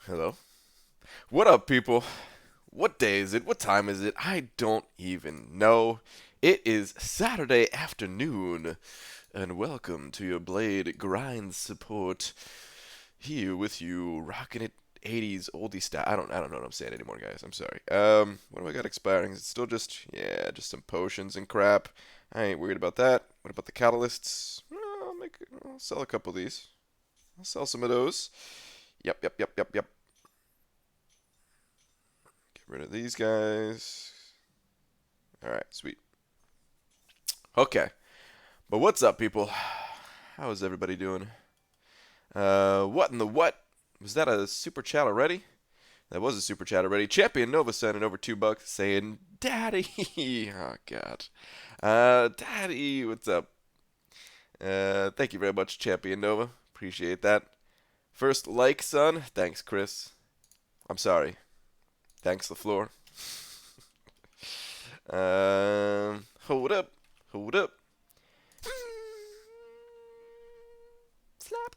Hello. What up, people? What day is it? What time is it? I don't even know. It is Saturday afternoon, and welcome to your Blade Grind support. Here with you, rocking it 80s oldie style. I don't know what I'm saying anymore, guys. I'm sorry. What do I got expiring? Is it still just some potions and crap? I ain't worried about that. What about the catalysts? I'll sell a couple of these. I'll sell some of those. Yep. Get rid of these guys. All right, sweet. Okay, but what's up, people? How is everybody doing? What in the what? Was that a super chat already? That was a super chat already. Champion Nova sending over $2 saying, "Daddy." Oh God. Daddy, what's up? Thank you very much, Champion Nova. Appreciate that. First like, son. Thanks, Chris. I'm sorry. Thanks, the floor. Hold up. Hold up. Slap.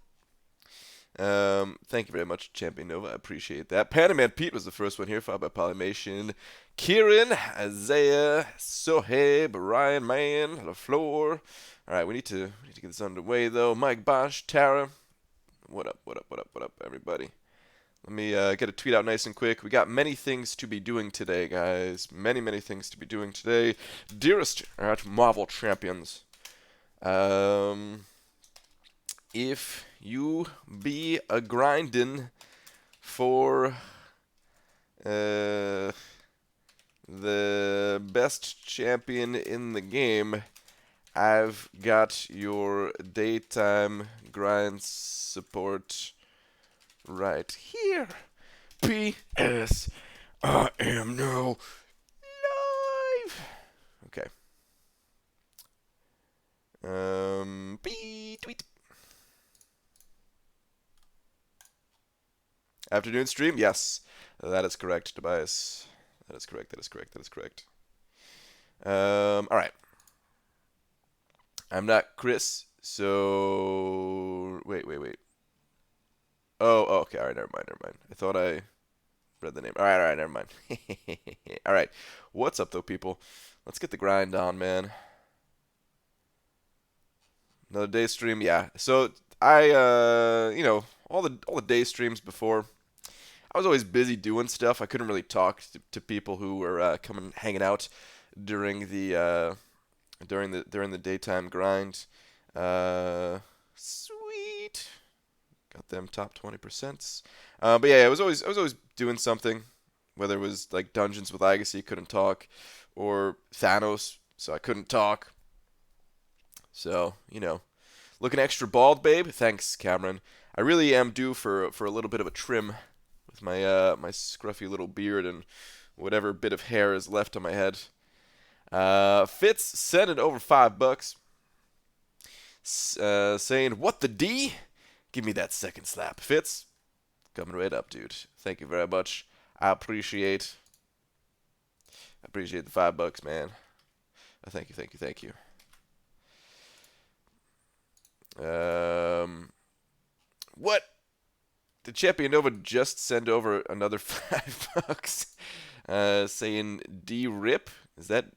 Thank you very much, Champion Nova. I appreciate that. Panaman Pete was the first one here, followed by Polymation. Kieran, Isaiah, Soheb, Ryan Man, LaFleur. Alright, we need to get this underway though. Mike Bosch, Tara. What up, everybody? Let me get a tweet out nice and quick. We got many things to be doing today, guys. Many things to be doing today. Dearest Marvel champions. If you be a grindin' for the best champion in the game, I've got your daytime grind support right here. P.S. I am now live. Okay. Tweet. Afternoon stream? Yes. That is correct, Tobias. That is correct. Alright. I'm not Chris, so... Wait. Oh, okay. Alright, never mind. I thought I read the name. Alright, never mind. Alright. What's up, though, people? Let's get the grind on, man. Another day stream, yeah. So, all the day streams before, I was always busy doing stuff. I couldn't really talk to people who were coming hanging out during the daytime grind. Sweet, got them top 20%. But yeah, I was always doing something, whether it was like dungeons with Legacy, couldn't talk, or Thanos, so I couldn't talk. So looking extra bald, babe. Thanks, Cameron. I really am due for a little bit of a trim with my scruffy little beard and whatever bit of hair is left on my head. Fitz sent it over $5, saying, "What the D? Give me that second slap." Fitz, coming right up, dude. Thank you very much. I appreciate the $5, man. Thank you. What? Did Champion Nova just send over another $5? Saying D rip? Is that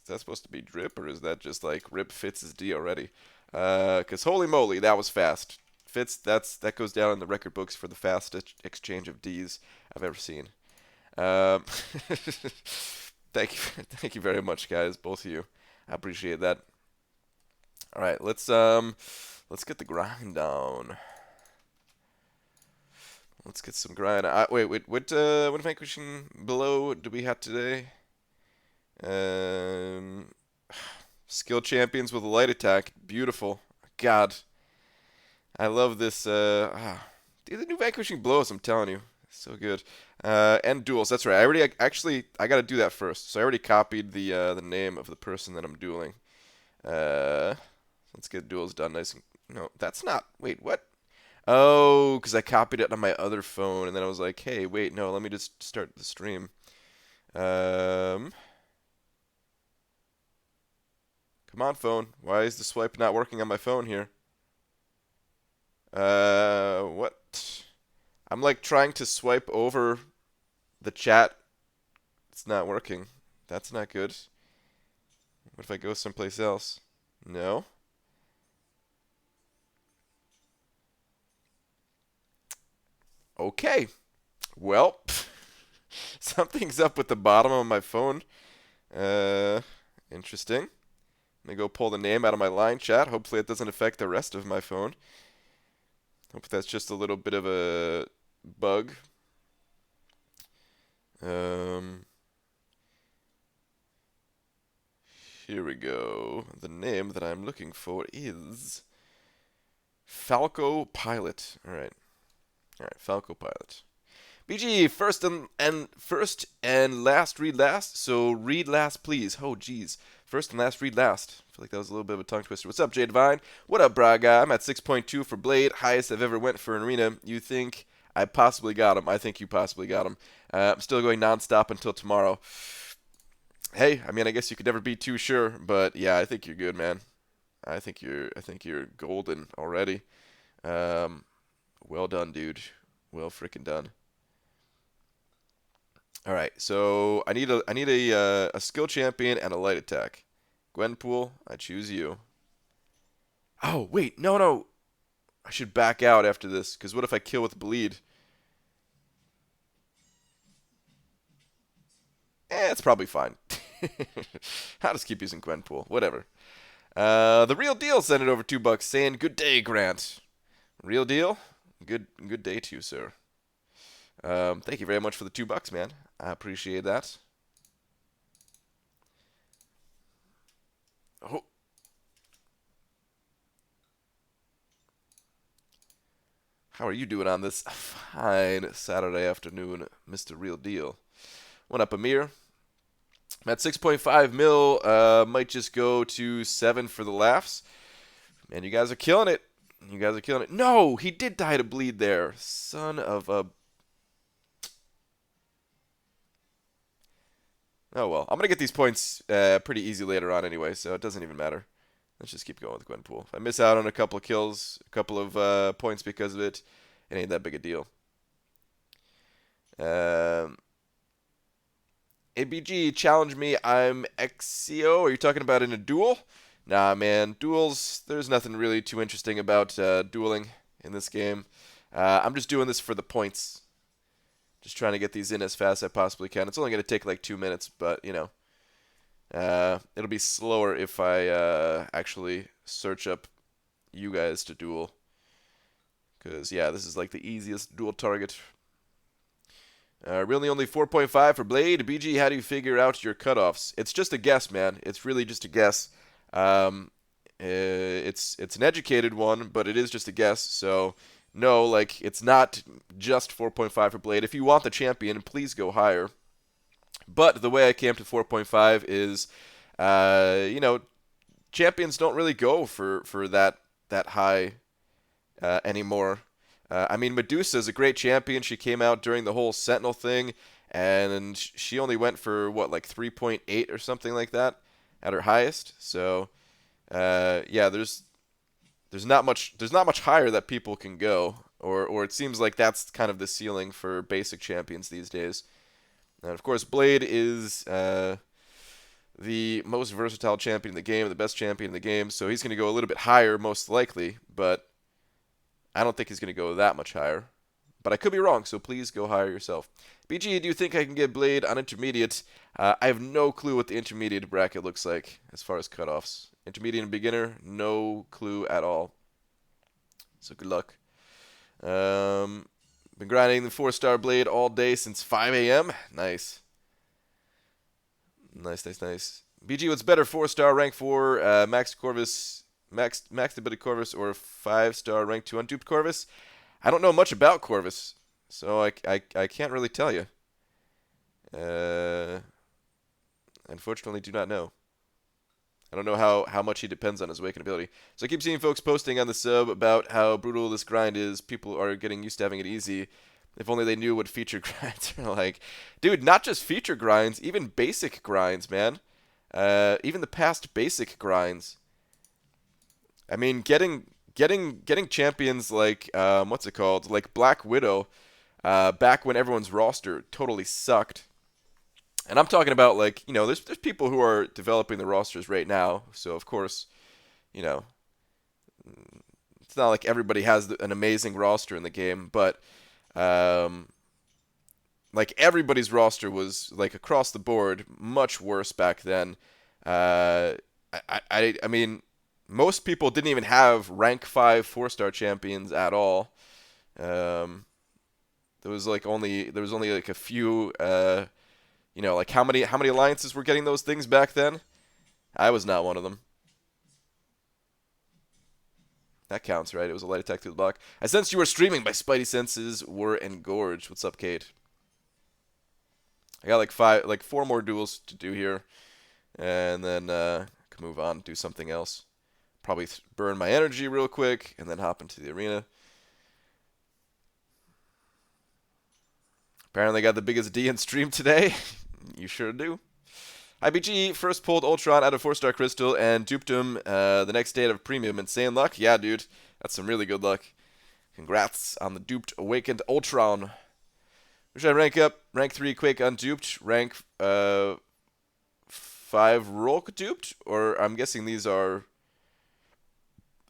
supposed to be drip, or is that just like rip Fitz's D already? Cause holy moly, that was fast. Fitz, that goes down in the record books for the fastest exchange of D's I've ever seen. Um, thank you very much, guys, both of you. I appreciate that. All right, let's get the grind on. Let's get some grind. Wait. What vanquishing blow do we have today? Um, skill champions with a light attack. Beautiful. God, I love this. Dude, the new vanquishing blows. I'm telling you, so good. And duels. That's right. I gotta do that first. So I already copied the name of the person that I'm dueling. Uh, let's get duels done nice and. No, that's not. Wait, what? Oh, because I copied it on my other phone, and then I was like, hey, wait, no, let me just start the stream. Um, Come on, phone. Why is the swipe not working on my phone here? What? I'm like trying to swipe over the chat. It's not working. That's not good. What if I go someplace else? No. Okay. Well, something's up with the bottom of my phone. Uh, interesting. Let me go pull the name out of my line chat. Hopefully it doesn't affect the rest of my phone. Hope that's just a little bit of a bug. Here we go. The name that I'm looking for is Falco Pilot. All right, Falco Pilot. BG, first and last, read last. So read last, please. Oh, geez. First and last, read last. I feel like that was a little bit of a tongue twister. What's up, Jay Divine? What up, Braga? I'm at 6.2 for Blade, highest I've ever went for an arena. You think I possibly got him? I think you possibly got him. I'm still going nonstop until tomorrow. Hey, I mean, I guess you could never be too sure, but yeah, I think you're good, man. I think you're golden already. Well done, dude. Well freaking done. All right, so I need a skill champion and a light attack. Gwenpool, I choose you. Oh wait, no. I should back out after this, because what if I kill with bleed? It's probably fine. I'll just keep using Gwenpool. Whatever. The real deal sent it over $2 saying, "Good day, Grant." Real deal. Good day to you, sir. Thank you very much for the $2, man. I appreciate that. Oh. How are you doing on this fine Saturday afternoon, Mr. Real Deal? What up, Amir? I'm at 6.5 mil. Might just go to 7 for the laughs. Man, you guys are killing it. You guys are killing it. No, he did die to bleed there. Son of a... Oh, well. I'm going to get these points pretty easy later on anyway, so it doesn't even matter. Let's just keep going with Gwenpool. If I miss out on a couple of kills, a couple of points because of it, it ain't that big a deal. ABG, challenge me. I'm XCO. Are you talking about in a duel? Nah, man. Duels, there's nothing really too interesting about dueling in this game. I'm just doing this for the points. Just trying to get these in as fast as I possibly can. It's only going to take like 2 minutes, but, you know. It'll be slower if I actually search up you guys to duel. Because, yeah, this is like the easiest duel target. Really only 4.5 for Blade. BG, how do you figure out your cutoffs? It's just a guess, man. It's really just a guess. It's an educated one, but it is just a guess. So, no, like, it's not just 4.5 for Blade. If you want the champion, please go higher. But the way I came to 4.5 is, you know, champions don't really go for that high anymore. I mean, Medusa is a great champion. She came out during the whole Sentinel thing, and she only went for what, like 3.8 or something like that at her highest. So, yeah, there's not much higher that people can go, or it seems like that's kind of the ceiling for basic champions these days. And of course, Blade is the most versatile champion in the game, the best champion in the game, so he's going to go a little bit higher most likely, but I don't think he's going to go that much higher. But I could be wrong, so please go higher yourself. BG, do you think I can get Blade on intermediate? I have no clue what the intermediate bracket looks like as far as cutoffs. Intermediate and beginner, no clue at all. So good luck. Been grinding the 4-star Blade all day since 5 a.m. Nice. Nice. BG, what's better, 4-star rank 4 Max Corvus, Max Ability Corvus, or 5-star rank 2 Unduped Corvus? I don't know much about Corvus, so I can't really tell you. Unfortunately, do not know. I don't know how much he depends on his Awakened ability. So I keep seeing folks posting on the sub about how brutal this grind is. People are getting used to having it easy. If only they knew what feature grinds are like. Dude, not just feature grinds, even basic grinds, man. Even the past basic grinds. I mean, getting getting champions like what's it called, like Black Widow, back when everyone's roster totally sucked. And I'm talking about, like, there's people who are developing the rosters right now, so of course, you know, it's not like everybody has an amazing roster in the game, but um, like everybody's roster was like across the board much worse back then. Uh, I mean, most people didn't even have rank 5 4-star champions at all. Um, there was only like a few. Like how many alliances were getting those things back then? I was not one of them. That counts, right? It was a light attack through the block. I sensed you were streaming. My spidey senses were engorged. What's up, Kate? I got like 4 more duels to do here, and then can move on, do something else. Probably burn my energy real quick, and then hop into the arena. Apparently, got the biggest D in stream today. You sure do. IBG first pulled Ultron out of 4-star crystal and duped him the next day out of premium. Insane luck? Yeah, dude. That's some really good luck. Congrats on the duped awakened Ultron. Who should I rank up? Rank 3 Quake unduped. Rank 5 Rolk duped? Or I'm guessing those are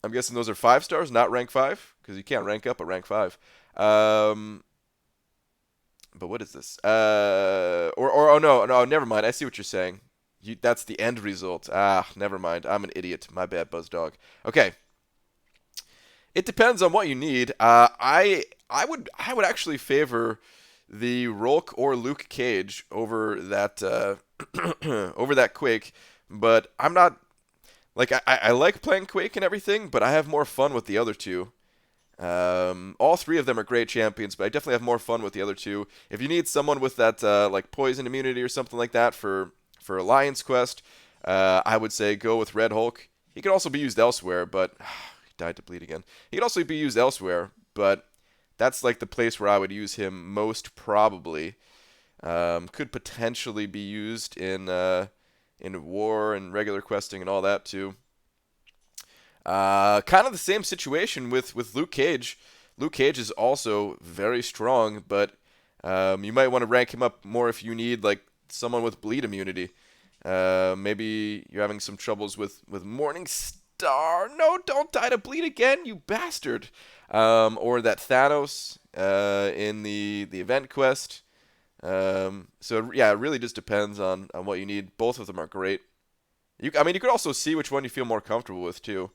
5 stars, not rank 5, because you can't rank up at rank 5. But what is this? Oh no, never mind. I see what you're saying. That's the end result. Never mind. I'm an idiot. My bad, Buzzdog. Okay. It depends on what you need. I would actually favor the Rolk or Luke Cage over that over that Quake, but I'm not like I like playing Quake and everything, but I have more fun with the other two. All 3 of them are great champions, but I definitely have more fun with the other 2. If you need someone with that like poison immunity or something like that for Alliance Quest, I would say go with Red Hulk. He could also be used elsewhere, but he died to bleed again. He could also be used elsewhere, but that's like the place where I would use him most probably. Could potentially be used in war and regular questing and all that too. Kind of the same situation with Luke Cage. Luke Cage is also very strong, but you might want to rank him up more if you need like someone with bleed immunity. Maybe you're having some troubles with Morning Star. No, don't die to bleed again, you bastard. Or that Thanos in the event quest. So yeah, it really just depends on what you need. Both of them are great. You could also see which one you feel more comfortable with too.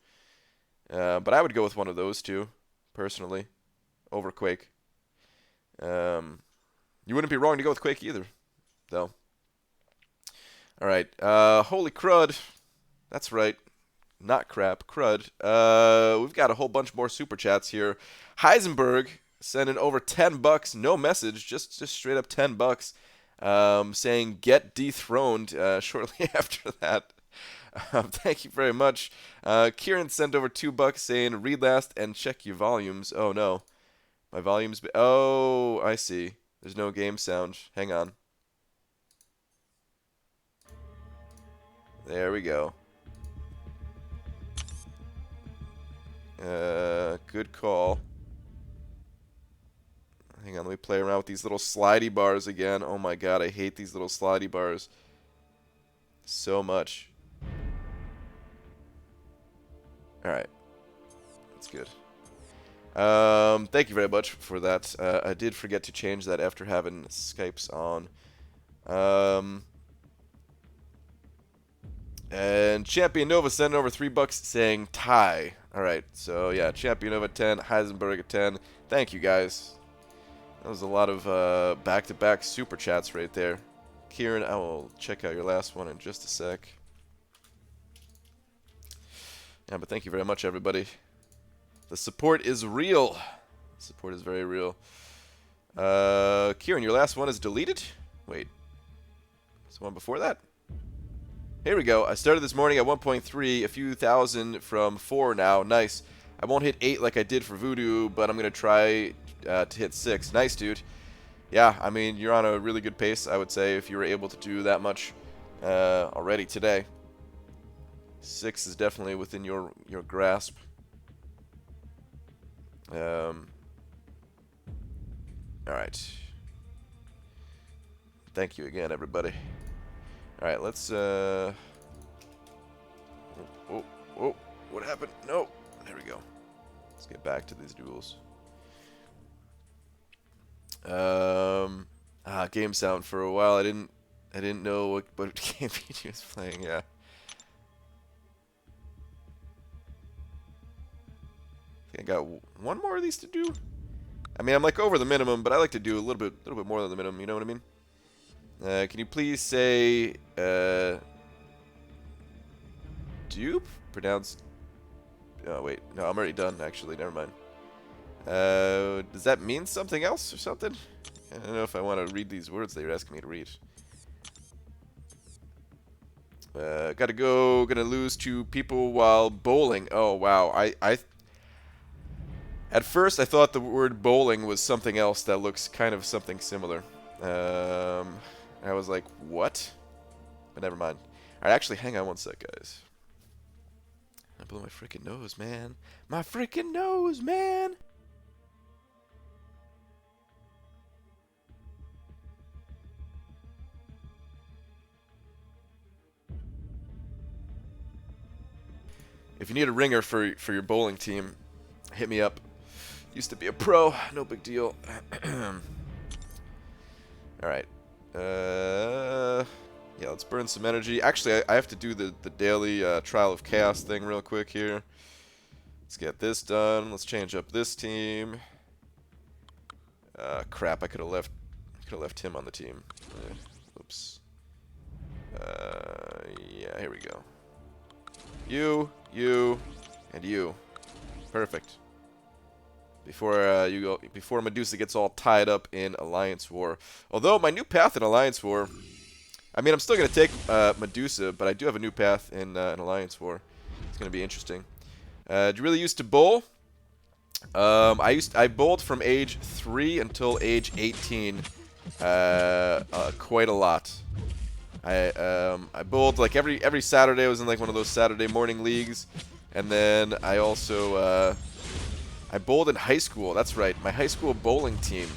But I would go with one of those two, personally, over Quake. You wouldn't be wrong to go with Quake either, though. All right. Holy crud. That's right. Not crap. Crud. We've got a whole bunch more super chats here. Heisenberg sending over $10, no message, just straight up $10, saying get dethroned shortly after that. Thank you very much. Kieran sent over $2 saying read last and check your volumes. Oh no, my volumes. Oh, I see. There's no game sound. Hang on. There we go. Good call. Hang on, let me play around with these little slidey bars again. Oh my god, I hate these little slidey bars so much. Alright. That's good. Thank you very much for that. I did forget to change that after having Skypes on. And Champion Nova sent over $3 saying tie. Alright, so yeah, Champion Nova 10, Heisenberg at 10. Thank you guys. That was a lot of back-to-back super chats right there. Kieran, I will check out your last one in just a sec. Yeah, but thank you very much, everybody. The support is real. The support is very real. Kieran, your last one is deleted? Wait. There's one before that? Here we go. I started this morning at 1.3, a few thousand from 4 now. Nice. I won't hit 8 like I did for Voodoo, but I'm going to try to hit 6. Nice, dude. Yeah, I mean, you're on a really good pace, I would say, if you were able to do that much already today. 6 is definitely within your grasp. All right. Thank you again, everybody. All right, let's. Oh, what happened? No. There we go. Let's get back to these duels. Game sound for a while. I didn't know what game he was playing. Yeah. I think I got one more of these to do. I mean, I'm like over the minimum, but I like to do a little bit more than the minimum. You know what I mean? Can you please say dupe? Pronounced. Oh wait, no, I'm already done. Actually, never mind. Does that mean something else or something? I don't know if I want to read these words that you're asking me to read. Gotta go. Gonna lose to people while bowling. Oh wow. At first I thought the word bowling was something else that looks kind of something similar. I was like, what? But never mind. Alright, actually, hang on one sec, guys. I blew my freaking nose, man. My freaking nose, man! If you need a ringer for your bowling team, hit me up. Used to be a pro, no big deal. Alright. Yeah, let's burn some energy. Actually, I have to do the daily Trial of Chaos thing real quick here. Let's get this done. Let's change up this team. Crap, I could have left him on the team. Oops. Yeah, here we go. You, and you. Perfect. Before Medusa gets all tied up in Alliance War. Although my new path in Alliance War, I mean, I'm still gonna take Medusa, but I do have a new path in Alliance War. It's gonna be interesting. Do you really used to bowl? I bowled from age 3 until age 18, quite a lot. I bowled like every Saturday. I was in like one of those Saturday morning leagues, and then I also I bowled in high school. That's right, my high school bowling team.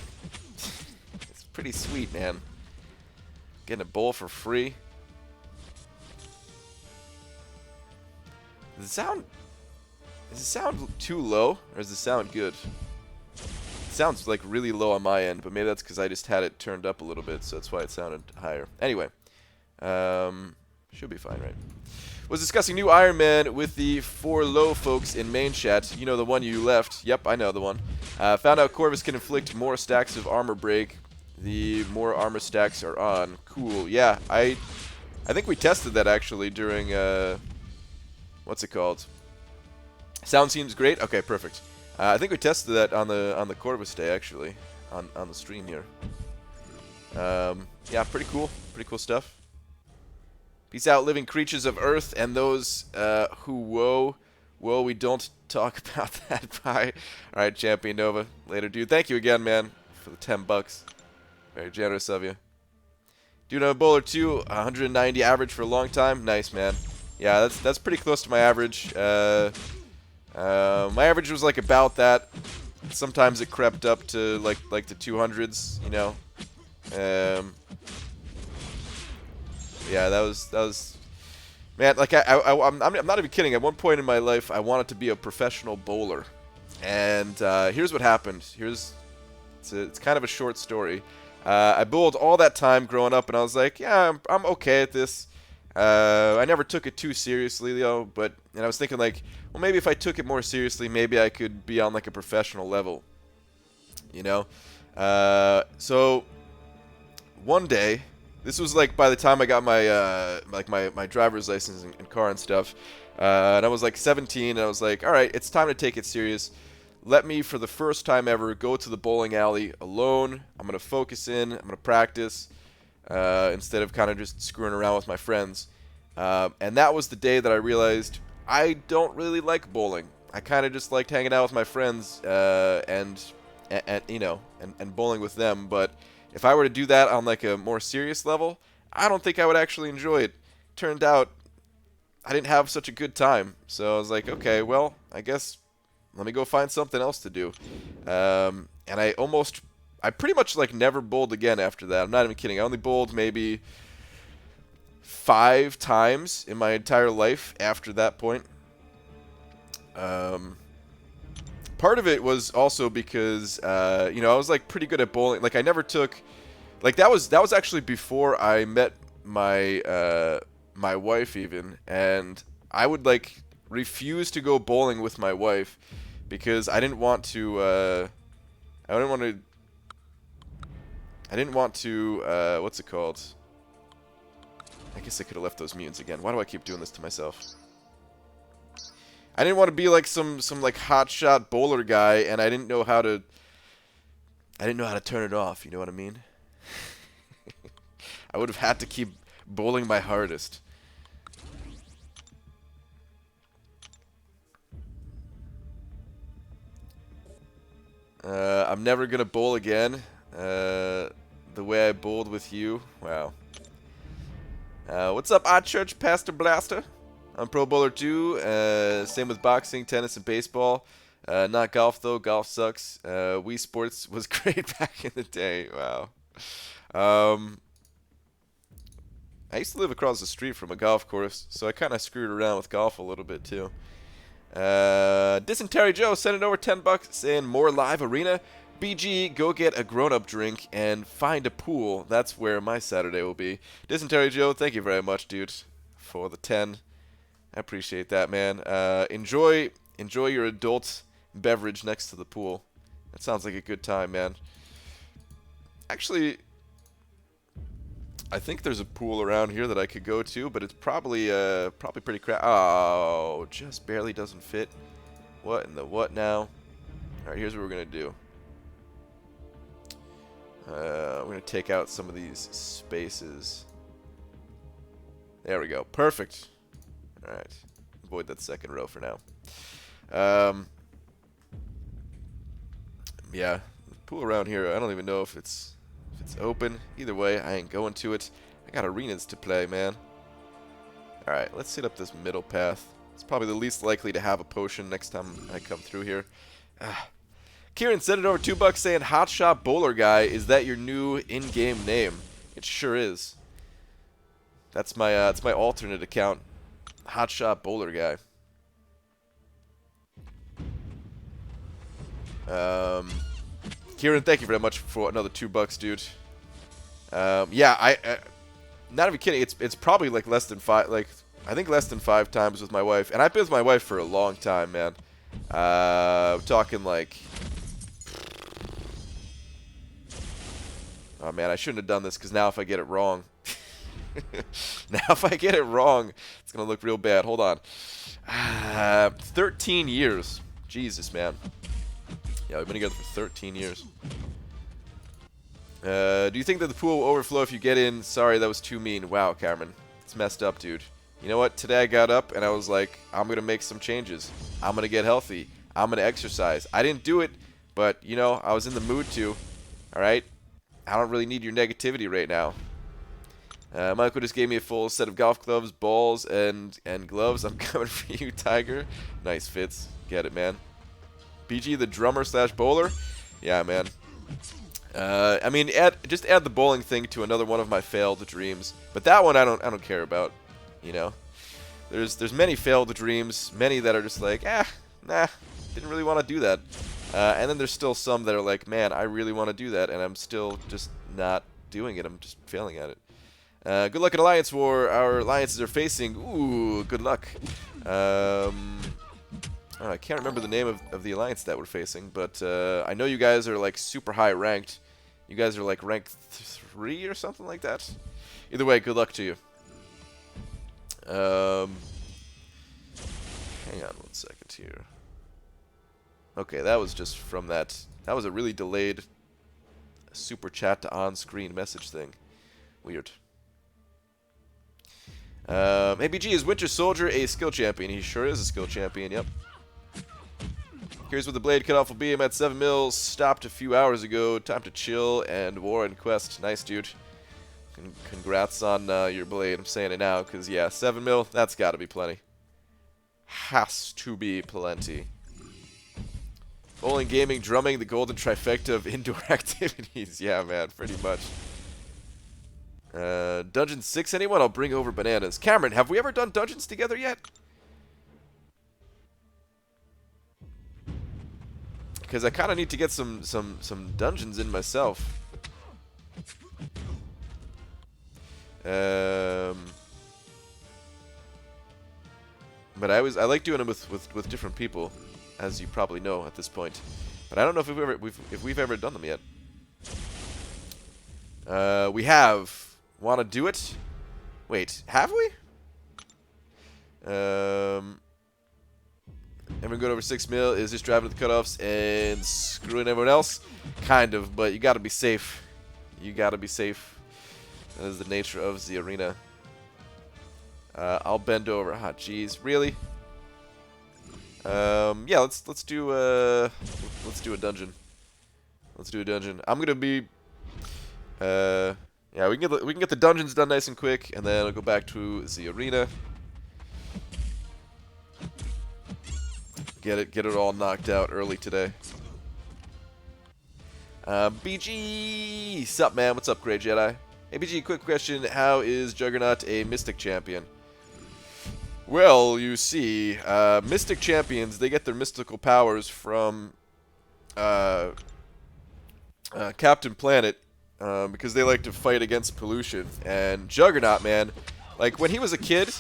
It's pretty sweet, man. Getting a bowl for free. Does it sound too low, or does it sound good? It sounds like really low on my end, but maybe that's because I just had it turned up a little bit, so that's why it sounded higher. Anyway, should be fine, right? Was discussing new Iron Man with the 4Low folks in main chat. You know the one you left. Yep, I know the one. Found out Corvus can inflict more stacks of armor break the more armor stacks are on. Cool. Yeah, I think we tested that actually during what's it called? Sound seems great. Okay, perfect. I think we tested that on the Corvus day actually on the stream here. Yeah, pretty cool. Pretty cool stuff. Peace out, living creatures of Earth and those who woe. Well, we don't talk about that. Bye. All right, Champion Nova. Later, dude. Thank you again, man, for the $10. Very generous of you. Dude, I'm a bowler too. 190 average for a long time. Nice, man. Yeah, that's pretty close to my average. My average was like about that. Sometimes it crept up to like the 200s, you know. Yeah, that was man, like I'm not even kidding. At one point in my life, I wanted to be a professional bowler, and here's what happened. It's kind of a short story. I bowled all that time growing up, and I was like, yeah, I'm okay at this. I never took it too seriously, though. And I was thinking like, well, maybe if I took it more seriously, maybe I could be on like a professional level, you know. So one day. This was like by the time I got my my driver's license and car and stuff, and I was like 17, and I was like, all right, it's time to take it serious. Let me, for the first time ever, go to the bowling alley alone. I'm gonna focus in. I'm gonna practice instead of kind of just screwing around with my friends. And that was the day that I realized I don't really like bowling. I kind of just liked hanging out with my friends and you know and bowling with them, but if I were to do that on like a more serious level, I don't think I would actually enjoy it. Turned out I didn't have such a good time. So I was like, okay, well, I guess let me go find something else to do. And I pretty much like never bowled again after that. I'm not even kidding. I only bowled maybe 5 times in my entire life after that point. Part of it was also because you know, I was like pretty good at bowling. Like I never took, like that was actually before I met my my wife even, and I would like refuse to go bowling with my wife because I didn't want to what's it called? I guess I could have left those mutants again. Why do I keep doing this to myself? I didn't want to be like some like hotshot bowler guy, and I didn't know how to turn it off, you know what I mean? I would have had to keep bowling my hardest. I'm never gonna bowl again. The way I bowled with you. Wow. What's up, Odd Church Pastor Blaster? I'm Pro Bowler too. Same with boxing, tennis, and baseball. Not golf though. Golf sucks. Wii Sports was great back in the day. Wow. I used to live across the street from a golf course, so I kind of screwed around with golf a little bit too. Dysentery Joe sending over $10 saying more live arena. BG, go get a grown-up drink and find a pool. That's where my Saturday will be. Dysentery Joe, thank you very much, dude, for the 10. I appreciate that, man. Enjoy your adult beverage next to the pool. That sounds like a good time, man. Actually, I think there's a pool around here that I could go to, but it's probably pretty crap. Oh, just barely doesn't fit. What in the what now? All right, here's what we're gonna do. We're gonna take out some of these spaces. There we go. Perfect. All right. Avoid that second row for now. Yeah, the pool around here. I don't even know if it's open. Either way, I ain't going to it. I got arenas to play, man. All right, let's set up this middle path. It's probably the least likely to have a potion next time I come through here. Kieran sent it over $2 saying, "Hotshot Bowler Guy, is that your new in-game name?" It sure is. That's my alternate account, Hotshot Bowler Guy. Kieran, thank you very much for another $2, dude. Yeah, I not even kidding. It's probably like less than 5. Like I think less than 5 times with my wife, and I've been with my wife for a long time, man. I'm talking like. Oh man, I shouldn't have done this because now if I get it wrong, now if I get it wrong, it's gonna look real bad. Hold on. 13 years. Jesus, man. Yeah, we've been together for 13 years. Do you think that the pool will overflow if you get in? Sorry, that was too mean. Wow, Cameron. It's messed up, dude. You know what? Today I got up and I was like, I'm going to make some changes. I'm going to get healthy. I'm going to exercise. I didn't do it, but, you know, I was in the mood to. All right? I don't really need your negativity right now. Michael just gave me a full set of golf gloves, balls, and gloves. I'm coming for you, Tiger. Nice fits. Get it, man. BG, the drummer / bowler. Yeah, man. I mean, just add the bowling thing to another one of my failed dreams. But that one I don't care about. You know, there's many failed dreams, many that are just like, nah, didn't really want to do that. And then there's still some that are like, man, I really want to do that, and I'm still just not doing it. I'm just failing at it. Good luck in Alliance War. Our alliances are facing. Ooh, good luck. I can't remember the name of the alliance that we're facing, but I know you guys are like super high ranked. You guys are like ranked 3 or something like that. Either way, good luck to you. Hang on 1 second here. Okay, that was just from that. That was a really delayed super chat to on-screen message thing. Weird. ABG, is Winter Soldier a skill champion? He sure is a skill champion, yep. Here's what the blade cutoff will be. I'm at 7 mils. Stopped a few hours ago. Time to chill and war and quest. Nice, dude. Congrats on your blade. I'm saying it now because, yeah, 7 mil, that's got to be plenty. Has to be plenty. Bowling, gaming, drumming, the golden trifecta of indoor activities. Yeah, man, pretty much. Dungeon 6, anyone? I'll bring over bananas. Cameron, have we ever done dungeons together yet? Because I kind of need to get some dungeons in myself. But I like doing them with different people, as you probably know at this point. But I don't know if we've ever done them yet. We have. Want to do it? Wait, have we? Everyone good over 6 mil is just driving to the cutoffs and screwing everyone else? Kind of, but you gotta be safe. You gotta be safe. That is the nature of the arena. I'll bend over. Ah, jeez, really? Yeah, let's do a dungeon. Let's do a dungeon. I'm gonna be. Yeah, we can get the dungeons done nice and quick, and then I'll go back to the arena. Get it all knocked out early today. BG, sup man? What's up, Grey Jedi? Hey BG, quick question: how is Juggernaut a Mystic Champion? Well, you see, Mystic Champions, they get their mystical powers from Captain Planet. Because they like to fight against pollution. And Juggernaut, man, like when he was a kid,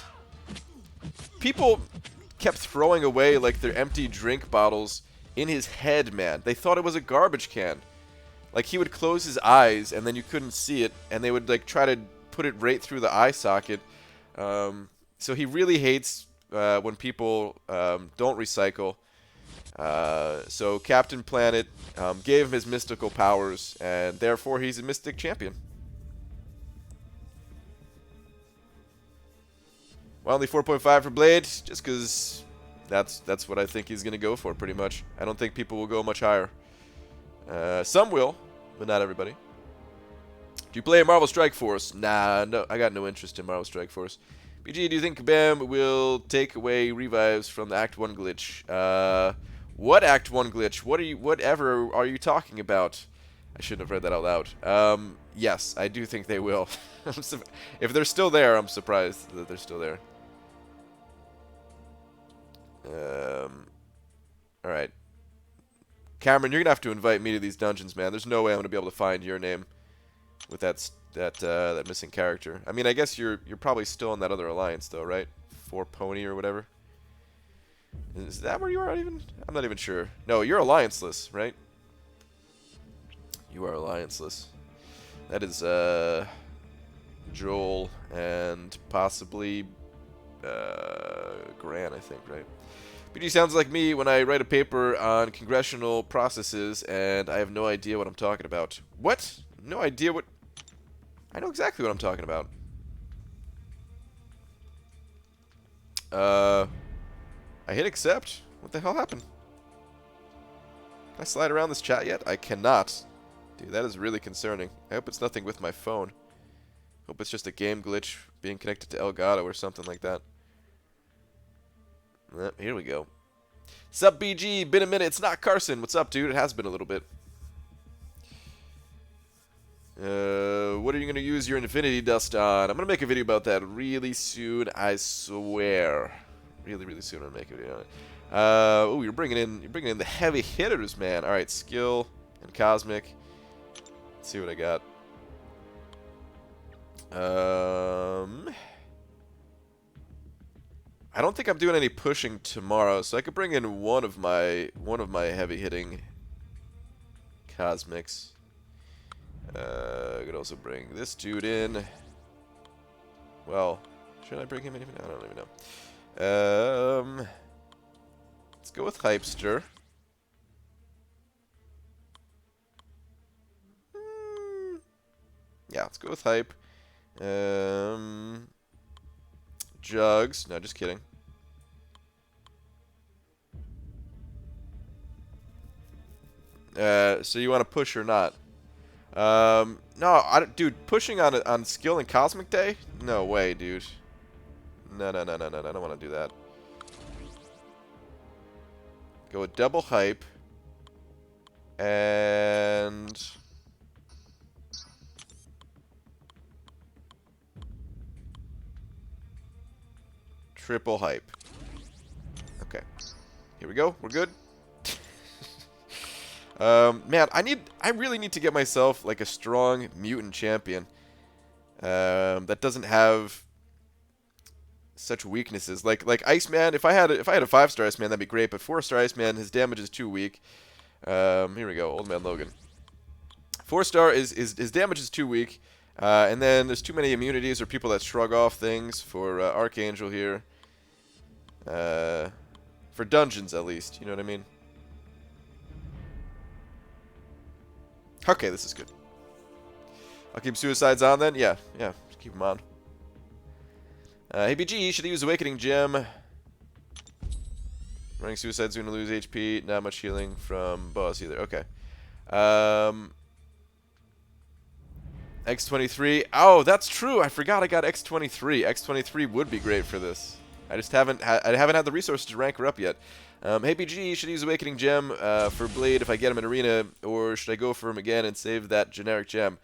people kept throwing away like their empty drink bottles in his head, man. They thought it was a garbage can. Like he would close his eyes and then you couldn't see it, and they would like try to put it right through the eye socket. So he really hates when people don't recycle. So Captain Planet gave him his mystical powers, and therefore he's a Mystic Champion. Why only 4.5 for Blade? Just because that's what I think he's going to go for, pretty much. I don't think people will go much higher. Some will, but not everybody. Do you play Marvel Strike Force? Nah, no, I got no interest in Marvel Strike Force. BG, do you think Kabam will take away revives from the Act 1 glitch? What Act 1 glitch? Whatever are you talking about? I shouldn't have read that out loud. Yes, I do think they will. If they're still there, I'm surprised that they're still there. Alright. Cameron, you're going to have to invite me to these dungeons, man. There's no way I'm going to be able to find your name with that missing character. I mean, I guess you're probably still in that other alliance, though, right? 4Pony or whatever. Is that where you are even? I'm not even sure. No, you're allianceless, right? You are allianceless. That is, Joel and possibly, Gran, I think, right? BG sounds like me when I write a paper on congressional processes and I have no idea what I'm talking about. What? No idea what? I know exactly what I'm talking about. I hit accept. What the hell happened? Can I slide around this chat yet? I cannot. Dude, that is really concerning. I hope it's nothing with my phone. Hope it's just a game glitch being connected to Elgato or something like that. Here we go. Sup, BG? Been a minute. It's not Carson. What's up, dude? It has been a little bit. What are you going to use your Infinity Dust on? I'm going to make a video about that really soon, I swear. Really, really soon I'm going to make a video on it. Oh, you're bringing in the heavy hitters, man. All right, skill and cosmic. Let's see what I got. I don't think I'm doing any pushing tomorrow, so I could bring in one of my heavy hitting cosmics. I could also bring this dude in. Well, should I bring him in? I don't even know. Let's go with Hypester. Yeah, let's go with Hype. Jugs. No, just kidding. So you want to push or not? No, dude, pushing on skill and Cosmic Day? No way, dude. No, I don't want to do that. Go with double hype. And triple hype. Okay. Here we go. We're good. Man, I really need to get myself like a strong mutant champion. That doesn't have such weaknesses. Like Iceman, if I had a 5-star Iceman, that'd be great, but 4-star Iceman, his damage is too weak. Here we go, Old Man Logan. 4-star is his damage is too weak. And then there's too many immunities or people that shrug off things for Archangel here. For dungeons, at least. You know what I mean? Okay, this is good. I'll keep suicides on then? Yeah, just keep them on. ABG should use Awakening Gem. Running suicides going to lose HP. Not much healing from boss either. Okay. X23. Oh, that's true. I forgot I got X23. X23 would be great for this. I just haven't had the resources to rank her up yet. ABG should use Awakening Gem for Blade if I get him in Arena, or should I go for him again and save that generic gem?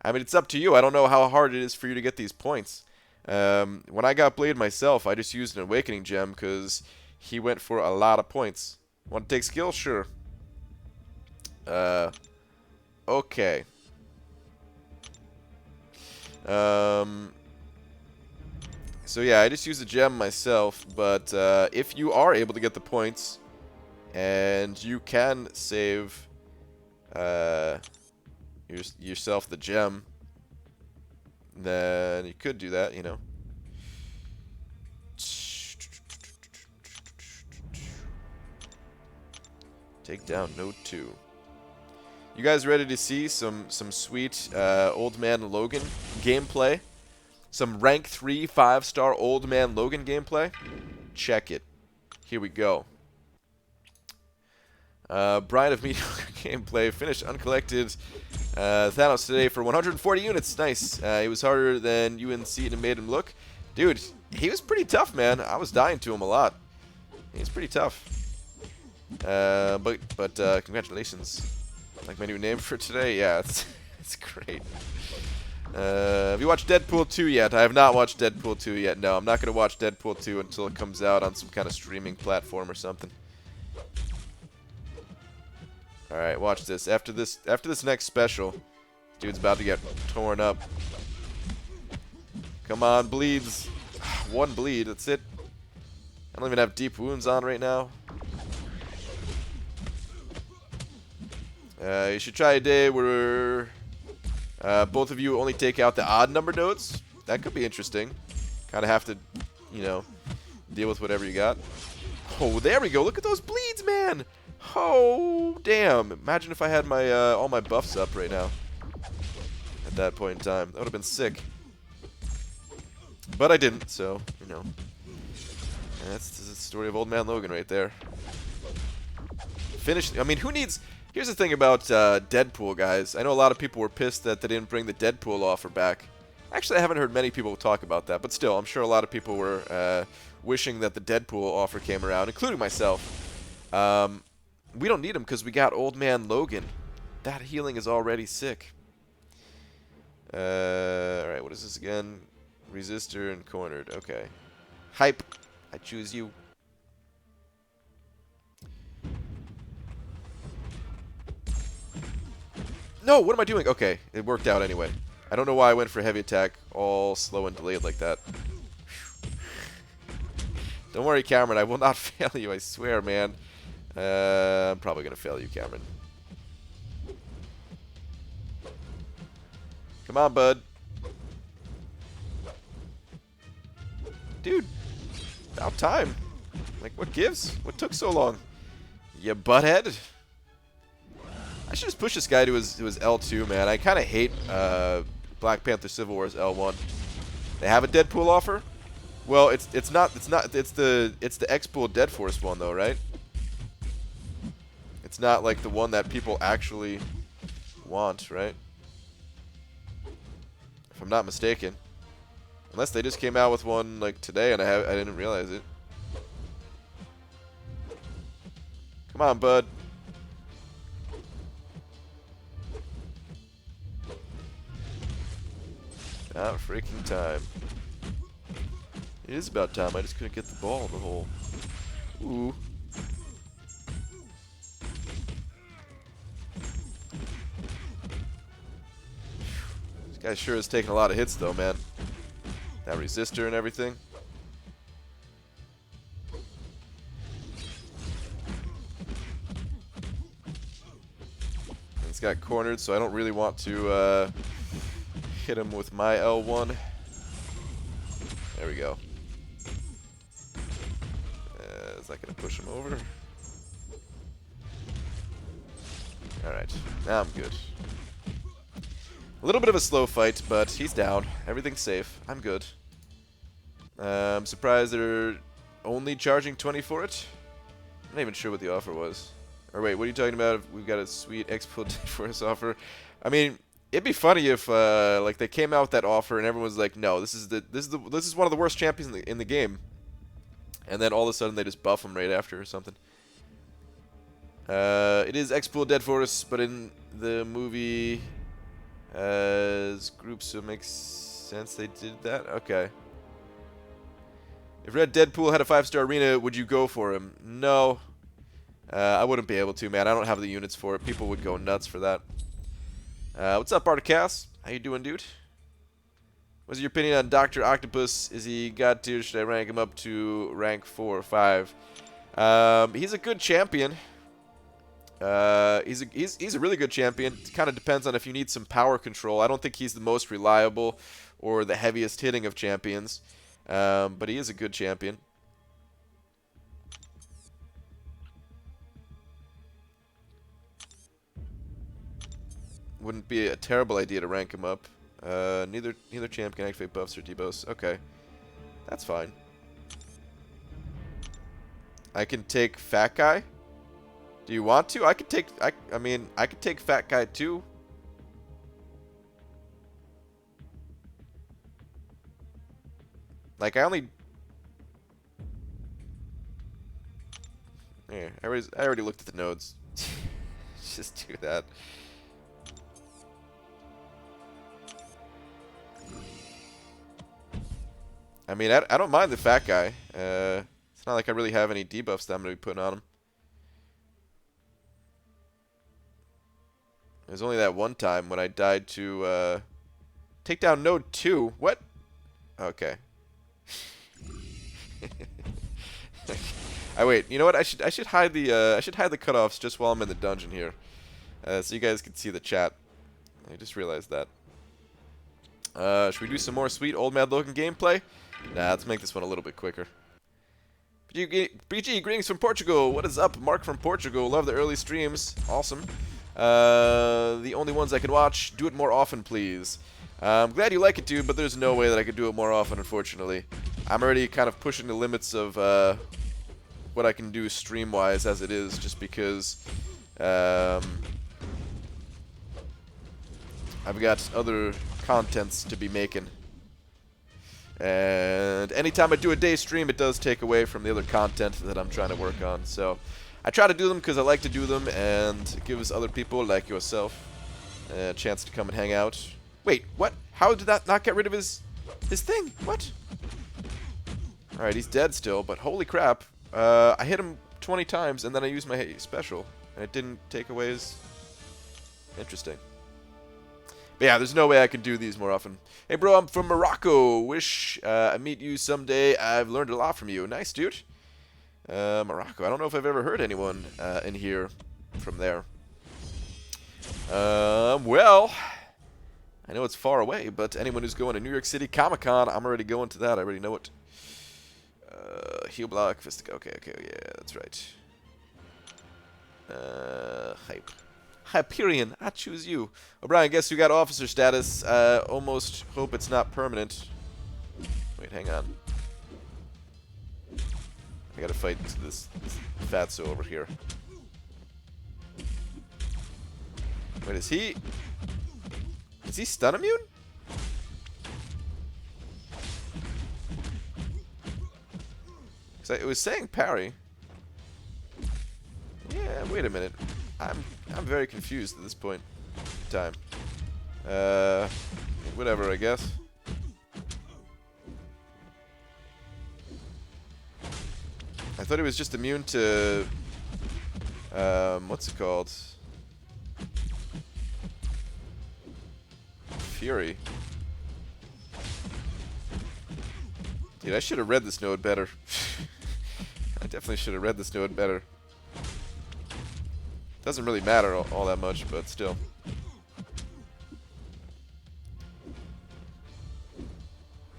I mean, it's up to you. I don't know how hard it is for you to get these points. When I got Blade myself, I just used an Awakening Gem because he went for a lot of points. Want to take skill? Sure. Okay. So yeah, I just used a gem myself, but if you are able to get the points, and you can save yourself the gem, then you could do that, you know. Take down Node 2. You guys ready to see some sweet Old Man Logan gameplay? Some rank 3 5-star Old Man Logan gameplay? Check it. Here we go. Bride of Mediocre gameplay. Finished uncollected Thanos today for 140 units. Nice. It was harder than UNC and made him look. Dude, he was pretty tough, man. I was dying to him a lot. He's pretty tough. But congratulations. Like my new name for today? Yeah, it's great. Have you watched Deadpool 2 yet? I have not watched Deadpool 2 yet. No, I'm not going to watch Deadpool 2 until it comes out on some kind of streaming platform or something. Alright, watch this. After this next special, dude's about to get torn up. Come on, bleeds. One bleed, that's it. I don't even have deep wounds on right now. You should try a day where both of you only take out the odd number nodes. That could be interesting. Kind of have to, you know, deal with whatever you got. Oh, there we go. Look at those bleeds, man. Oh, damn. Imagine if I had my all my buffs up right now. At that point in time. That would have been sick. But I didn't, so, you know. That's the story of Old Man Logan right there. Finish. I mean, who needs... Here's the thing about Deadpool, guys. I know a lot of people were pissed that they didn't bring the Deadpool offer back. Actually, I haven't heard many people talk about that, but still, I'm sure a lot of people were wishing that the Deadpool offer came around, including myself. We don't need him because we got Old Man Logan. That healing is already sick. Alright, what is this again? Resistor and cornered. Okay. Hype. I choose you. No, what am I doing? Okay, it worked out anyway. I don't know why I went for heavy attack all slow and delayed like that. Don't worry, Cameron. I will not fail you, I swear, man. I'm probably going to fail you, Cameron. Come on, bud. Dude, about time. Like, what gives? What took so long? You butthead? I should just push this guy to his L2, man. I kind of hate Black Panther Civil War's L1. They have a Deadpool offer? Well, it's the X-Pool Dead Force one though, right? It's not like the one that people actually want, right? If I'm not mistaken. Unless they just came out with one like today and I didn't realize it. Come on, bud. About freaking time. It is about time. I just couldn't get the ball in the hole. Ooh. This guy sure is taking a lot of hits, though, man. That resistor and everything. And it's got cornered, so I don't really want to hit him with my L1. There we go. Is that going to push him over? Alright, now I'm good. A little bit of a slow fight, but he's down. Everything's safe. I'm good. I'm surprised they're only charging 20 for it. I'm not even sure what the offer was. Or wait, what are you talking about? We've got a sweet expo for this offer. I mean, it'd be funny if like they came out with that offer and everyone was like, "No, this is one of the worst champions in the game," and then all of a sudden they just buff him right after or something. It is Expo Dead Forest, but in the movie as groups, so it makes sense they did that. Okay. If Red Deadpool had a 5-star arena, would you go for him? No. I wouldn't be able to, man. I don't have the units for it. People would go nuts for that. What's up, Articast? How you doing, dude? What's your opinion on Dr. Octopus? Is he god tier? Should I rank him up to rank 4 or 5? He's a good champion. He's a really good champion. It kind of depends on if you need some power control. I don't think he's the most reliable or the heaviest hitting of champions. But he is a good champion. Wouldn't be a terrible idea to rank him up. Neither champ can activate buffs or debuffs. Okay, that's fine. I can take Fat Guy. Do you want to? I could take. I mean, I could take Fat Guy too. Like I only. Yeah, I already looked at the nodes. Just do that. I mean, I don't mind the Fat Guy. It's not like I really have any debuffs that I'm going to be putting on him. There's only that one time when I died to take down node 2. What? Okay. Wait. You know what? I should hide the cutoffs just while I'm in the dungeon here, so you guys can see the chat. I just realized that. Should we do some more sweet old Man Logan gameplay? Nah, let's make this one a little bit quicker. BG, greetings from Portugal. What is up? Mark from Portugal. Love the early streams. Awesome. The only ones I can watch. Do it more often, please. I'm glad you like it, dude, but there's no way that I could do it more often, unfortunately. I'm already kind of pushing the limits of what I can do stream-wise as it is, just because I've got other contents to be making. And anytime I do a day stream, it does take away from the other content that I'm trying to work on. So I try to do them because I like to do them, and it gives other people like yourself a chance to come and hang out. Wait, what? How did that not get rid of his thing? What? Alright, he's dead still, but holy crap. I hit him 20 times, and then I used my special, and it didn't take away his... Interesting. But yeah, there's no way I can do these more often. Hey, bro, I'm from Morocco. Wish I meet you someday. I've learned a lot from you. Nice, dude. Morocco. I don't know if I've ever heard anyone in here from there. Well, I know it's far away, but anyone who's going to New York City Comic-Con, I'm already going to that. I already know it. Heal block, Fistic. Okay, yeah, that's right. Hype. Hyperion, I choose you. O'Brien, guess you got officer status. Almost hope it's not permanent. Wait, hang on. I gotta fight this fatso over here. Wait, is he stun immune? It was saying parry. Yeah, wait a minute. I'm very confused at this point in time. Whatever, I guess. thought he was just immune to... what's it called? Fury. Dude, I should have read this node better. I definitely should have read this node better. Doesn't really matter all that much, but still.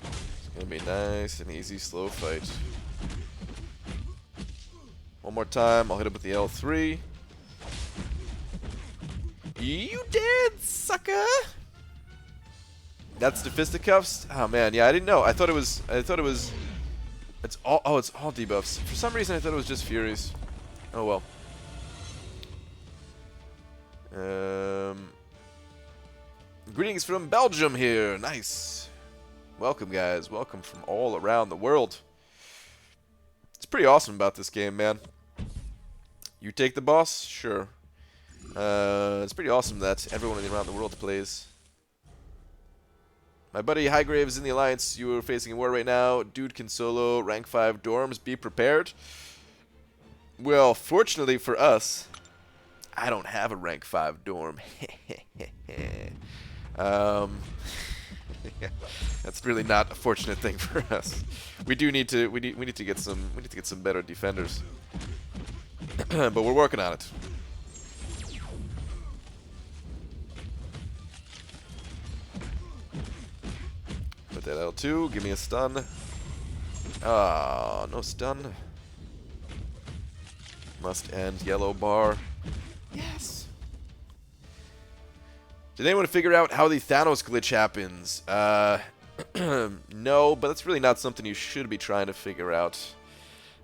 It's gonna be nice and easy, slow fight. One more time, I'll hit him with the L3. You dead, sucker! That's the fisticuffs? Oh man, yeah, I didn't know. I thought it was it's all debuffs. For some reason I thought it was just Furies. Oh well. Greetings from Belgium here. Nice. Welcome guys. Welcome from all around the world. It's pretty awesome about this game, man. You take the boss? Sure. It's pretty awesome that everyone around the world plays. My buddy Highgrave is in the Alliance. You are facing a war right now. Dude can solo rank 5 dorms. Be prepared. Well, fortunately for us, I don't have a rank 5 dorm. That's really not a fortunate thing for us. We do need to we need to get some better defenders. But we're working on it. Put that L2, give me a stun. Ah, no stun. Must end yellow bar. Yes. Did anyone figure out how the Thanos glitch happens? No, but that's really not something you should be trying to figure out.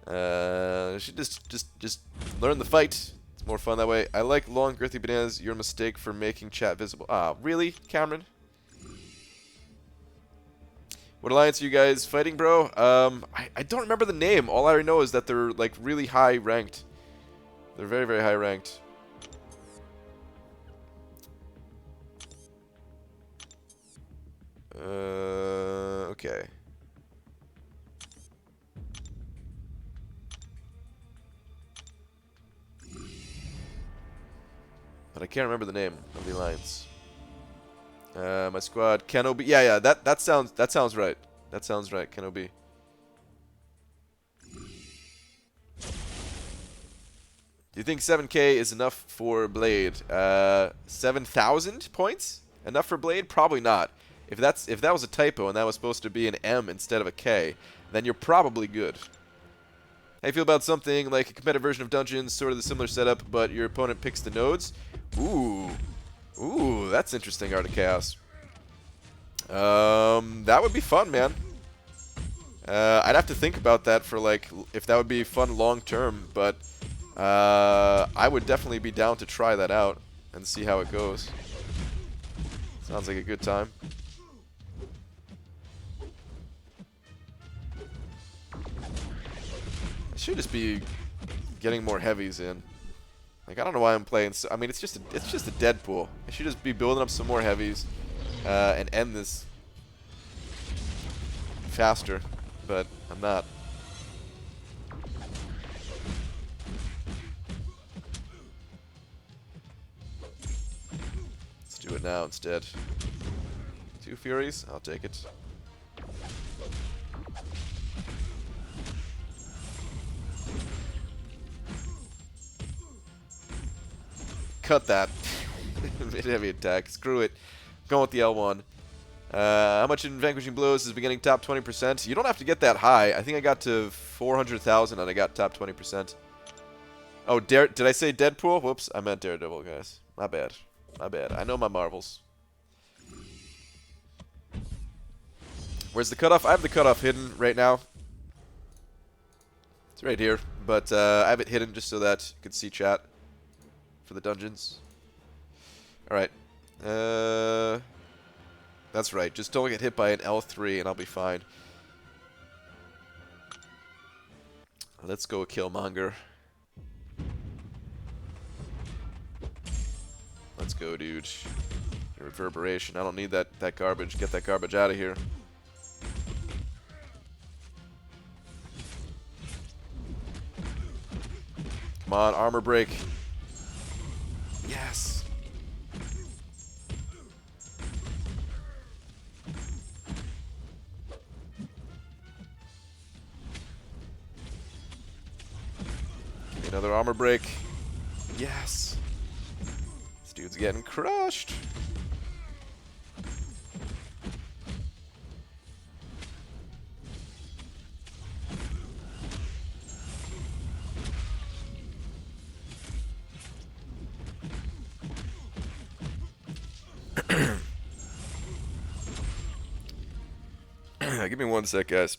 You should just learn the fight. It's more fun that way. I like long girthy bananas. Your mistake for making chat visible. Ah, really, Cameron? What alliance are you guys fighting, bro? I don't remember the name. All I know is that they're like really high ranked. They're very, very high ranked. Okay. But I can't remember the name of the alliance. My squad, Kenobi. Yeah, that sounds right. That sounds right, Kenobi. Do you think 7K is enough for Blade? 7,000 points? Enough for Blade? Probably not. If that was a typo and that was supposed to be an M instead of a K, then you're probably good. How you feel about something like a competitive version of Dungeons, sort of the similar setup, but your opponent picks the nodes? Ooh, that's interesting, Art of Chaos. That would be fun, man. I'd have to think about that for like if that would be fun long term, but I would definitely be down to try that out and see how it goes. Sounds like a good time. I should just be getting more heavies in. Like I don't know why I'm playing. So, I mean, it's just a Deadpool. I should just be building up some more heavies and end this faster, but I'm not. Let's do it now instead. 2 Furies, I'll take it. Cut that. Mid-heavy attack. Screw it. Going with the L1. How much in Vanquishing Blows is beginning top 20%? You don't have to get that high. I think I got to 400,000 and I got top 20%. Oh, did I say Deadpool? Whoops, I meant Daredevil, guys. My bad. My bad. I know my marvels. Where's the cutoff? I have the cutoff hidden right now. It's right here, but I have it hidden just so that you can see chat for the dungeons. Alright. That's right. Just don't get hit by an L3 and I'll be fine. Let's go Killmonger. Let's go, dude. Reverberation. I don't need that garbage. Get that garbage out of here. on, armor break. Yes. Another armor break. Yes. This dude's getting crushed. Give me 1 sec, guys.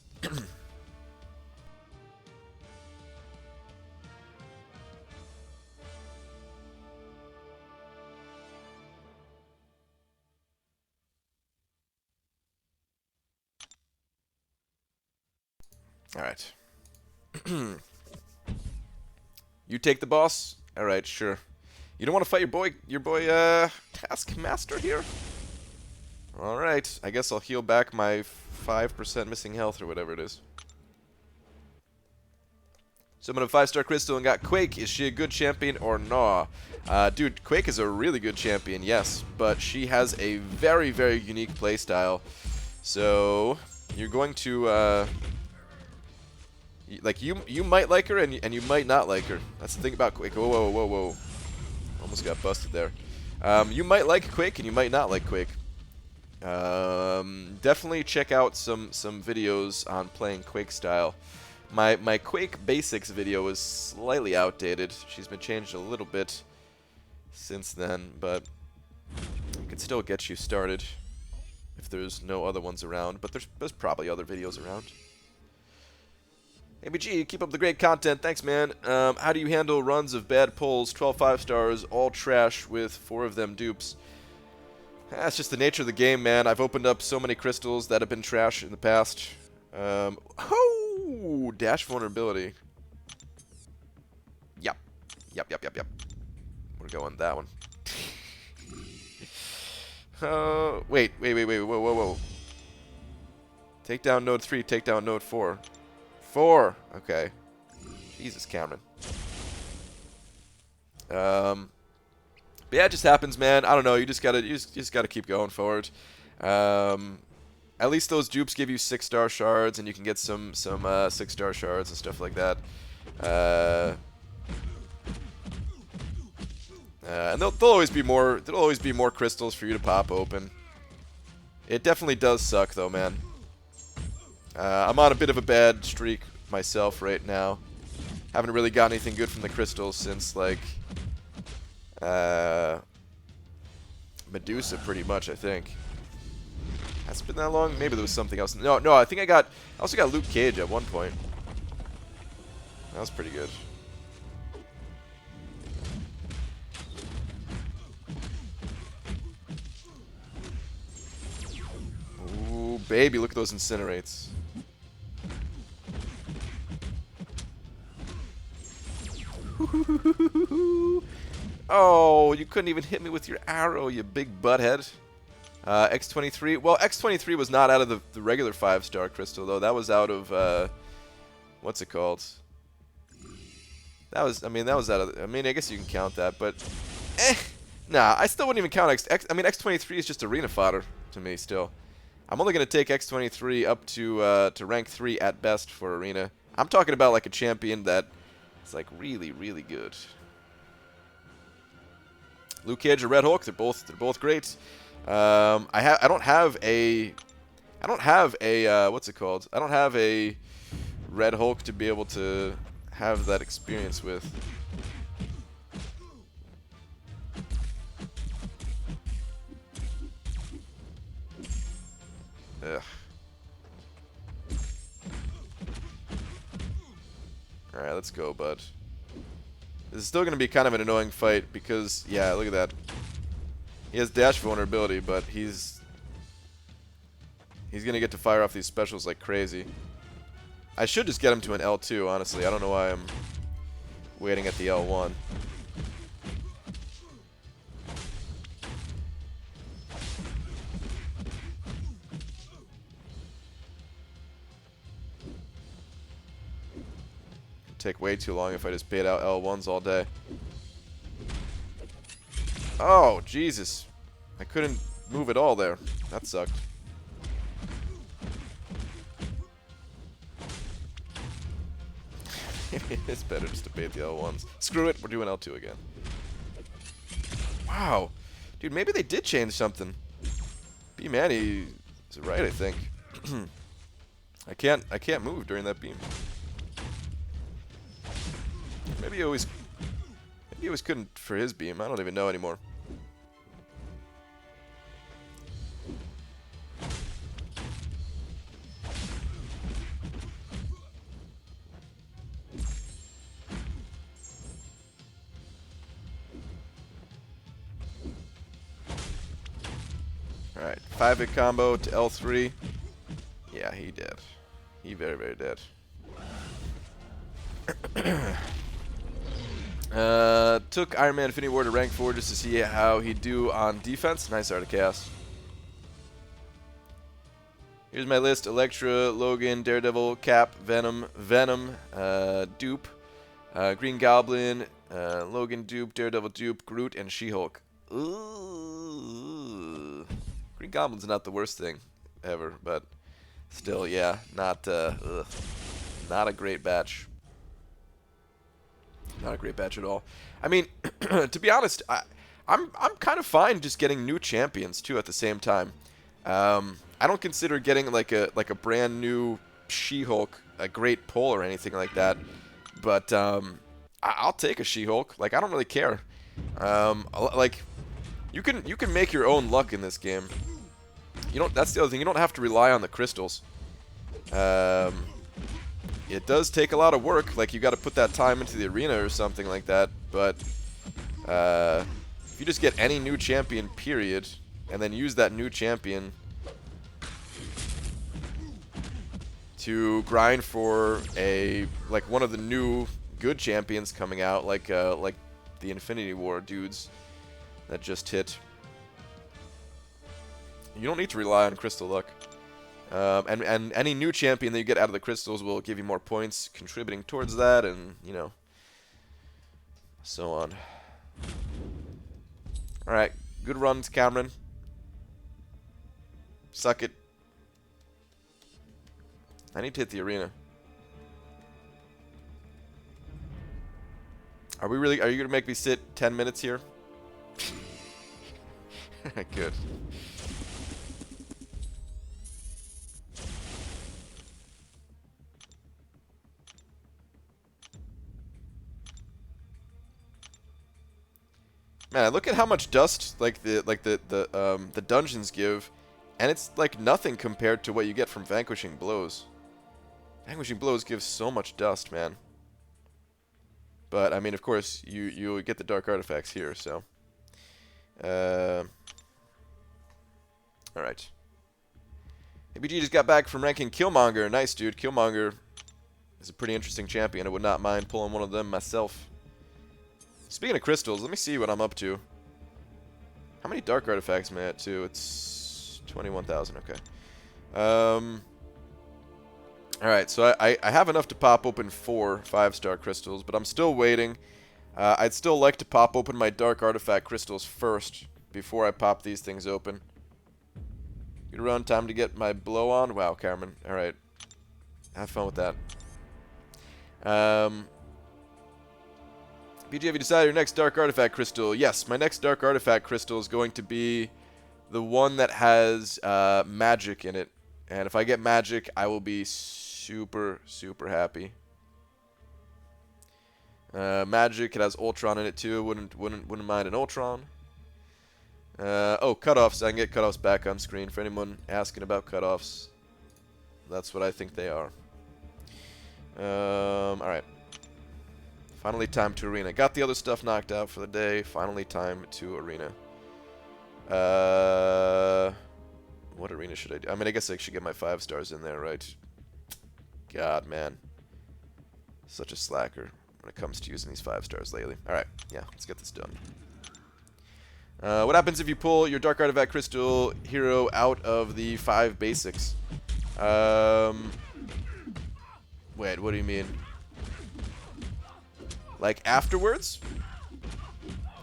Alright. You take the boss? Alright, sure. You don't want to fight your boy, Taskmaster here? Alright, I guess I'll heal back my 5% missing health or whatever it is. Summoned a 5-star crystal and got Quake. Is she a good champion or nah? Dude, Quake is a really good champion, yes, but she has a very, very unique playstyle. So, you're going to, like, you might like her and you might not like her. That's the thing about Quake. Whoa, whoa, whoa, whoa. Almost got busted there. You might like Quake and you might not like Quake. Definitely check out some videos on playing Quake style. My Quake Basics video is slightly outdated. She's been changed a little bit since then, but it could still get you started if there's no other ones around. But there's probably other videos around. ABG, keep up the great content. Thanks, man. How do you handle runs of bad pulls, 12 5-stars, all trash with 4 of them dupes? That's just the nature of the game, man. I've opened up so many crystals that have been trash in the past. Oh, dash vulnerability. Yep. We're going that one. Wait, whoa. Take down node 3, take down node 4. 4, okay. Jesus, Cameron. But yeah, it just happens, man. I don't know. You just gotta keep going forward. At least those dupes give you 6-star shards, and you can get some 6-star shards and stuff like that. And there'll always be more. There'll always be more crystals for you to pop open. It definitely does suck, though, man. I'm on a bit of a bad streak myself right now. Haven't really got anything good from the crystals since, like, Medusa, pretty much, I think. Has it been that long? Maybe there was something else. No, I think I also got Luke Cage at one point. That was pretty good. Ooh, baby, look at those incinerates. Oh, you couldn't even hit me with your arrow, you big butthead. X23. Well, X23 was not out of the regular 5-star crystal, though. That was out of, what's it called? That was out of, I mean, I guess you can count that, but, nah, I still wouldn't even count X23 is just arena fodder to me, still. I'm only going to take X23 up to rank 3 at best for arena. I'm talking about, like, a champion that is, like, really, really good. Luke Cage or Red Hulk, they're both great. I don't have a what's it called? I don't have a Red Hulk to be able to have that experience with. Ugh. Alright, let's go, bud. This is still going to be kind of an annoying fight because, yeah, look at that. He has dash vulnerability, but he's going to get to fire off these specials like crazy. I should just get him to an L2, honestly. I don't know why I'm waiting at the L1. take way too long if I just bait out L1s all day. Oh, Jesus. I couldn't move at all there. That sucked. It's better just to bait the L1s. Screw it, we're doing L2 again. Wow. Dude, maybe they did change something. B-Manny is right, I think. I can't move during that beam. Maybe he always couldn't for his beam. I don't even know anymore. Alright, 5-hit combo to L3. Yeah, he did. He very, very did. Took Iron Man Infinity War to rank 4 just to see how he'd do on defense. Nice Art of Chaos. Here's my list. Elektra, Logan, Daredevil, Cap, Venom, Dupe, Green Goblin, Logan, Dupe, Daredevil, Dupe, Groot, and She-Hulk. Ooh. Green Goblin's not the worst thing ever, but still, yeah, not a great batch. Not a great batch at all. I mean, to be honest, I'm kind of fine just getting new champions too at the same time. I don't consider getting like a brand new She-Hulk a great pull or anything like that, but I'll take a She-Hulk. Like, I don't really care. Like, you can make your own luck in this game. You don't. That's the other thing. You don't have to rely on the crystals. It does take a lot of work. Like, you got to put that time into the arena or something like that. But if you just get any new champion, period, and then use that new champion to grind for one of the new good champions coming out, like the Infinity War dudes that just hit. You don't need to rely on crystal luck. And any new champion that you get out of the crystals will give you more points, contributing towards that, and, you know, so on. Alright, good runs, Cameron. Suck it. I need to hit the arena. Are you going to make me sit 10 minutes here? Good. Man, look at how much dust the dungeons give, and it's like nothing compared to what you get from Vanquishing Blows. Vanquishing Blows gives so much dust, man. But I mean, of course, you get the dark artifacts here, so. All right. ABG just got back from ranking Killmonger. Nice, dude. Killmonger is a pretty interesting champion. I would not mind pulling one of them myself. Speaking of crystals, let me see what I'm up to. How many dark artifacts am I at, too? It's 21,000, okay. Alright, so I have enough to pop open 4 5-star crystals, but I'm still waiting. I'd still like to pop open my dark artifact crystals first, before I pop these things open. Good run, time to get my blow on. Wow, Cameron. Alright. Have fun with that. BG, have you decided your next Dark Artifact Crystal? Yes, my next Dark Artifact Crystal is going to be the one that has magic in it. And if I get magic, I will be super, super happy. Magic, it has Ultron in it too. Wouldn't mind an Ultron. Oh, cutoffs. I can get cutoffs back on screen for anyone asking about cutoffs. That's what I think they are. Alright. Finally time to arena. Got the other stuff knocked out for the day. Finally time to arena. What arena should I do? I mean, I guess I should get my 5 stars in there, right? God, man. Such a slacker when it comes to using these 5 stars lately. Alright, yeah, let's get this done. What happens if you pull your Dark Artifact Crystal hero out of the 5 basics? Wait, what do you mean? like afterwards,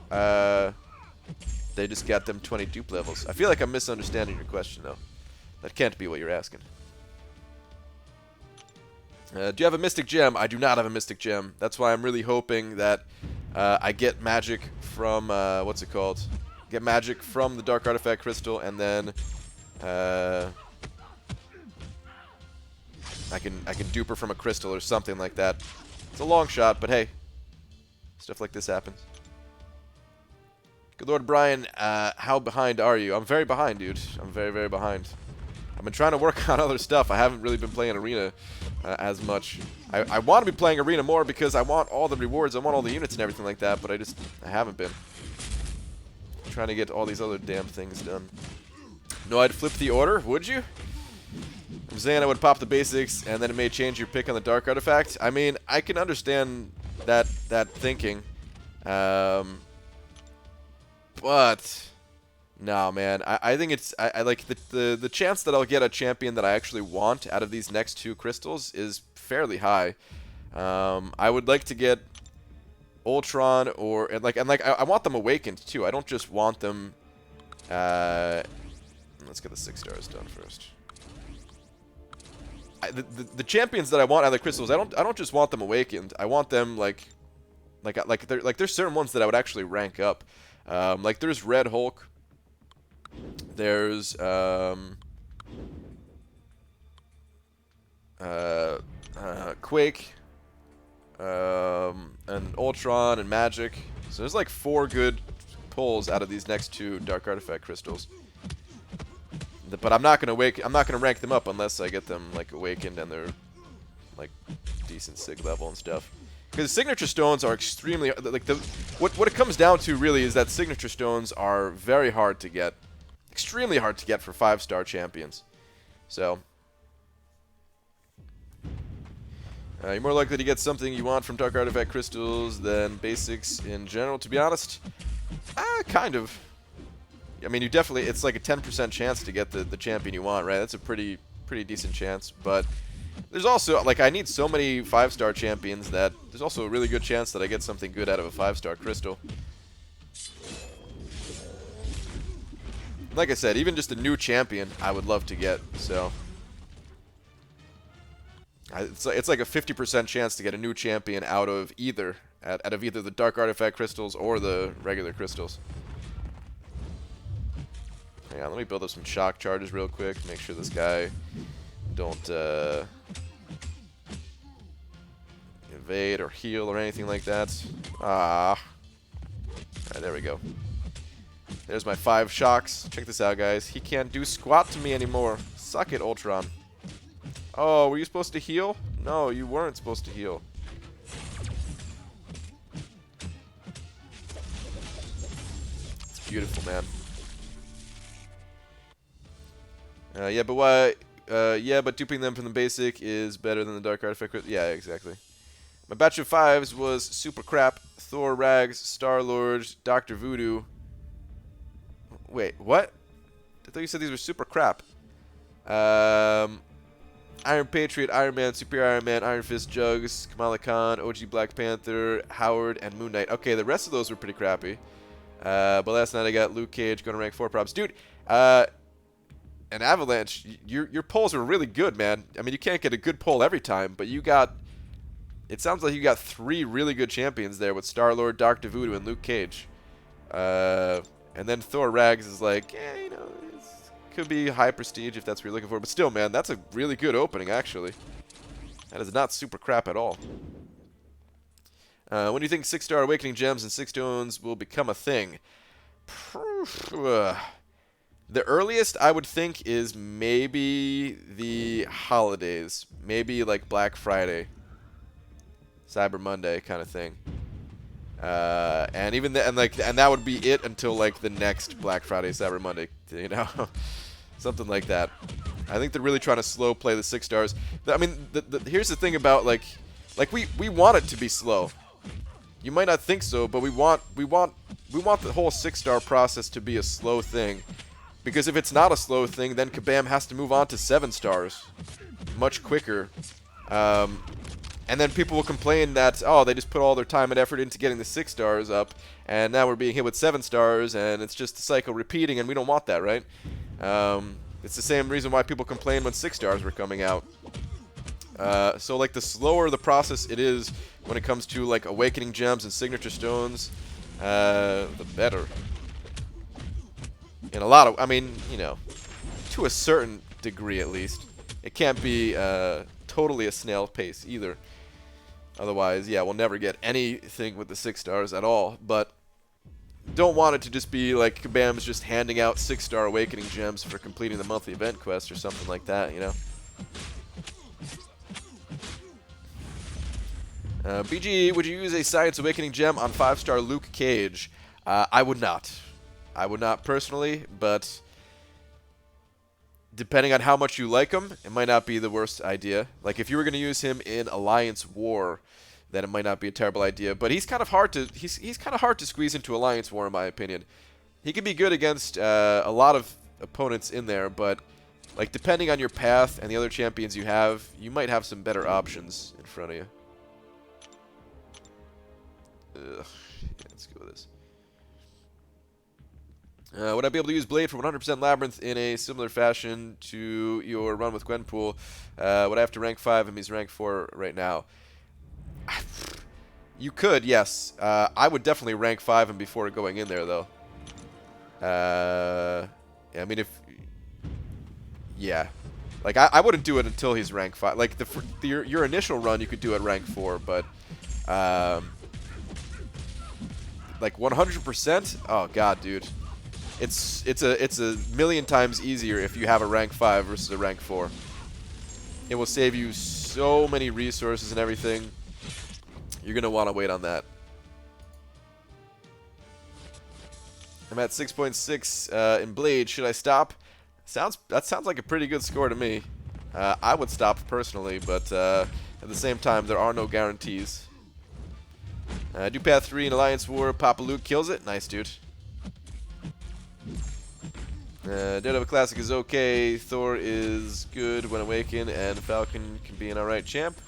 they just got them 20 dupe levels. I feel like I'm misunderstanding your question though. That can't be what you're asking. Do you have a Mystic Gem? I do not have a Mystic Gem. That's why I'm really hoping that I get magic from, what's it called? Get magic from the Dark Artifact Crystal, and then I can dupe her from a crystal or something like that. It's a long shot, but hey, stuff like this happens. Good Lord Brian, how behind are you? I'm very behind, dude. I'm very, very behind. I've been trying to work on other stuff. I haven't really been playing Arena as much. I want to be playing Arena more because I want all the rewards. I want all the units and everything like that, but I haven't been. I'm trying to get all these other damn things done. No, I'd flip the order, would you? I'm saying I would pop the basics, and then it may change your pick on the Dark Artifact. I mean, I can understand that thinking. But no, man. I think it's I like the chance that I'll get a champion that I actually want out of these next two crystals is fairly high. I would like to get Ultron and I want them awakened too. I don't just want them. Let's get the 6 stars done first. The champions that I want out of the crystals, I don't just want them awakened. I want them there's certain ones that I would actually rank up. Like there's Red Hulk. There's Quake, and Ultron and Magic. So there's like 4 good pulls out of these next 2 Dark Artifact crystals. But I'm not gonna rank them up unless I get them like awakened and they're like decent sig level and stuff. Because signature stones are extremely what it comes down to really is that signature stones are very hard to get, extremely hard to get for 5-star champions. So you're more likely to get something you want from Dark Artifact crystals than basics in general. To be honest, kind of. I mean, it's like a 10% chance to get the champion you want, right? That's a pretty decent chance. But there's also, like, I need so many 5-star champions that there's also a really good chance that I get something good out of a 5-star crystal. Like I said, even just a new champion, I would love to get. So it's like a 50% chance to get a new champion out of either the Dark Artifact crystals or the regular crystals. Hang on, let me build up some shock charges real quick. Make sure this guy don't invade or heal or anything like that. Alright, there we go. There's my 5 shocks. Check this out, guys. He can't do squat to me anymore. Suck it, Ultron. Oh, were you supposed to heal? No, you weren't supposed to heal. It's beautiful, man. Yeah, but why? Yeah, but duping them from the basic is better than the Dark Artifact. Yeah, exactly. My batch of 5s was super crap. Thor, Rags, Star-Lord, Dr. Voodoo. Wait, what? I thought you said these were super crap. Iron Patriot, Iron Man, Superior Iron Man, Iron Fist, Jugs, Kamala Khan, OG Black Panther, Howard, and Moon Knight. Okay, the rest of those were pretty crappy. But last night I got Luke Cage, going to rank 4 props. Dude, an Avalanche, your polls are really good, man. I mean, you can't get a good poll every time, but you got... It sounds like you got 3 really good champions there with Star-Lord, Dr. Voodoo, and Luke Cage. And then Thor Rags is like, yeah, you know, it could be high prestige if that's what you're looking for. But still, man, that's a really good opening, actually. That is not super crap at all. When do you think 6-star Awakening Gems and 6 stones will become a thing? The earliest I would think is maybe the holidays. Maybe like Black Friday, Cyber Monday kind of thing. And even that would be it until like the next Black Friday, Cyber Monday, you know, something like that. I think they're really trying to slow play the 6 stars. I mean, here's the thing about like we want it to be slow. You might not think so, but we want the whole 6-star process to be a slow thing, because if it's not a slow thing, then Kabam has to move on to 7 stars much quicker. And then people will complain that, oh, they just put all their time and effort into getting the 6 stars up, and now we're being hit with 7 stars, and it's just a cycle repeating, and we don't want that, right? It's the same reason why people complain when 6 stars were coming out. So, like, the slower the process it is when it comes to, like, awakening gems and signature stones, the better. In a lot of, I mean, you know, to a certain degree at least. It can't be totally a snail pace either. Otherwise, yeah, we'll never get anything with the 6 stars at all. But don't want it to just be like Kabam's just handing out 6-star awakening gems for completing the monthly event quest or something like that, you know? BG, would you use a Science Awakening gem on 5-star Luke Cage? I would not. I would not personally, but depending on how much you like him, it might not be the worst idea. Like, if you were going to use him in Alliance War, then it might not be a terrible idea. But he's kind of hard to he's kind of hard to squeeze into Alliance War, in my opinion. He can be good against a lot of opponents in there, but like depending on your path and the other champions you have, you might have some better options in front of you. Yeah, let's go with this. Would I be able to use Blade for 100% Labyrinth in a similar fashion to your run with Gwenpool? Would I have to rank 5 him? He's rank 4 right now. You could, yes. I would definitely rank 5 him before going in there, though. Yeah, I mean, if... Yeah. Like, I wouldn't do it until he's rank 5. Like, your initial run, you could do at rank 4, but... like, 100%? Oh, God, dude. It's a million times easier if you have a rank 5 versus a rank 4. It will save you so many resources and everything. You're going to want to wait on that. I'm at 6.6 in Blade. Should I stop? That sounds like a pretty good score to me. I would stop personally, but at the same time, there are no guarantees. Do Path 3 in Alliance War. Papa Luke kills it. Nice, dude. Daredevil Classic is okay. Thor is good when awakened, and Falcon can be an alright champ.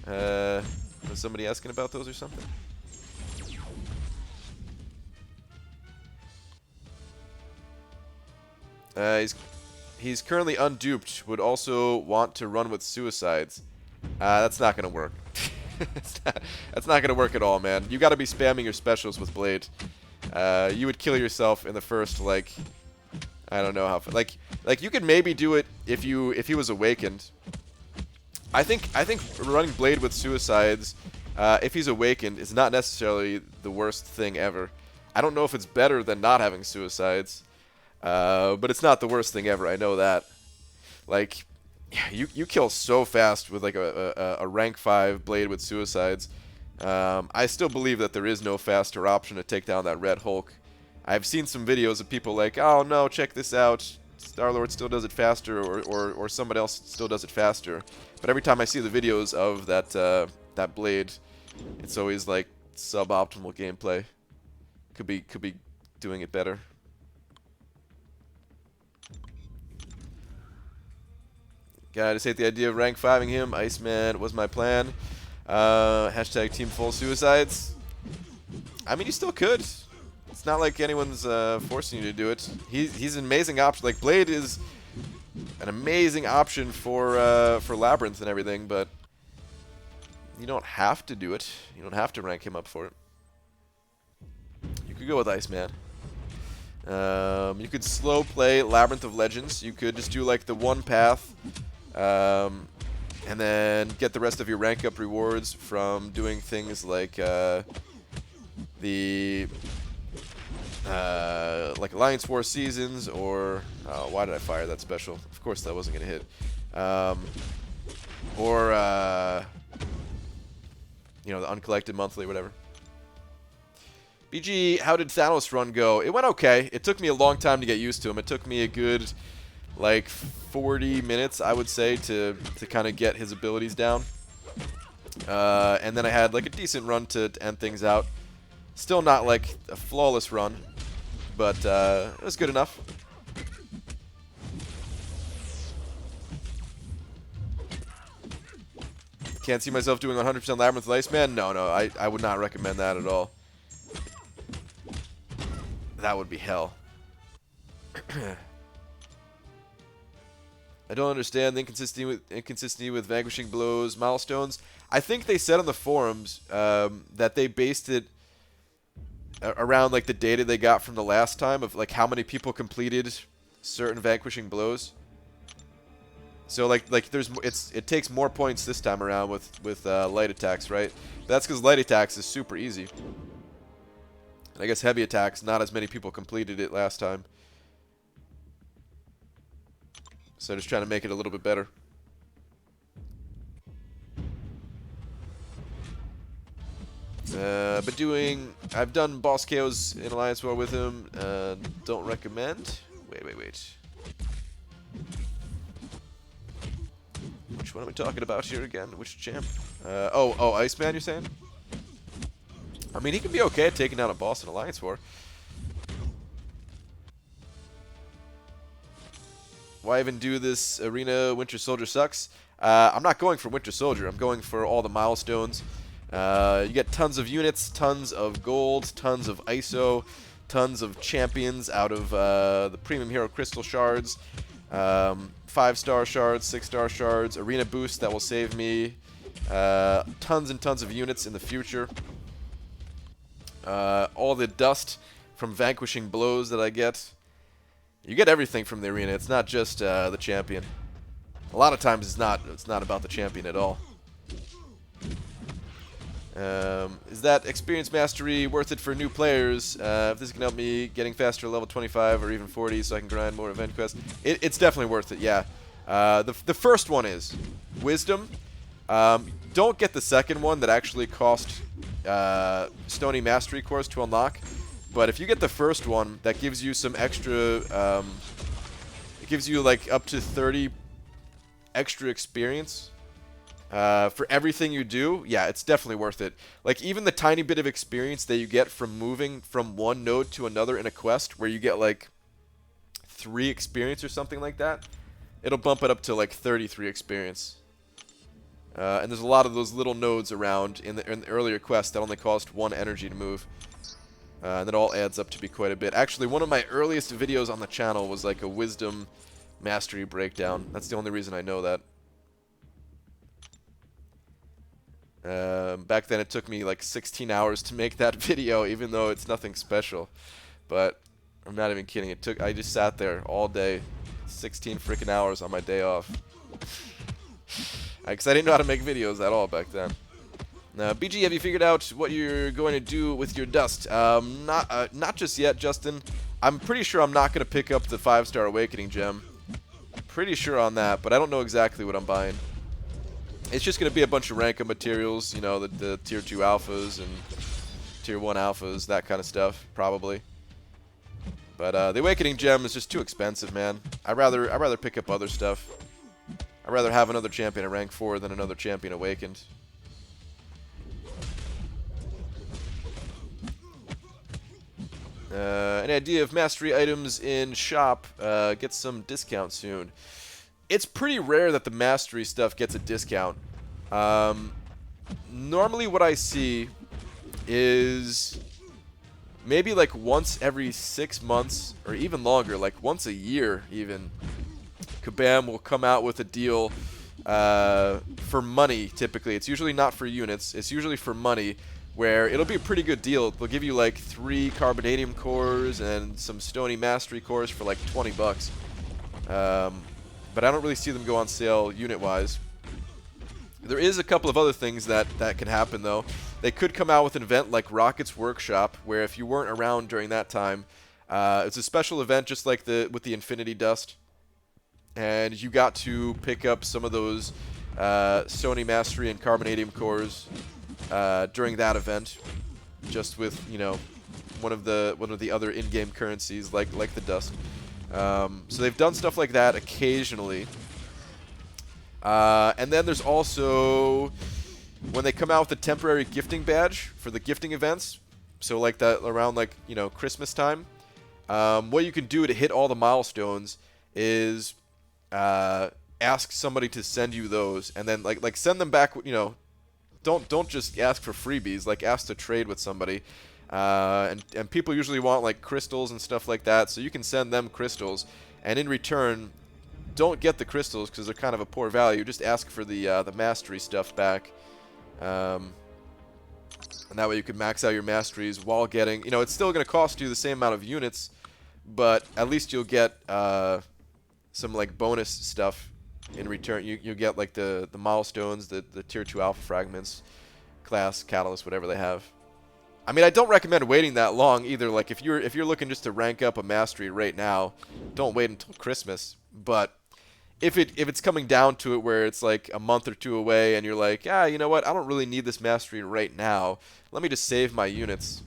Was somebody asking about those or something? He's currently unduped. Would also want to run with suicides. That's not gonna work. That's not gonna work at all, man. You got to be spamming your specials with Blade. You would kill yourself in the first like. I don't know how. Like you could maybe do it if he was awakened. I think running Blade with suicides, if he's awakened, is not necessarily the worst thing ever. I don't know if it's better than not having suicides, but it's not the worst thing ever. I know that. Like, you kill so fast with like a rank 5 Blade with suicides. I still believe that there is no faster option to take down that Red Hulk. I've seen some videos of people like, oh no, check this out, Star-Lord still does it faster, or somebody else still does it faster. But every time I see the videos of that Blade, it's always like suboptimal gameplay. Could be doing it better. God, I just hate the idea of rank 5ing him. Iceman was my plan. Hashtag team full suicides. I mean, you still could. It's not like anyone's forcing you to do it. He's an amazing option. Like, Blade is an amazing option for Labyrinth and everything, but you don't have to do it. You don't have to rank him up for it. You could go with Iceman. You could slow play Labyrinth of Legends. You could just do like the one path, and then get the rest of your rank up rewards from doing things like like Alliance War Seasons, or why did I fire that special? Of course that wasn't gonna hit. Or you know, the uncollected monthly, whatever. BG, how did Thanos run go? It went okay. It took me a long time to get used to him. It took me a good like 40 minutes, I would say, to kind of get his abilities down. And then I had like a decent run to end things out. Still not like a flawless run, but it was good enough. Can't see myself doing 100% Labyrinth with Iceman? No, I would not recommend that at all. That would be hell. I don't understand the inconsistency with vanquishing blows, milestones. I think they said on the forums that they based it around like the data they got from the last time of like how many people completed certain vanquishing blows. So like it takes more points this time around with light attacks, right? That's because light attacks is super easy. And I guess heavy attacks, not as many people completed it last time. So just trying to make it a little bit better. I've done boss KOs in Alliance War with him. Don't recommend. Wait. Which one are we talking about here again? Which champ? Oh, Iceman, you're saying? I mean, he can be okay at taking down a boss in Alliance War. Why even do this arena? Winter Soldier sucks. I'm not going for Winter Soldier. I'm going for all the milestones. You get tons of units, tons of gold, tons of ISO, tons of champions out of the Premium Hero Crystal Shards. 5-star shards, 6-star shards, arena boost that will save me. Tons and tons of units in the future. All the dust from vanquishing blows that I get. You get everything from the arena. It's not just the champion. A lot of times it's not about the champion at all. Is that experience mastery worth it for new players? If this can help me getting faster level 25 or even 40 so I can grind more event quests. It's definitely worth it, yeah. The first one is Wisdom. Don't get the second one that actually cost Stony Mastery Course to unlock. But if you get the first one, that gives you some extra... it gives you like up to 30 extra experience. For everything you do, yeah, it's definitely worth it. Like, even the tiny bit of experience that you get from moving from one node to another in a quest, where you get, like, 3 experience or something like that, it'll bump it up to, like, 33 experience. And there's a lot of those little nodes around in the earlier quests that only cost 1 energy to move. And it all adds up to be quite a bit. Actually, one of my earliest videos on the channel was, like, a Wisdom Mastery breakdown. That's the only reason I know that. Back then it took me like 16 hours to make that video, even though it's nothing special. But I'm not even kidding. I just sat there all day, 16 freaking hours on my day off. Because I didn't know how to make videos at all back then. BG, have you figured out what you're going to do with your dust? Not just yet, Justin. I'm pretty sure I'm not going to pick up the 5-star Awakening gem. Pretty sure on that, but I don't know exactly what I'm buying. It's just going to be a bunch of rank-up materials, you know, the tier 2 alphas and tier 1 alphas, that kind of stuff, probably. But the Awakening gem is just too expensive, man. I'd rather pick up other stuff. I'd rather have another champion at rank 4 than another champion awakened. Any idea of mastery items in shop? Get some discount soon. It's pretty rare that the mastery stuff gets a discount. Normally what I see is maybe like once every 6 months or even longer, like once a year even, Kabam will come out with a deal for money typically. It's usually not for units. It's usually for money, where it'll be a pretty good deal. They'll give you like 3 Carbonadium cores and some Stony Mastery cores for like 20 bucks. But I don't really see them go on sale unit-wise. There is a couple of other things that can happen, though. They could come out with an event like Rocket's Workshop, where if you weren't around during that time, it's a special event just like with the Infinity Dust. And you got to pick up some of those Stony Mastery and Carbonadium cores during that event, just with, you know, one of the other in-game currencies like the dust. So they've done stuff like that occasionally. And then there's also when they come out with a temporary gifting badge for the gifting events. So like that around, like, you know, Christmas time. What you can do to hit all the milestones is ask somebody to send you those, and then like send them back, you know, don't just ask for freebies. Like, ask to trade with somebody. And people usually want like crystals and stuff like that, so you can send them crystals, and in return, don't get the crystals because they're kind of a poor value. Just ask for the mastery stuff back, and that way you can max out your masteries while getting. You know, it's still going to cost you the same amount of units, but at least you'll get some like bonus stuff in return. You get like the milestones, the tier 2 alpha fragments, class catalyst, whatever they have. I mean, I don't recommend waiting that long either. Like, if you're looking just to rank up a mastery right now, don't wait until Christmas. But if it's coming down to it where it's like a month or two away and you're like, you know what, I don't really need this mastery right now. Let me just save my units.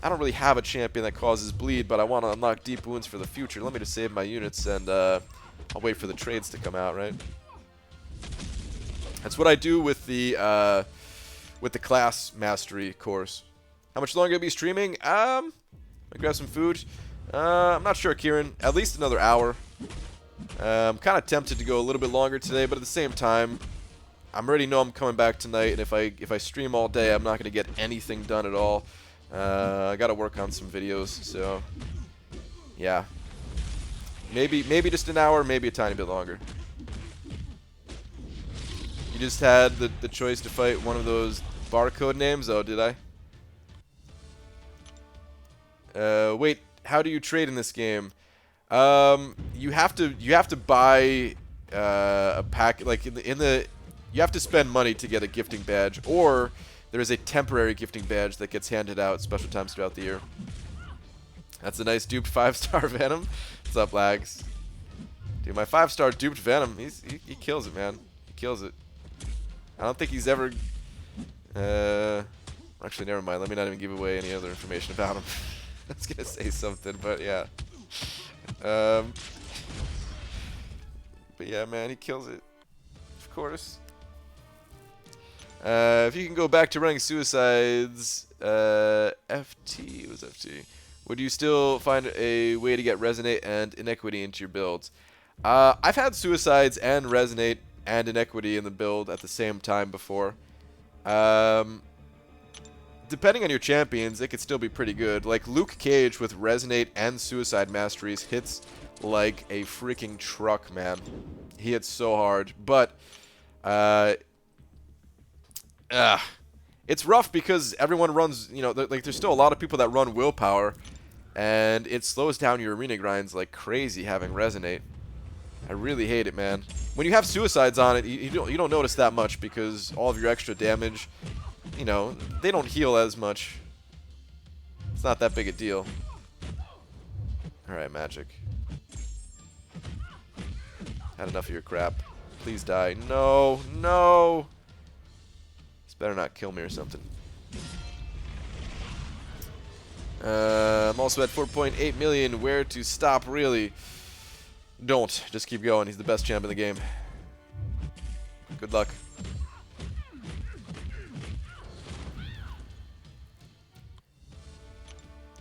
I don't really have a champion that causes bleed, but I want to unlock deep wounds for the future. Let me just save my units, and I'll wait for the trades to come out, right? That's what I do with the class mastery course. How much longer will I be streaming? I grab some food. I'm not sure, Kieran. At least another hour. I'm kind of tempted to go a little bit longer today, but at the same time, I already know I'm coming back tonight, and if I stream all day, I'm not going to get anything done at all. I got to work on some videos, so yeah. Maybe just an hour, maybe a tiny bit longer. You just had the choice to fight one of those barcode names? Oh, did I? Wait, how do you trade in this game? You have to buy a pack, like you have to spend money to get a gifting badge, or there is a temporary gifting badge that gets handed out special times throughout the year. That's a nice duped 5-star Venom. What's up, Lags? Dude, my 5-star duped Venom, he kills it, man. He kills it. I don't think he's ever actually, never mind. Let me not even give away any other information about him. I was gonna say something, but yeah. But yeah, man, he kills it. Of course. If you can go back to running suicides, FT was FT. Would you still find a way to get resonate and inequity into your builds? I've had suicides and resonate and inequity in the build at the same time before. Depending on your champions, it could still be pretty good. Like Luke Cage with Resonate and Suicide Masteries hits like a freaking truck, man. He hits so hard. But it's rough because everyone runs, you know, like there's still a lot of people that run willpower, and it slows down your arena grinds like crazy having Resonate. I really hate it, man. When you have suicides on it, you don't notice that much because all of your extra damage, you know, they don't heal as much. It's not that big a deal. Alright, Magic. Had enough of your crap. Please die. No, no! This better not kill me or something. I'm also at 4.8 million. Where to stop, really? Don't. Just keep going. He's the best champ in the game. Good luck.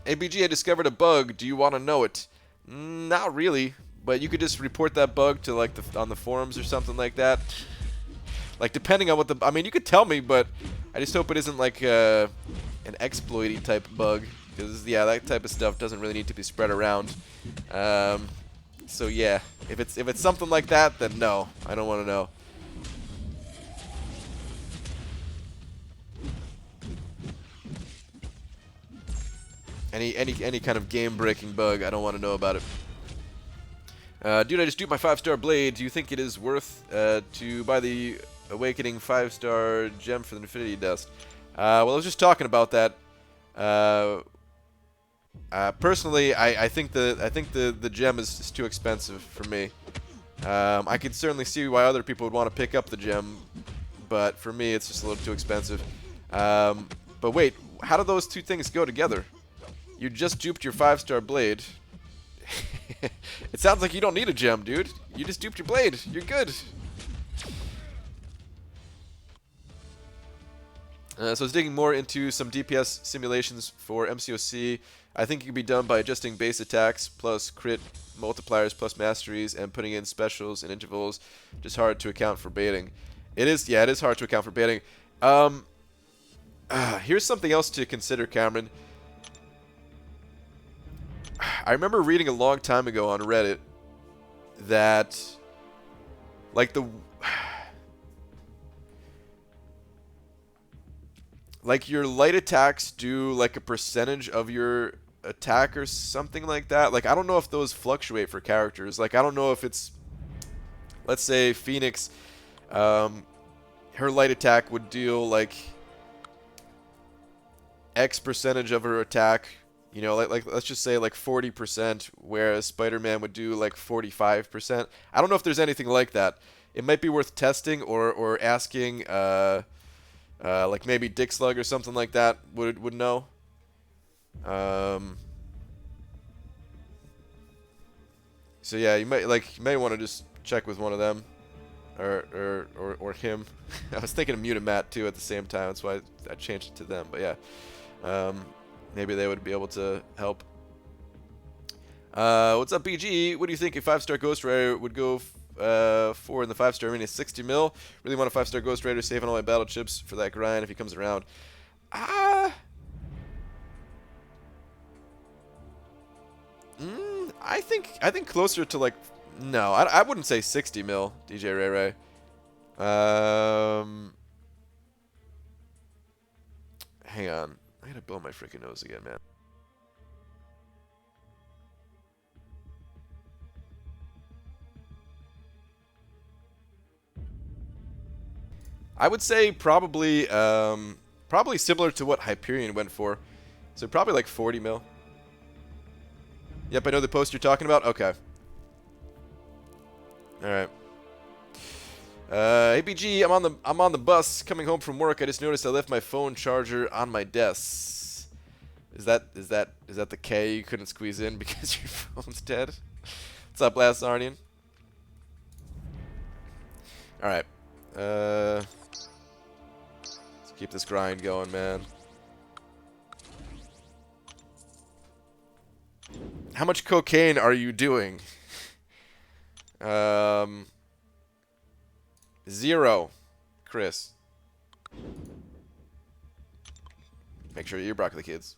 ABG, I discovered a bug. Do you want to know it? Not really, but you could just report that bug to like on the forums or something like that. Like depending on what I mean, you could tell me, but I just hope it isn't like an exploity type bug, because yeah, that type of stuff doesn't really need to be spread around. So yeah, if it's something like that, then no, I don't want to know. Any kind of game-breaking bug, I don't want to know about it. Dude, I just duped my 5-star blade. Do you think it is worth to buy the Awakening 5-star gem for the Infinity Dust? Well, I was just talking about that. Personally, I think the gem is too expensive for me. I can certainly see why other people would want to pick up the gem, but for me, it's just a little too expensive. But wait, how do those two things go together? You just duped your 5-star blade. It sounds like you don't need a gem, dude. You just duped your blade. You're good. So I was digging more into some DPS simulations for MCOC. I think it can be done by adjusting base attacks plus crit multipliers plus masteries and putting in specials and intervals. Just hard to account for baiting. It is hard to account for baiting. Um, Here's something else to consider, Cameron. I remember reading a long time ago on Reddit that, like, like, your light attacks do, like, a percentage of your attack or something like that. Like, I don't know if those fluctuate for characters. Like, I don't know if it's, let's say, Phoenix, her light attack would deal, like, X percentage of her attack, you know, like let's just say like 40%, whereas Spider-Man would do like 45%. I don't know if there's anything like that. It might be worth testing or asking, like maybe Dick Slug or something like that would know. So yeah, you may want to just check with one of them, or him. I was thinking of Mute and Matt too at the same time. That's why I changed it to them. But yeah. Maybe they would be able to help. What's up, BG? What do you think a 5-star Ghost Rider would go for in the 5-star arena? 60 mil. Really want a 5-star Ghost Rider, saving all my battle chips for that grind if he comes around. I think closer to like, no, I wouldn't say 60 mil, DJ Ray Ray. Hang on. I gotta blow my freaking nose again, man. I would say probably similar to what Hyperion went for. So probably like 40 mil. Yep, I know the post you're talking about. Okay. All right. APG, I'm on the bus coming home from work. I just noticed I left my phone charger on my desk. Is that the K you couldn't squeeze in because your phone's dead? What's up, Last Arnian? All right. Let's keep this grind going, man. How much cocaine are you doing? 0, Chris. Make sure you're Broccoli Kids.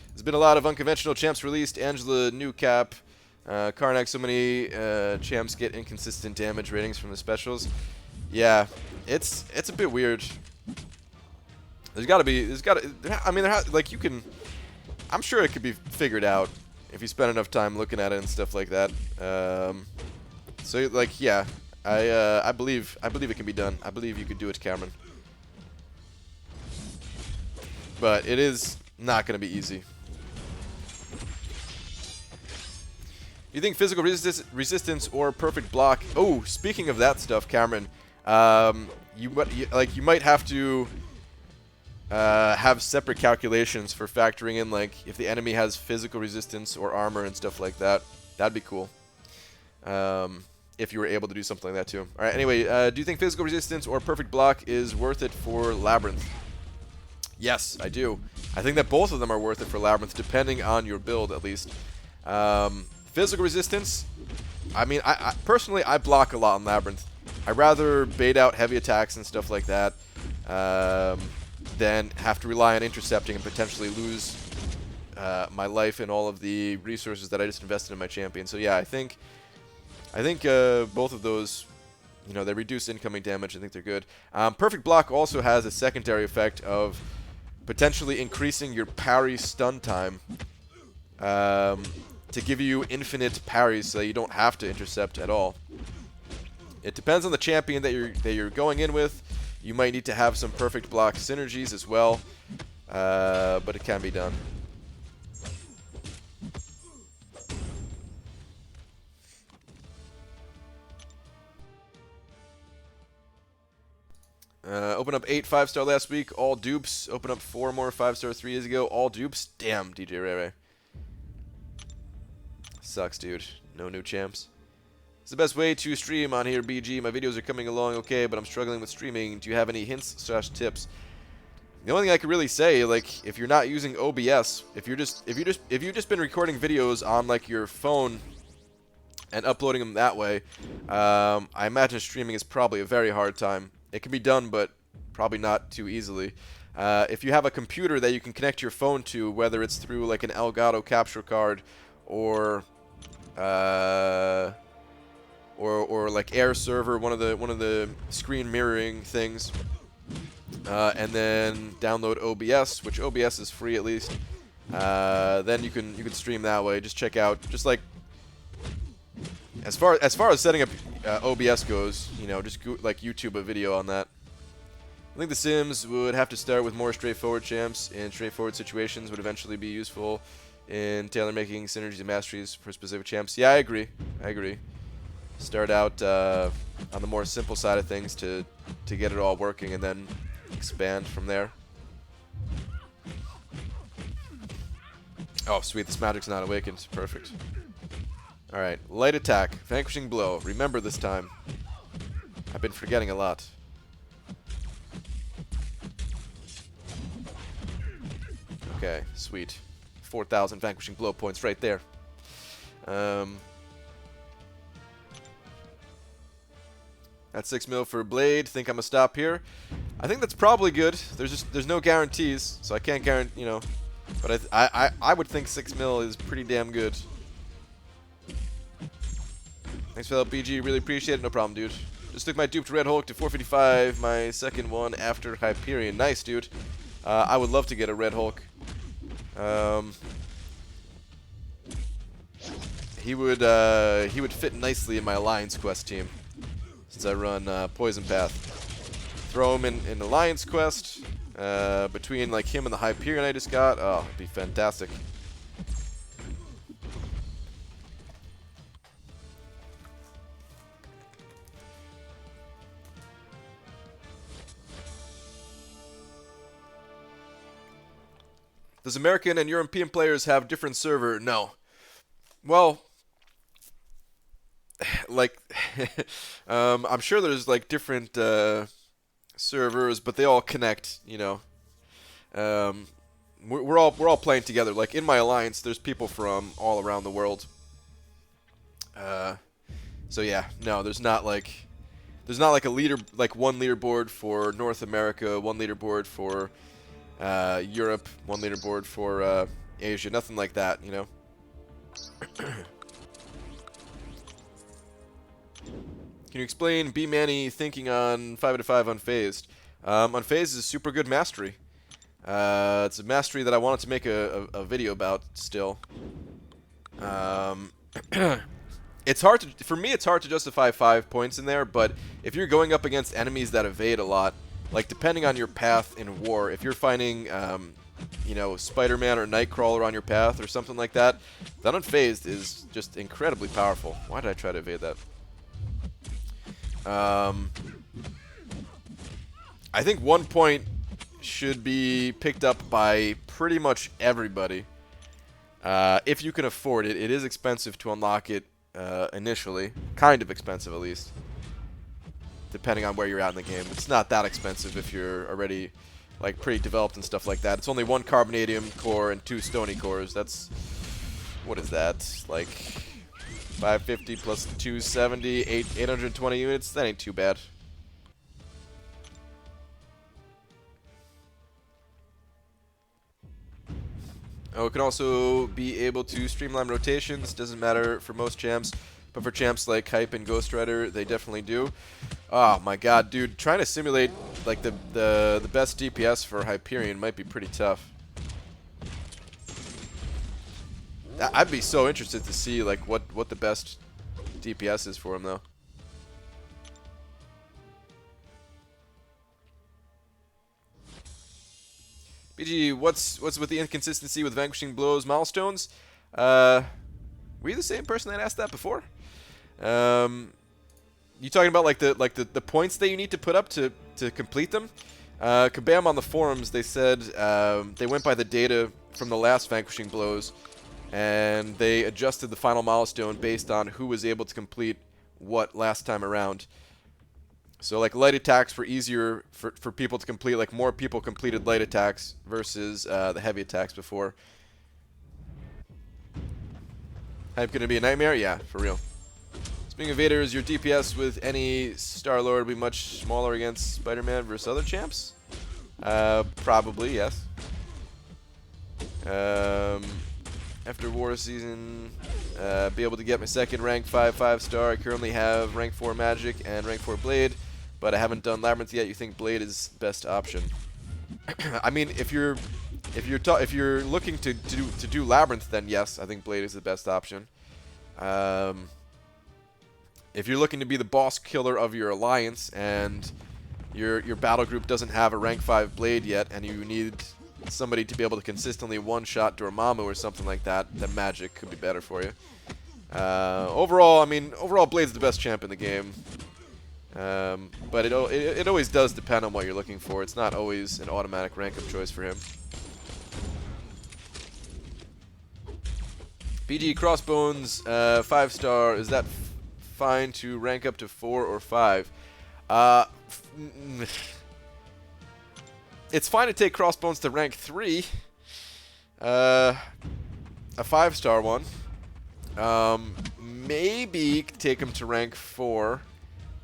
There's been a lot of unconventional champs released. Angela, new cap. Karnak, so many champs get inconsistent damage ratings from the specials. Yeah, it's a bit weird. I mean, like, you can, I'm sure it could be figured out if you spend enough time looking at it and stuff like that. So, like, yeah, I believe it can be done. I believe you could do it, Cameron. But it is not going to be easy. You think physical resistance or perfect block? Oh, speaking of that stuff, Cameron, you might have to have separate calculations for factoring in, like, if the enemy has physical resistance or armor and stuff like that. That'd be cool. If you were able to do something like that too. All right. Anyway, do you think physical resistance or perfect block is worth it for Labyrinth? Yes, I do. I think that both of them are worth it for Labyrinth, depending on your build, at least. Physical resistance, I mean, I personally, I block a lot on Labyrinth. I'd rather bait out heavy attacks and stuff like that than have to rely on intercepting and potentially lose my life and all of the resources that I just invested in my champion. So yeah, I think both of those, you know, they reduce incoming damage. I think they're good. Perfect block also has a secondary effect of potentially increasing your parry stun time to give you infinite parries, so you don't have to intercept at all. It depends on the champion that you're going in with. You might need to have some perfect block synergies as well, but it can be done. Open up 8 5-star last week, all dupes. Open up 4 more 5-star 3 days ago, all dupes. Damn, DJ Ray Ray. Sucks, dude. No new champs. It's the best way to stream on here, BG. My videos are coming along okay, but I'm struggling with streaming. Do you have any hints/tips? The only thing I could really say, like, if you're not using OBS, if you've just been recording videos on, like, your phone and uploading them that way, I imagine streaming is probably a very hard time. It can be done, but probably not too easily. If you have a computer that you can connect your phone to, whether it's through like an Elgato capture card or or like Air Server, one of the screen mirroring things, and then download OBS, which OBS is free at least. Then you can stream that way. Just check out, just like as far as setting up OBS goes, you know, just like YouTube a video on that. I think The Sims would have to start with more straightforward champs, and straightforward situations would eventually be useful in tailor-making synergies and masteries for specific champs. Yeah, I agree. I agree. Start out on the more simple side of things to get it all working, and then expand from there. Oh, sweet. This magic's not awakened. Perfect. Alright. Light attack. Vanquishing blow. Remember this time. I've been forgetting a lot. Okay, sweet. 4,000 vanquishing blow points right there. That's 6 mil for Blade. Think I'm gonna stop here. I think that's probably good. There's no guarantees, so I can't guarantee, you know. But I would think 6 mil is pretty damn good. Thanks for the LPG. Really appreciate it. No problem, dude. Just took my duped Red Hulk to 455. My second one after Hyperion. Nice, dude. I would love to get a Red Hulk. He would fit nicely in my Alliance Quest team, since I run Poison Path. Throw him in Alliance Quest between like him and the Hyperion I just got. Oh, it'd be fantastic. Does American and European players have different server? No. Well, like, I'm sure there's like different servers, but they all connect. You know, we're all playing together. Like in my alliance, there's people from all around the world. So yeah, no, there's not like a one leaderboard for North America, one leaderboard for Europe, one leaderboard for Asia, nothing like that, you know. Can you explain B Manny thinking on 5/5 unfazed? Unfazed is a super good mastery. It's a mastery that I wanted to make a video about still. It's hard to, for me, it's hard to justify 5 points in there, but if you're going up against enemies that evade a lot, like depending on your path in war, if you're finding, you know, Spider-Man or Nightcrawler on your path or something like that, that unfazed is just incredibly powerful. Why did I try to evade that? I think 1 point should be picked up by pretty much everybody. If you can afford it. It is expensive to unlock it initially. Kind of expensive, at least. Depending on where you're at in the game. It's not that expensive if you're already like pretty developed and stuff like that. It's only 1 carbonadium core and 2 stony cores. That's, what is that? Like 550 plus 270, 820 units. That ain't too bad. Oh, it can also be able to streamline rotations. Doesn't matter for most champs, but for champs like Hype and Ghost Rider, they definitely do. Oh my god, dude. Trying to simulate like the best DPS for Hyperion might be pretty tough. I'd be so interested to see like what the best DPS is for him though. BG, what's with the inconsistency with vanquishing blows milestones? Were you the same person that asked that before? You talking about like the points that you need to put up to complete them? Kabam on the forums, they said they went by the data from the last vanquishing blows, and they adjusted the final milestone based on who was able to complete what last time around. So like light attacks were easier for people to complete, like more people completed light attacks versus the heavy attacks before. Hype gonna be a nightmare? Yeah, for real. Speaking of Vaders, your DPS with any Star-Lord would be much smaller against Spider-Man versus other champs? Probably, yes. After War Season, be able to get my second rank 5 5-star. I currently have rank 4 Magic and rank 4 Blade, but I haven't done Labyrinth yet. You think Blade is best option? I mean, if you're looking to do Labyrinth, then yes, I think Blade is the best option. If you're looking to be the boss killer of your alliance and your battle group doesn't have a rank 5 Blade yet, and you need somebody to be able to consistently one-shot Dormammu or something like that, then Magic could be better for you. Overall, I mean, Blade's the best champ in the game. But it always does depend on what you're looking for. It's not always an automatic rank of choice for him. PG Crossbones, 5-star. Is that fine to rank up to 4 or 5? It's fine to take Crossbones to rank 3. A 5-star one. Maybe take him to rank 4.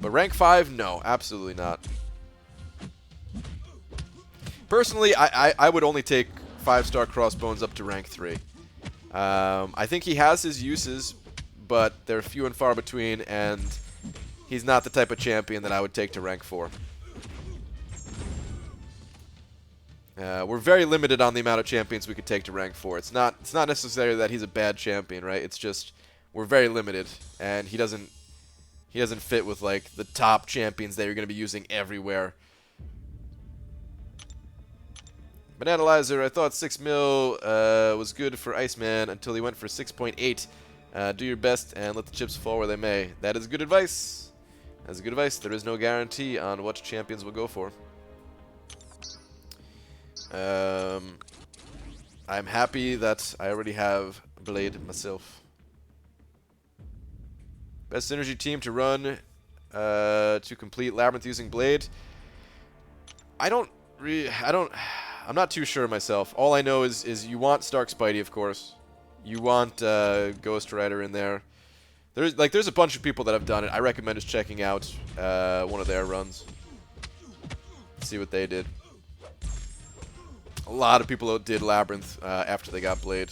But rank 5, no, absolutely not. Personally, I would only take 5-star Crossbones up to rank 3. I think he has his uses, but they're few and far between, and he's not the type of champion that I would take to rank 4. We're very limited on the amount of champions we could take to rank 4. It's not necessarily that he's a bad champion, right? It's just we're very limited, and he doesn't fit with like the top champions that you're going to be using everywhere. Bananalyzer, I thought 6 mil was good for Iceman until he went for 6.8. Do your best and let the chips fall where they may. That is good advice. That's good advice. There is no guarantee on what champions will go for. I'm happy that I already have Blade myself. Best synergy team to run to complete Labyrinth using Blade. I'm not too sure myself. All I know is you want Stark Spidey, of course. You want Ghost Rider in there. There's a bunch of people that have done it. I recommend just checking out one of their runs. See what they did. A lot of people did Labyrinth after they got Blade.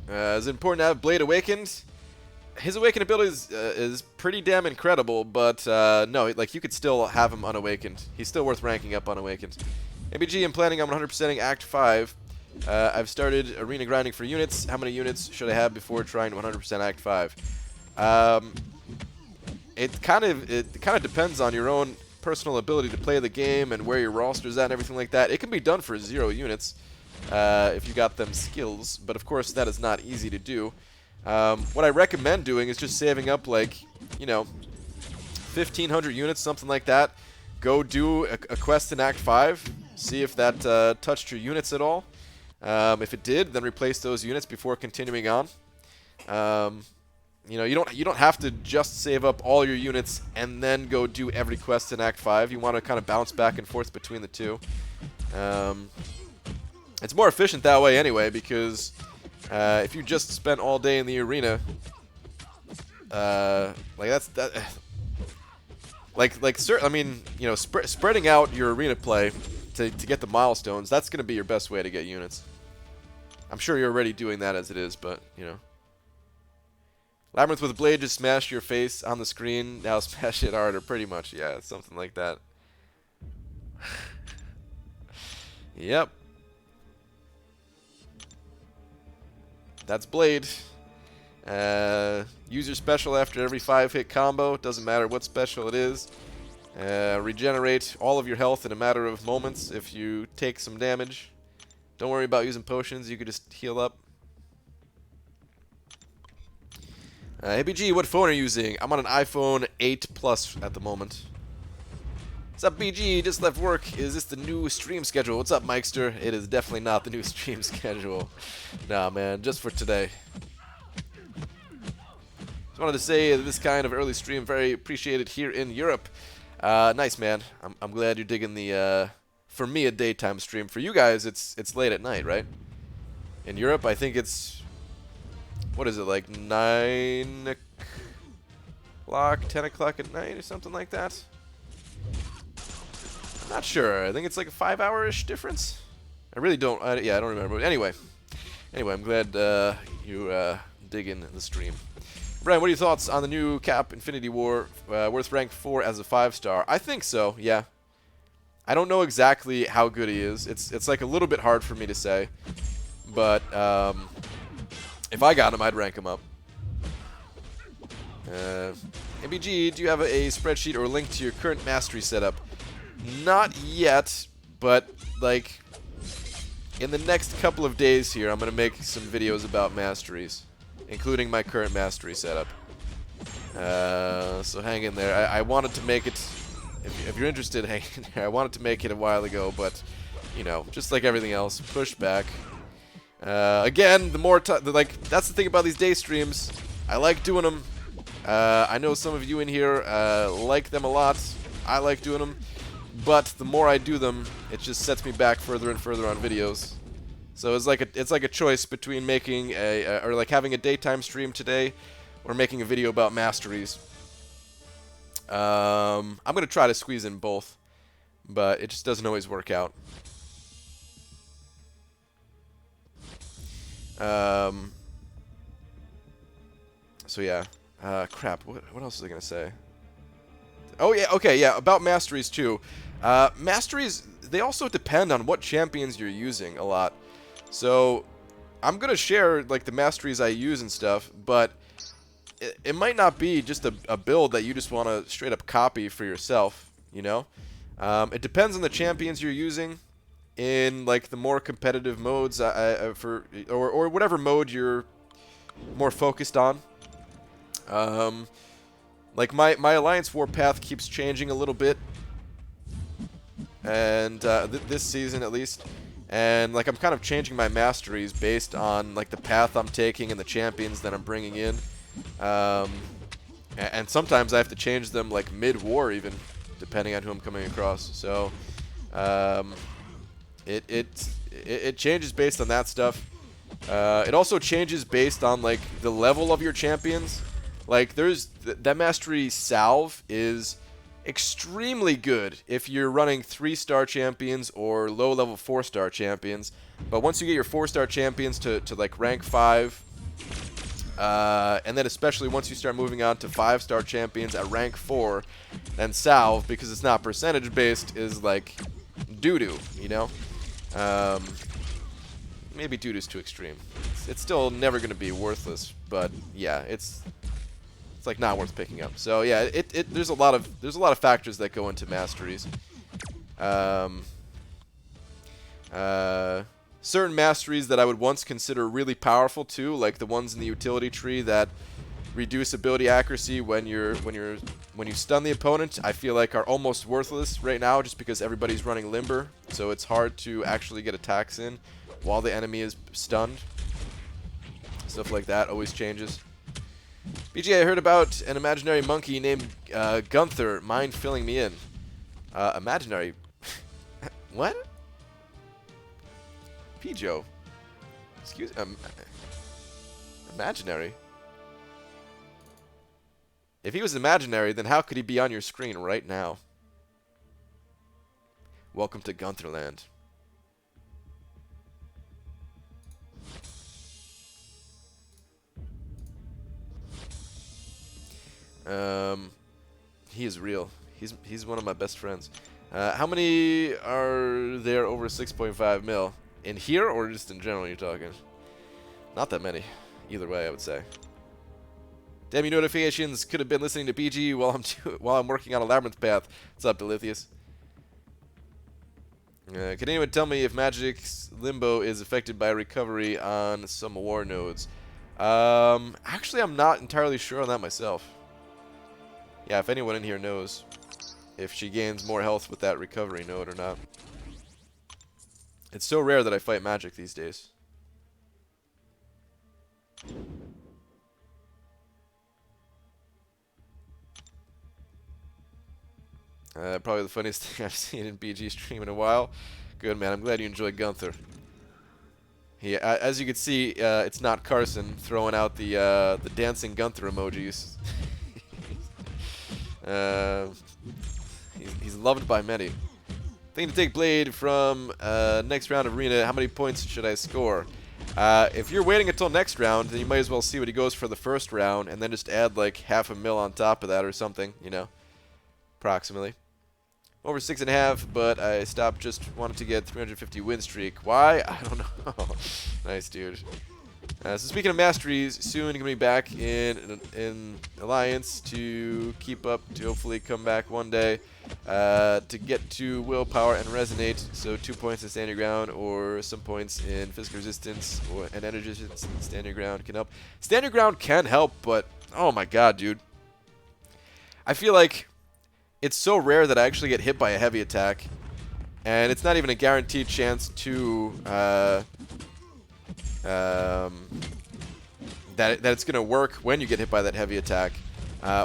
Is it important to have Blade awakened? His awakened ability is pretty damn incredible, but no, like you could still have him unawakened. He's still worth ranking up unawakened. ABG, I'm planning on 100%ing Act 5. I've started arena grinding for units. How many units should I have before trying to 100% Act 5? It kind of depends on your own personal ability to play the game and where your roster's at and everything like that. It can be done for 0 units if you got them skills, but of course that is not easy to do. What I recommend doing is just saving up, like, you know, 1,500 units, something like that. Go do a quest in Act 5. See if that touched your units at all. If it did, then replace those units before continuing on. You know, you don't have to just save up all your units and then go do every quest in Act 5. You want to kind of bounce back and forth between the two. It's more efficient that way anyway, because if you just spent all day in the arena, I mean, you know, spreading out your arena play to get the milestones, that's going to be your best way to get units. I'm sure you're already doing that as it is, but, you know. Labyrinth with Blade, just smash your face on the screen, now smash it harder, pretty much, yeah, something like that. Yep. That's Blade. Use your special after every 5-hit combo. Doesn't matter what special it is. Regenerate all of your health in a matter of moments if you take some damage. Don't worry about using potions. You can just heal up. ABG, what phone are you using? I'm on an iPhone 8 Plus at the moment. What's up, BG? Just left work. Is this the new stream schedule? What's up, Mikester? It is definitely not the new stream schedule. Nah, man, just for today. Just wanted to say that this kind of early stream very appreciated here in Europe. Nice, man. I'm glad you're digging the for me, a daytime stream. For you guys, it's late at night, right? In Europe, I think it's, what is it, like 9 o'clock, 10 o'clock at night or something like that? I'm not sure. I think it's like a 5-hour-ish difference. I really don't, yeah, I don't remember. Anyway, I'm glad you dig in the stream. Brian, what are your thoughts on the new Cap Infinity War, worth rank 4 as a 5-star? I think so, yeah. I don't know exactly how good he is. It's like a little bit hard for me to say. But if I got him, I'd rank him up. MBG, do you have a spreadsheet or a link to your current mastery setup? Not yet, but like in the next couple of days here, I'm going to make some videos about masteries, including my current mastery setup. So hang in there. I wanted to make it, if you're interested, hang in there. I wanted to make it a while ago, but, you know, just like everything else, pushed back. Again, the more like, that's the thing about these day streams. I like doing them. I know some of you in here like them a lot. I like doing them. But the more I do them, it just sets me back further and further on videos. So it's like a choice between making or like having a daytime stream today, or making a video about masteries. I'm gonna try to squeeze in both, but it just doesn't always work out. So yeah, crap. What else was I gonna say? Oh yeah, okay, yeah. About masteries too. Masteries, they also depend on what champions you're using a lot. So I'm gonna share like the masteries I use and stuff, but it might not be just a build that you just want to straight up copy for yourself. You know, it depends on the champions you're using in like the more competitive modes, or whatever mode you're more focused on. Like my Alliance War path keeps changing a little bit, and this season at least, and like I'm kind of changing my masteries based on like the path I'm taking and the champions that I'm bringing in, and sometimes I have to change them like mid-war even, depending on who I'm coming across. So it changes based on that stuff. It also changes based on like the level of your champions. Like there's that mastery salve is extremely good if you're running 3-star champions or low level 4-star champions. But once you get your 4-star champions to like rank 5, and then especially once you start moving on to 5-star champions at rank 4, then salve, because it's not percentage based, is like doo-doo, you know? Maybe doo-doo's too extreme. It's still never going to be worthless, but yeah, it's like not worth picking up. So yeah, there's a lot of factors that go into masteries. Certain masteries that I would once consider really powerful too, like the ones in the utility tree that reduce ability accuracy when you stun the opponent, I feel like are almost worthless right now, just because everybody's running limber, so it's hard to actually get attacks in while the enemy is stunned. Stuff like that always changes. BG, I heard about an imaginary monkey named Gunther. Mind filling me in? Imaginary? What? Pijo? Excuse imaginary? If he was imaginary, then how could he be on your screen right now? Welcome to Guntherland. He is real. He's one of my best friends. How many are there over 6.5 mil? In here or just in general you're talking? Not that many. Either way, I would say. Damn, you notifications could have been listening to PG while I'm working on a labyrinth path. What's up, Delithius? Can anyone tell me if Magic's Limbo is affected by recovery on some war nodes? Actually, I'm not entirely sure on that myself. Yeah, if anyone in here knows if she gains more health with that recovery node or not. It's so rare that I fight Magic these days. Probably the funniest thing I've seen in BG stream in a while. Good, man. I'm glad you enjoyed Gunther. He, as you can see, it's not Carson throwing out the dancing Gunther emojis. uh, he's loved by many. Thinking to take Blade from next round of Arena. How many points should I score? If you're waiting until next round, then you might as well see what he goes for the first round, and then just add like $500,000 on top of that or something, you know, approximately. Over 6.5, but I stopped. Just wanted to get 350 win streak. Why? I don't know. Nice, dude. So speaking of Masteries, soon gonna be back in Alliance to keep up, to hopefully come back one day to get to Willpower and Resonate. So 2 points in Stand Your Ground, or some points in Physical Resistance and Energy Resistance. Stand Your Ground can help. Stand Your Ground can help, but oh my god, dude. I feel like it's so rare that I actually get hit by a heavy attack, and it's not even a guaranteed chance to that it's going to work when you get hit by that heavy attack.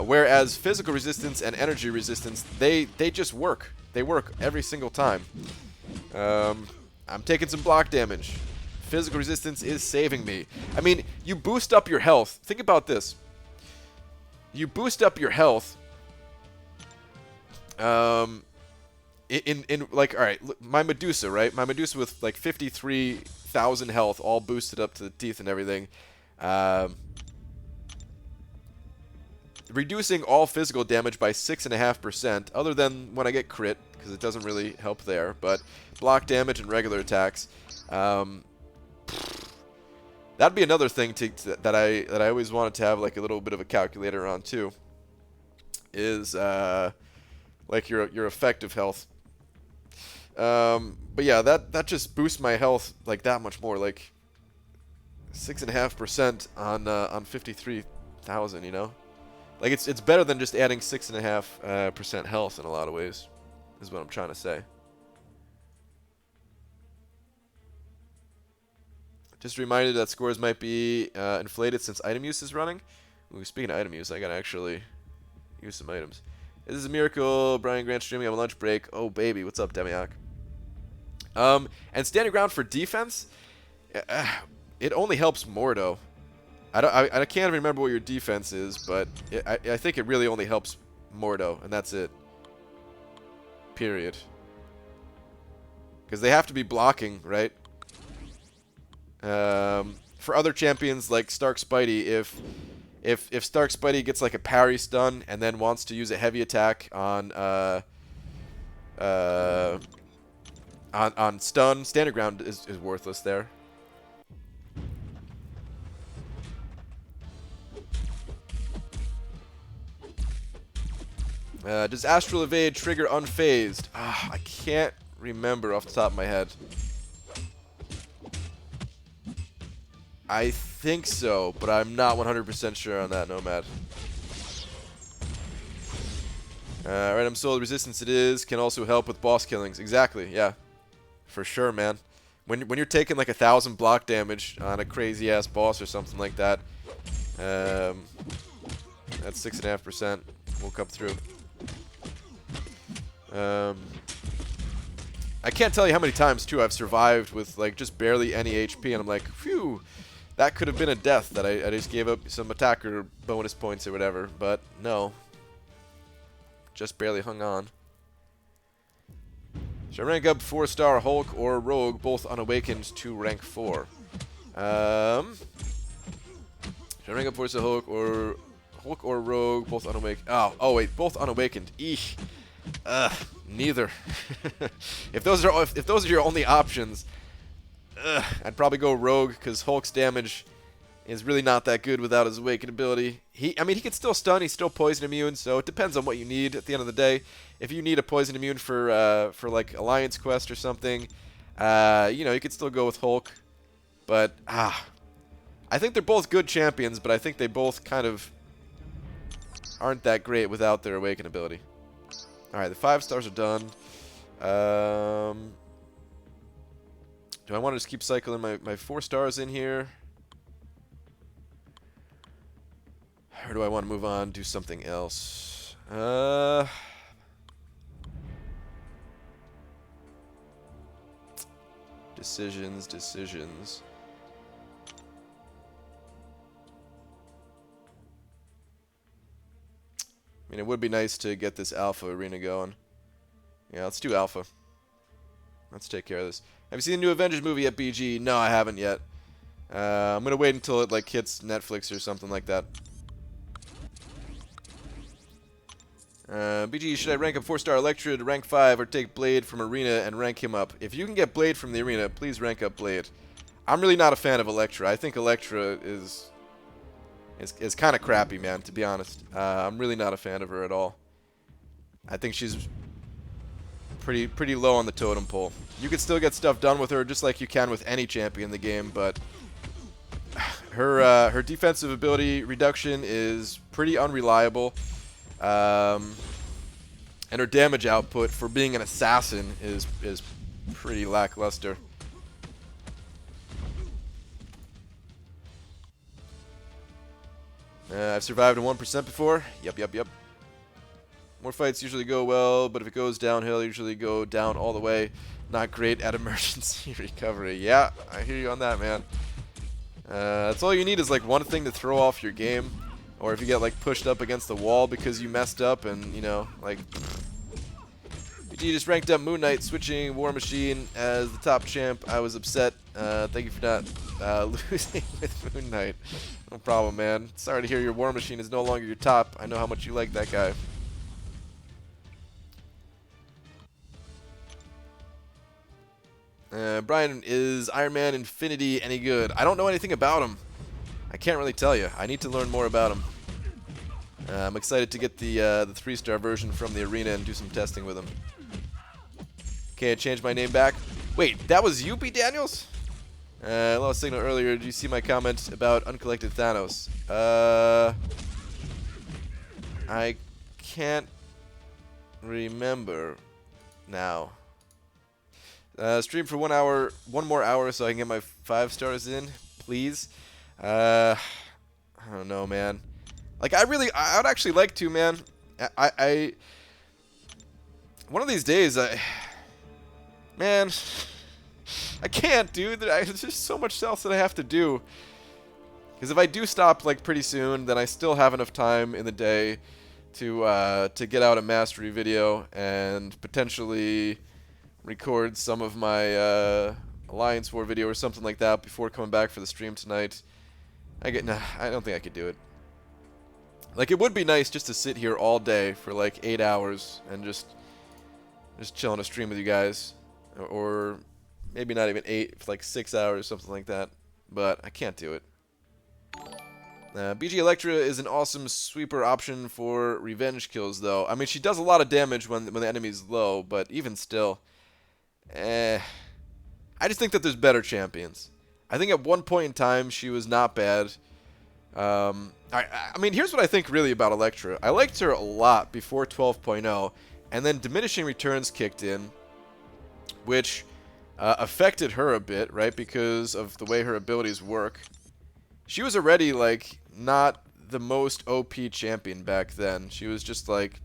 Whereas physical resistance and energy resistance, they just work. They work every single time. I'm taking some block damage. Physical resistance is saving me. I mean, you boost up your health. Think about this. You boost up your health. In like, all right, my Medusa, right? My Medusa with like 53,000 health, all boosted up to the teeth and everything. Reducing all physical damage by 6.5%, other than when I get crit, because it doesn't really help there. But block damage and regular attacks. That'd be another thing that I always wanted to have like a little bit of a calculator on too. Is like your effective health. But yeah, that just boosts my health like that much more, like 6.5% on 53,000. You know, like it's better than just adding 6.5% health in a lot of ways, is what I'm trying to say. Just reminded that scores might be inflated since item use is running. Ooh, speaking of item use, I gotta actually use some items. This is a miracle. Brian Grant streaming on a lunch break. Oh baby, what's up, Demiak? And standing ground for defense, it only helps Mordo. I can't remember what your defense is, but I think it really only helps Mordo, and that's it. Period. Because they have to be blocking, right? For other champions like Stark Spidey, if Stark Spidey gets like a parry stun and then wants to use a heavy attack on stun, standard ground is worthless there. Does Astral Evade trigger unfazed? I can't remember off the top of my head. I think so, but I'm not 100% sure on that, Nomad. Random soul resistance it is. Can also help with boss killings. Exactly, yeah. For sure, man. When you're taking like 1,000 block damage on a crazy-ass boss or something like that, that's 6.5% will come through. I can't tell you how many times, too, I've survived with like just barely any HP, and I'm like, phew. That could have been a death that I just gave up some attacker bonus points or whatever, but no. Just barely hung on. Should I rank up 4-star Hulk or Rogue, both unawakened, to rank 4? Should I rank up 4-star Hulk or Rogue, both unawakened? Oh wait, both unawakened. Eesh. Neither. If those are your only options, I'd probably go Rogue, because Hulk's damage is really not that good without his awakened ability. I mean, he can still stun. He's still poison immune, so it depends on what you need at the end of the day. If you need a poison immune for like Alliance Quest or something, you know, you could still go with Hulk. But I think they're both good champions, but I think they both kind of aren't that great without their awakened ability. All right, the 5 stars are done. Do I want to just keep cycling my 4 stars in here? Or do I want to move on, do something else? Decisions. I mean, it would be nice to get this alpha arena going. Yeah, let's do alpha. Let's take care of this. Have you seen the new Avengers movie yet, BG? No, I haven't yet. I'm gonna wait until it like hits Netflix or something like that. BG, should I rank up 4-star Electra to rank 5 or take Blade from Arena and rank him up? If you can get Blade from the Arena, please rank up Blade. I'm really not a fan of Electra. I think Electra is kind of crappy, man, to be honest. I'm really not a fan of her at all. I think she's pretty low on the totem pole. You can still get stuff done with her just like you can with any champion in the game, but her defensive ability reduction is pretty unreliable. And her damage output for being an assassin is pretty lackluster. I've survived a 1% before. Yep. More fights usually go well, but if it goes downhill, they usually go down all the way. Not great at emergency recovery. Yeah, I hear you on that, man. That's all you need is like one thing to throw off your game. Or if you get like pushed up against the wall because you messed up and, you know, like... BG just ranked up Moon Knight, switching War Machine as the top champ. I was upset. Thank you for not losing with Moon Knight. No problem, man. Sorry to hear your War Machine is no longer your top. I know how much you like that guy. Brian, is Iron Man Infinity any good? I don't know anything about him. I can't really tell you. I need to learn more about him. I'm excited to get the 3-star version from the arena and do some testing with him. Okay, I changed my name back. Wait, that was you, B. Daniels? I lost signal earlier. Did you see my comment about uncollected Thanos? I can't remember now. Stream for 1 hour, one more hour, so I can get my 5 stars in, please. I don't know, man. Like, I would actually like to, man. One of these days, man, I can't, dude. There's just so much else that I have to do. Because if I do stop, like, pretty soon, then I still have enough time in the day to get out a mastery video and potentially record some of my Alliance War video or something like that before coming back for the stream tonight. Nah, I don't think I could do it. Like, it would be nice just to sit here all day for like 8 hours and just chill on a stream with you guys, or maybe not even 8, for like 6 hours, something like that. But I can't do it. BG Electra is an awesome sweeper option for revenge kills, though. I mean, she does a lot of damage when the enemy's low, but even still, I just think that there's better champions. I think at one point in time she was not bad. I mean, here's what I think really about Electra. I liked her a lot before 12.0, and then diminishing returns kicked in, which affected her a bit, right, because of the way her abilities work. She was already, like, not the most OP champion back then. She was just, like,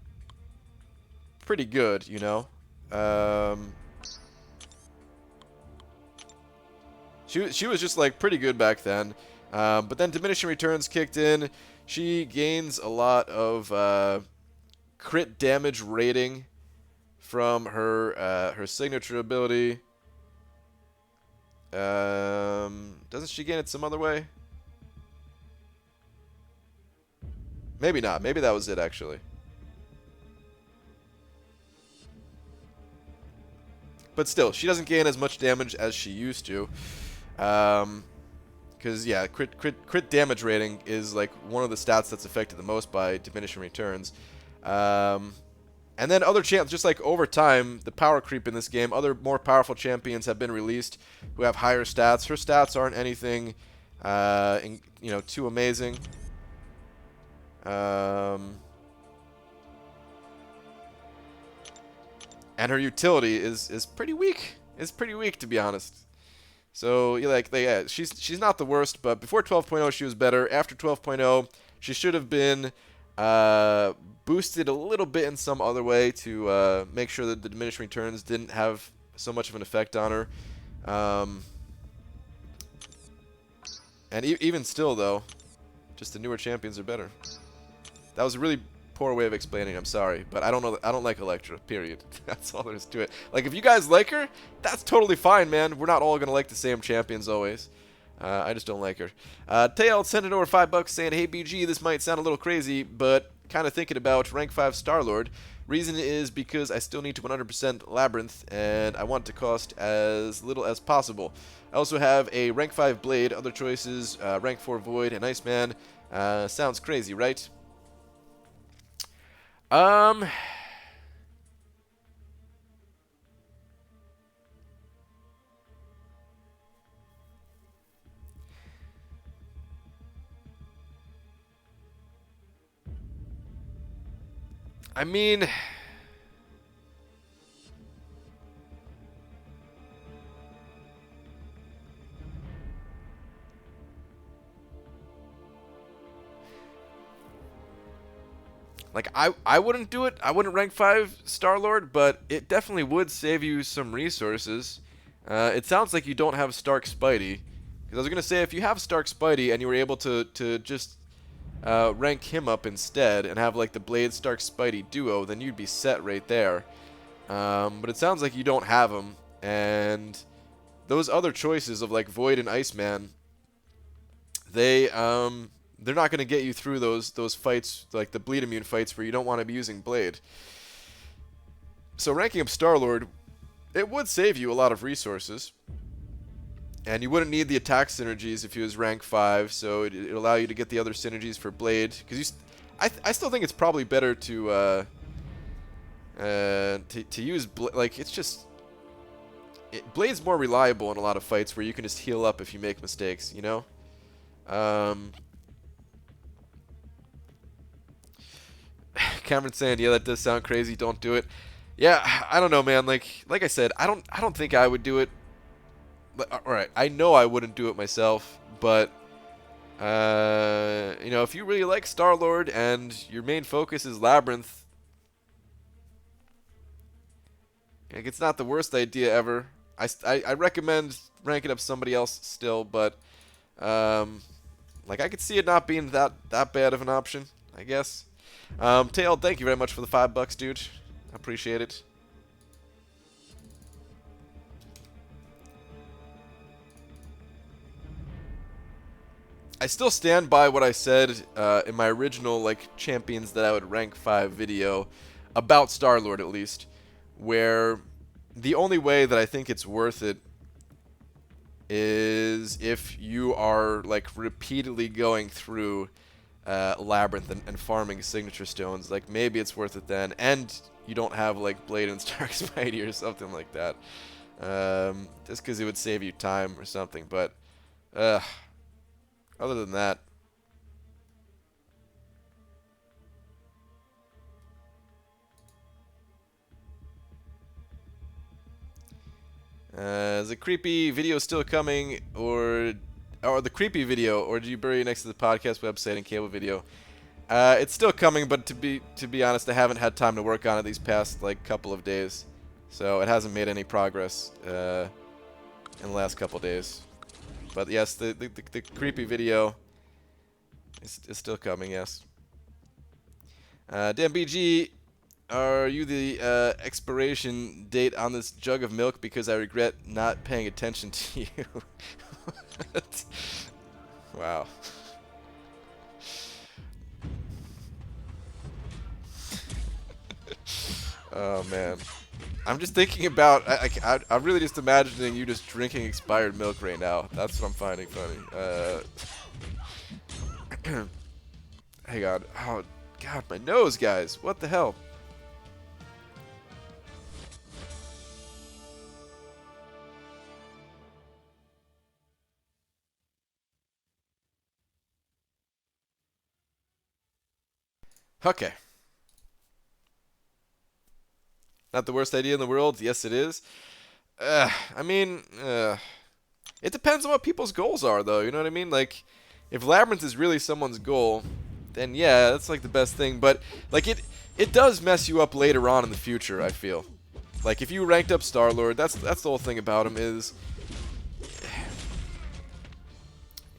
pretty good, you know? She was just, like, pretty good back then. But then diminishing returns kicked in. She gains a lot of crit damage rating from her signature ability. Doesn't she gain it some other way? Maybe not. Maybe that was it, actually. But still, she doesn't gain as much damage as she used to. Because, yeah, crit damage rating is, like, one of the stats that's affected the most by diminishing returns. And then other champs, just like over time, the power creep in this game, other more powerful champions have been released who have higher stats. Her stats aren't anything, too amazing. And her utility is pretty weak. It's pretty weak, to be honest. So, she's not the worst, but before 12.0 she was better. After 12.0, she should have been boosted a little bit in some other way to make sure that the diminishing returns didn't have so much of an effect on her. And even still, though, just the newer champions are better. That was a really poor way of explaining. I'm sorry, but I don't know. I don't like Electra. Period. That's all there is to it. Like, if you guys like her, that's totally fine, man. We're not all gonna like the same champions always. I just don't like her. Tail sent it over $5 saying, "Hey BG, this might sound a little crazy, but kind of thinking about rank 5 Star-Lord. Reason is because I still need to 100% Labyrinth, and I want to cost as little as possible. I also have a rank 5 Blade, other choices, rank 4 Void, and Iceman. Sounds crazy, right?" I mean, like, I wouldn't do it. I wouldn't rank 5 Star-Lord, but it definitely would save you some resources. It sounds like you don't have Stark Spidey. Because I was going to say, if you have Stark Spidey and you were able to just rank him up instead and have, like, the Blade Stark Spidey duo, then you'd be set right there. But it sounds like you don't have him. And those other choices of, like, Void and Iceman, they're not going to get you through those fights, like the bleed immune fights where you don't want to be using Blade. So ranking up Star-Lord, it would save you a lot of resources. And you wouldn't need the attack synergies if he was rank 5, so it'd allow you to get the other synergies for Blade. Because I still think it's probably better to use like, it's just Blade's more reliable in a lot of fights where you can just heal up if you make mistakes, you know. Cameron saying, "Yeah, that does sound crazy. Don't do it." Yeah, I don't know, man. Like I said, I don't think I would do it. All right, I know I wouldn't do it myself, but you know, if you really like Star-Lord and your main focus is Labyrinth, like, it's not the worst idea ever. I recommend ranking up somebody else still, but like, I could see it not being that bad of an option, I guess. Tail, thank you very much for the $5, dude. I appreciate it. I still stand by what I said in my original, like, champions that I would rank 5 video about Star-Lord, at least, where the only way that I think it's worth it is if you are, like, repeatedly going through Labyrinth and farming signature stones. Like, maybe it's worth it then, and you don't have, like, Blade and Stark Spidey or something like that, just because it would save you time or something. But other than that, is the creepy video still coming, or the creepy video, or did you bury it next to the podcast website and cable video? It's still coming, but to be honest, I haven't had time to work on it these past, like, couple of days, so it hasn't made any progress in the last couple days. But yes, the creepy video is still coming. Yes. Damn BG, are you the expiration date on this jug of milk? Because I regret not paying attention to you. Wow. Oh man, I'm just thinking about. I'm really just imagining you just drinking expired milk right now. That's what I'm finding funny. Hang on. Oh God, my nose, guys. What the hell? Okay. Not the worst idea in the world? Yes, it is. I mean, it depends on what people's goals are, though. You know what I mean? Like, if Labyrinth is really someone's goal, then yeah, that's, like, the best thing. But, like, it does mess you up later on in the future, I feel. Like, if you ranked up Star-Lord, that's the whole thing about him is,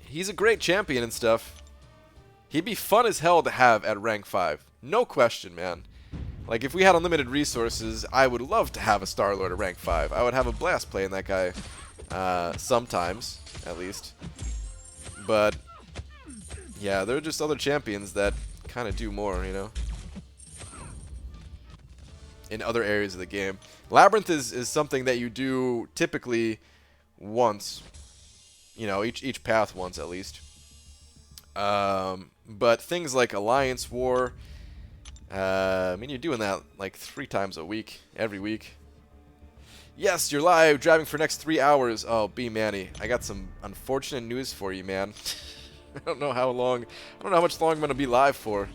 He's a great champion and stuff. He'd be fun as hell to have at rank 5. No question, man. Like, if we had unlimited resources, I would love to have a Star-Lord at rank 5. I would have a blast playing that guy, sometimes, at least. But, yeah, there are just other champions that kind of do more, you know? In other areas of the game. Labyrinth is something that you do typically once. You know, each path once, at least. But things like Alliance War, I mean, you're doing that like 3 times a week, every week. Yes, you're live, driving for next 3 hours. Oh, B Manny, I got some unfortunate news for you, man. I don't know how much longer I'm gonna be live for.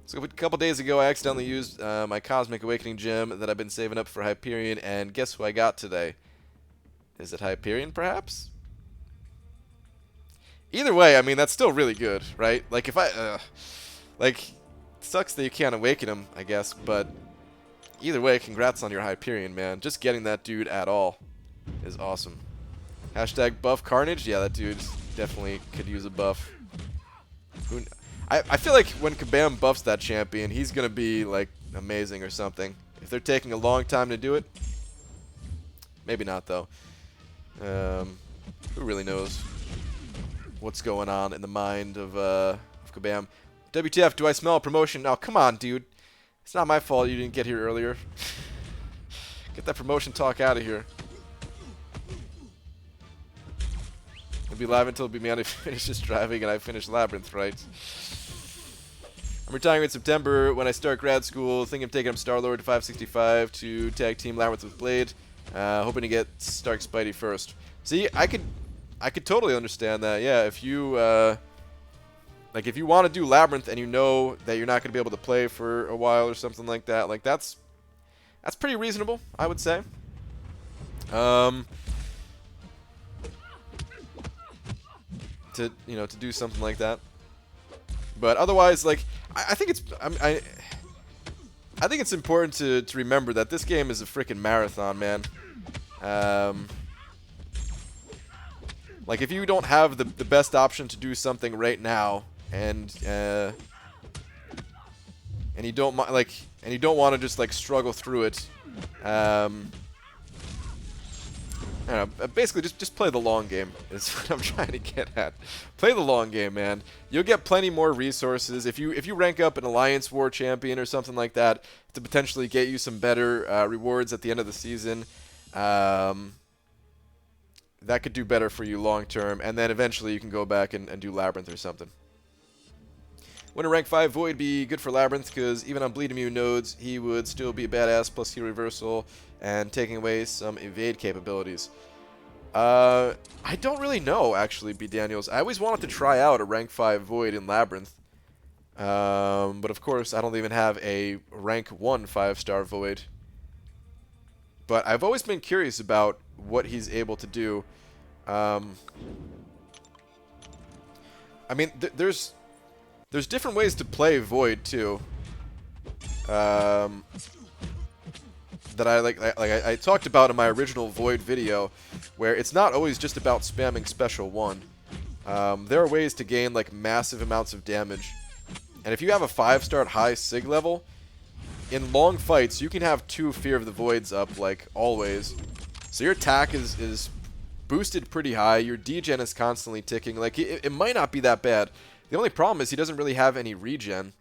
So a couple days ago, I accidentally used my Cosmic Awakening gem that I've been saving up for Hyperion, and guess who I got today? Is it Hyperion, perhaps? Either way, I mean, that's still really good, right? Like, if I, like, sucks that you can't awaken him, I guess, but either way, congrats on your Hyperion, man. Just getting that dude at all is awesome. Hashtag buff Carnage? Yeah, that dude definitely could use a buff. I feel like when Kabam buffs that champion, he's going to be, like, amazing or something. If they're taking a long time to do it, maybe not, though. Who really knows what's going on in the mind of Kabam. WTF, do I smell a promotion? Oh, come on, dude. It's not my fault you didn't get here earlier. Get that promotion talk out of here. I'll be live until Manny finishes driving and I finish Labyrinth, right? I'm retiring in September when I start grad school. Thinking of taking up Star-Lord to 565 to tag team Labyrinth with Blade. Hoping to get Stark Spidey first. See, I could totally understand that. Yeah, if you like, if you want to do Labyrinth and you know that you're not going to be able to play for a while or something like that, like that's pretty reasonable, I would say. To do something like that. But otherwise, like, I think it's I think it's important to remember that this game is a freaking marathon, man. Like, if you don't have the best option to do something right now, and you don't want to just like struggle through it, I don't know, basically just play the long game is what I'm trying to get at. Play the long game, man. You'll get plenty more resources if you rank up an Alliance War champion or something like that to potentially get you some better rewards at the end of the season. That could do better for you long term, and then eventually you can go back and do Labyrinth or something. Wouldn't a rank 5 Void be good for Labyrinth? Because even on Bleed Immune nodes, he would still be a badass plus hero reversal and taking away some evade capabilities. I don't really know, actually, B. Daniels. I always wanted to try out a rank 5 Void in Labyrinth. But of course, I don't even have a rank 1 5-star Void. But I've always been curious about what he's able to do. I mean, there's different ways to play Void too. That I talked about in my original Void video, where it's not always just about spamming Special 1. There are ways to gain like massive amounts of damage, and if you have a 5-star high Sig level, in long fights you can have 2 Fear of the Voids up like always. So your attack is boosted pretty high. Your degen is constantly ticking. Like it might not be that bad. The only problem is he doesn't really have any regen.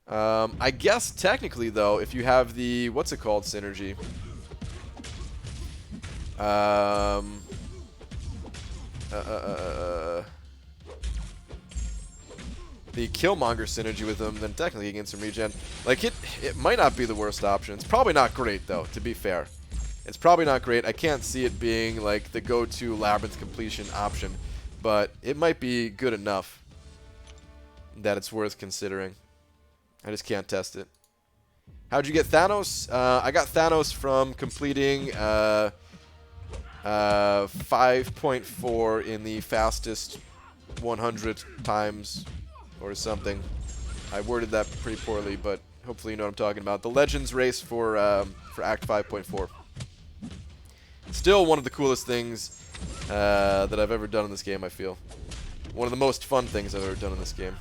I guess technically though, if you have the what's it called synergy, the Killmonger synergy with him, then technically he gains some regen. Like it might not be the worst option. It's probably not great though, to be fair. It's probably not great. I can't see it being like the go-to Labyrinth completion option, but it might be good enough that it's worth considering. I just can't test it. How'd you get Thanos? I got Thanos from completing 5.4 in the fastest 100 times or something. I worded that pretty poorly, but hopefully you know what I'm talking about. The Legends race for Act 5.4. Still one of the coolest things that I've ever done in this game, I feel. One of the most fun things I've ever done in this game.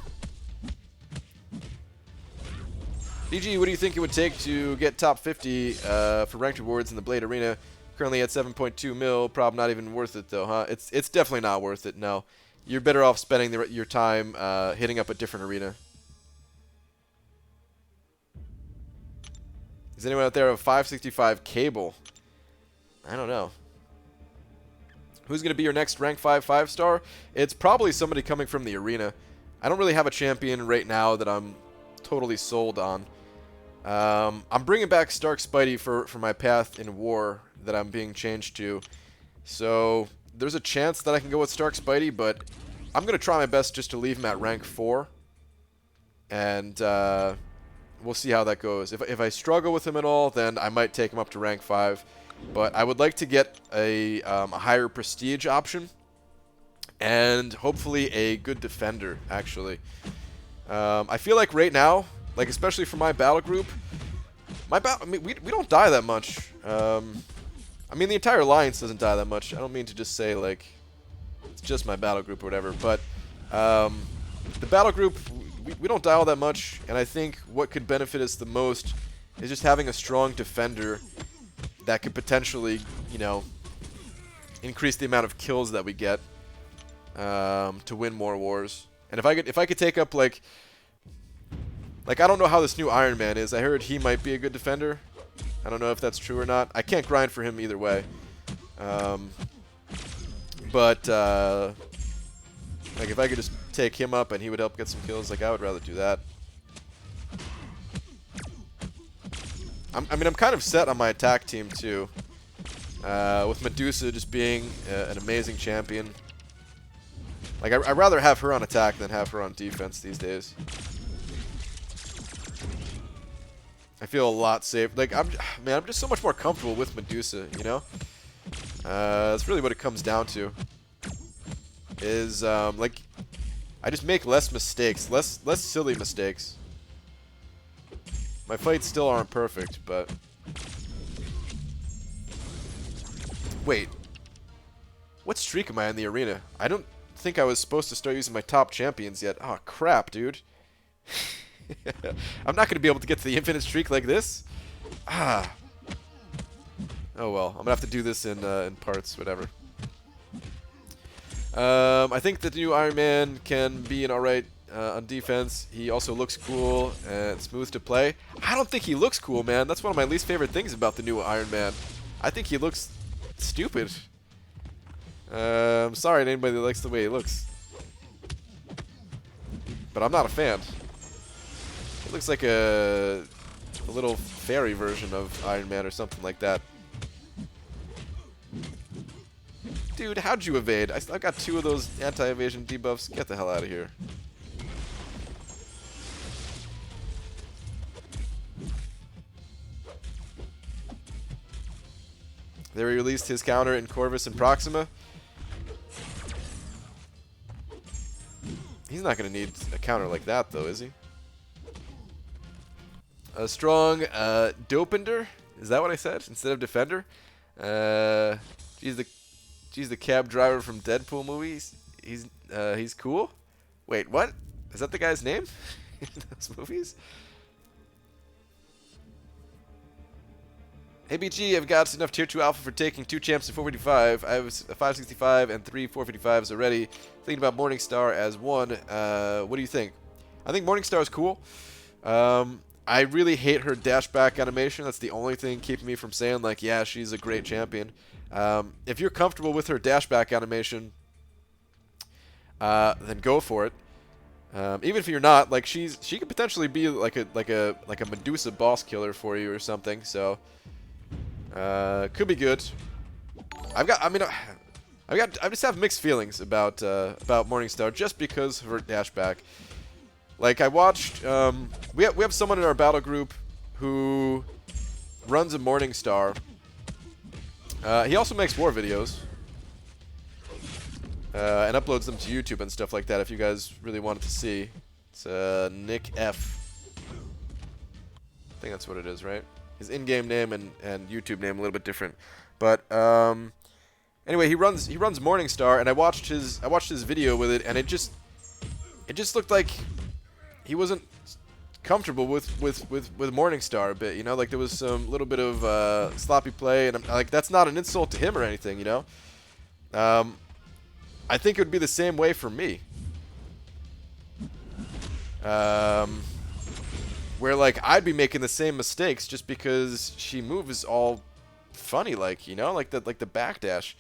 DG, what do you think it would take to get top 50 for ranked rewards in the Blade Arena? Currently at 7.2 mil, probably not even worth it though, huh? It's definitely not worth it, no. You're better off spending your time hitting up a different arena. Is anyone out there of 565 cable? I don't know. Who's going to be your next rank 5 5-star? It's probably somebody coming from the arena. I don't really have a champion right now that I'm totally sold on. I'm bringing back Stark Spidey for my path in war that I'm being changed to. So there's a chance that I can go with Stark Spidey, but I'm going to try my best just to leave him at rank 4. And we'll see how that goes. If I struggle with him at all, then I might take him up to rank 5. But I would like to get a higher prestige option. And hopefully a good defender, actually. I feel like right now, like especially for my battle group, I mean, we don't die that much. I mean, the entire alliance doesn't die that much. I don't mean to just say like it's just my battle group or whatever, but the battle group, we don't die all that much, and I think what could benefit us the most is just having a strong defender that could potentially, you know, increase the amount of kills that we get to win more wars. And if I could take up like I don't know how this new Iron Man is. I heard he might be a good defender. I don't know if that's true or not. I can't grind for him either way. But like if I could just take him up and he would help get some kills, like I would rather do that. I mean, I'm kind of set on my attack team too, with Medusa just being an amazing champion. Like I'd rather have her on attack than have her on defense these days. I feel a lot safer. Like I'm just so much more comfortable with Medusa, you know. That's really what it comes down to. Is like I just make less mistakes, less silly mistakes. My fights still aren't perfect, but wait, what streak am I in the arena? I don't think I was supposed to start using my top champions yet. Oh crap, dude. I'm not going to be able to get to the infinite streak like this. Ah. Oh well, I'm going to have to do this in parts, whatever. I think that the new Iron Man can be an alright on defense. He also looks cool and smooth to play. I don't think he looks cool, man. That's one of my least favorite things about the new Iron Man. I think he looks stupid. I'm sorry to anybody that likes the way he looks. But I'm not a fan. It looks like a little fairy version of Iron Man or something like that. Dude, how'd you evade? I've got 2 of those anti-evasion debuffs. Get the hell out of here. They released his counter in Corvus and Proxima. He's not going to need a counter like that, though, is he? A strong dopender? Is that what I said instead of defender? He's the cab driver from Deadpool movies. He's cool. Wait, what? Is that the guy's name in those movies? Hey BG, I've got enough tier 2 alpha for taking 2 champs to 455. I have a 565 and 3 455s already. Thinking about Morningstar as 1. What do you think? I think Morningstar is cool. I really hate her dash back animation. That's the only thing keeping me from saying, like, yeah, she's a great champion. If you're comfortable with her dash back animation, then go for it. Even if you're not, like, she could potentially be like a Medusa boss killer for you or something. So, could be good. I just have mixed feelings about Morningstar just because of her dash back. Like I watched, we have someone in our battle group who runs a Morningstar. He also makes war videos and uploads them to YouTube and stuff like that. If you guys really wanted to see, it's Nick F. I think that's what it is, right? His in-game name and YouTube name a little bit different, but Anyway, he runs Morningstar, and I watched his video with it, and it just looked like he wasn't comfortable with Morningstar a bit, you know, like there was some little bit of sloppy play, and I'm like, that's not an insult to him or anything, you know. I think it would be the same way for me. Where like I'd be making the same mistakes just because she moves all funny, like, you know, like the backdash.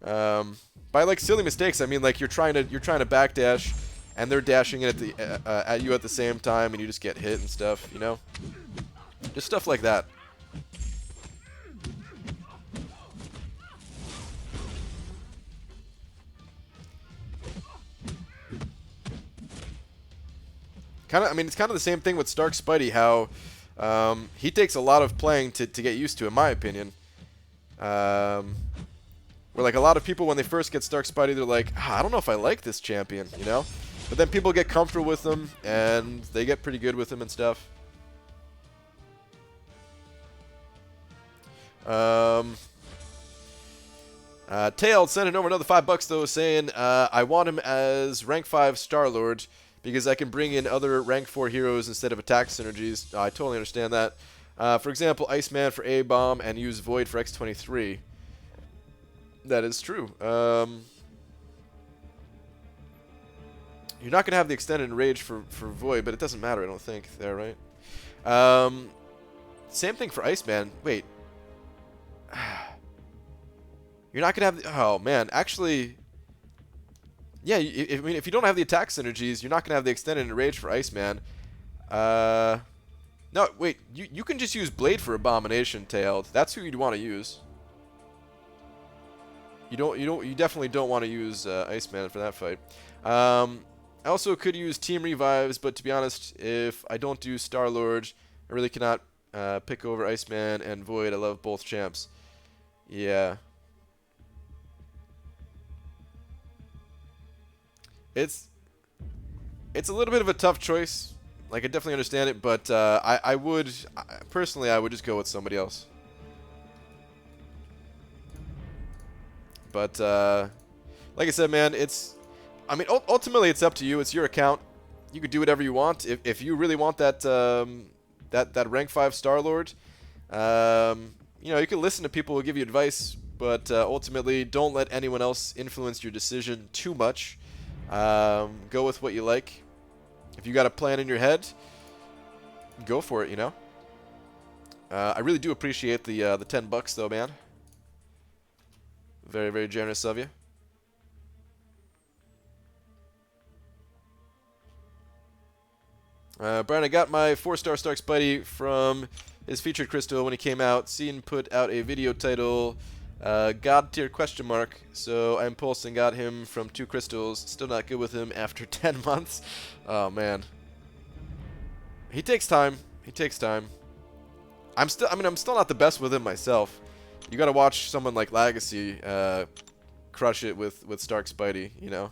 By like silly mistakes, I mean like you're trying to backdash, and they're dashing it at you at the same time, and you just get hit and stuff, you know, just stuff like that. I mean, it's kind of the same thing with Stark Spidey, how he takes a lot of playing to get used to, in my opinion. Where, like, a lot of people, when they first get Stark Spidey, they're like, I don't know if I like this champion, you know? But then people get comfortable with them, and they get pretty good with him and stuff. Tailed sending over another $5 though, saying, I want him as rank 5 Star-Lord, because I can bring in other rank 4 heroes instead of attack synergies. I totally understand that. For example, Iceman for A-Bomb and use Void for X-23. That is true. You're not going to have the extended rage for Void, but it doesn't matter, I don't think. There, right? Same thing for Iceman. Wait. You're not going to have the... Oh, man. Actually... Yeah, I mean, if you don't have the attack synergies, you're not going to have the extended rage for Iceman. No, wait. You can just use Blade for Abomination, Tailed. That's who you'd want to use. You definitely don't want to use Iceman for that fight. I also could use Team Revives, but to be honest, if I don't do Star-Lord, I really cannot pick over Iceman and Void. I love both champs. Yeah. It's a little bit of a tough choice. Like, I definitely understand it, but I would personally just go with somebody else. But like I said, man, I mean, ultimately it's up to you. It's your account. You could do whatever you want. If you really want that that rank 5 Star-Lord, you know, you can listen to people who give you advice, but ultimately don't let anyone else influence your decision too much. Go with what you like. If you got a plan in your head, go for it, you know. I really do appreciate the $10 though, man. Very, very generous of you. Brian, I got my 4-star Stark Spidey from his featured crystal when he came out. Seen put out a video title, God tier ? So I impulsed and got him from 2 crystals. Still not good with him after 10 months. Oh man, he takes time. He takes time. I'm still not the best with him myself. You gotta watch someone like Legacy crush it with Stark Spidey, you know.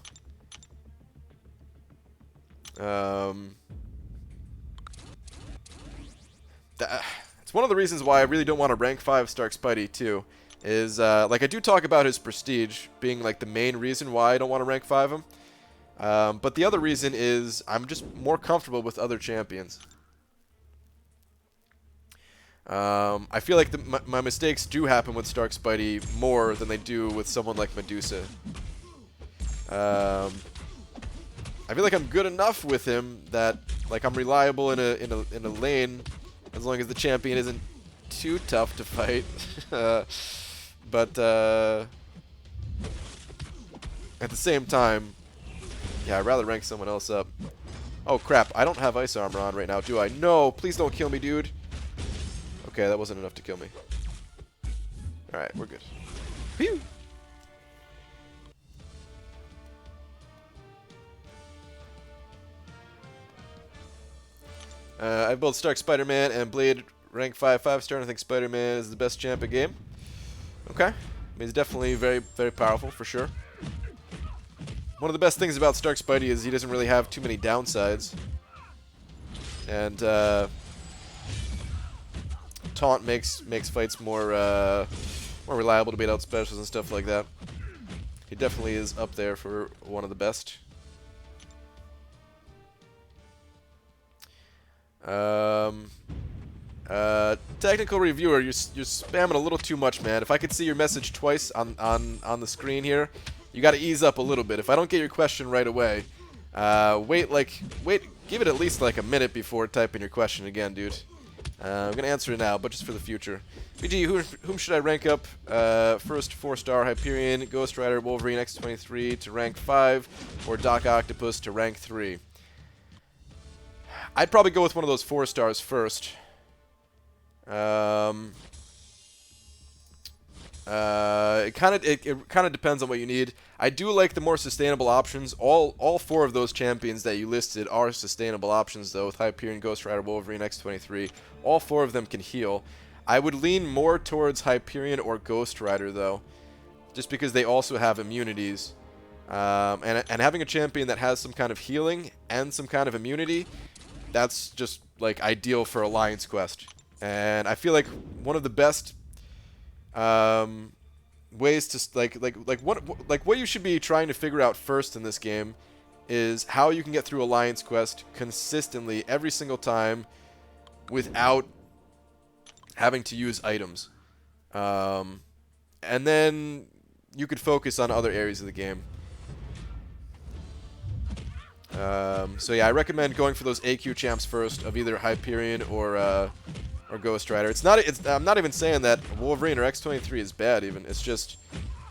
It's one of the reasons why I really don't want to rank 5 Stark Spidey too. Is like, I do talk about his prestige being like the main reason why I don't want to rank 5 him. But the other reason is I'm just more comfortable with other champions. I feel like my mistakes do happen with Stark Spidey more than they do with someone like Medusa. I feel like I'm good enough with him that like I'm reliable in a lane, as long as the champion isn't too tough to fight. But at the same time, yeah, I'd rather rank someone else up. Oh crap, I don't have ice armor on right now, do I? No, please don't kill me, dude. Okay, that wasn't enough to kill me. Alright, we're good. Phew! I built Stark Spider-Man and Blade rank 5 5-star, and I think Spider-Man is the best champ in game. Okay. I mean, he's definitely very, very powerful, for sure. One of the best things about Stark Spidey is he doesn't really have too many downsides. And, taunt makes fights more more reliable to bait out specials and stuff like that. He definitely is up there for one of the best. Technical reviewer, you're spamming a little too much, man. If I could see your message twice on the screen here, you got to ease up a little bit. If I don't get your question right away, give it at least like a minute before typing your question again, dude. I'm gonna answer it now, but just for the future. BG, whom should I rank up? First 4-star Hyperion, Ghost Rider, Wolverine X23 to rank 5, or Doc Octopus to rank 3. I'd probably go with one of those 4 stars first. It kind of depends on what you need. I do like the more sustainable options. All 4 of those champions that you listed are sustainable options, though, with Hyperion, Ghost Rider, Wolverine, X23. All 4 of them can heal. I would lean more towards Hyperion or Ghost Rider, though, just because they also have immunities. And having a champion that has some kind of healing and some kind of immunity, that's just like ideal for Alliance Quest. And I feel like one of the best ways to what you should be trying to figure out first in this game is how you can get through Alliance Quest consistently every single time without having to use items. And then you could focus on other areas of the game. So yeah, I recommend going for those AQ champs first of either Hyperion or Ghost Rider. I'm not even saying that Wolverine or X23 is bad even. It's just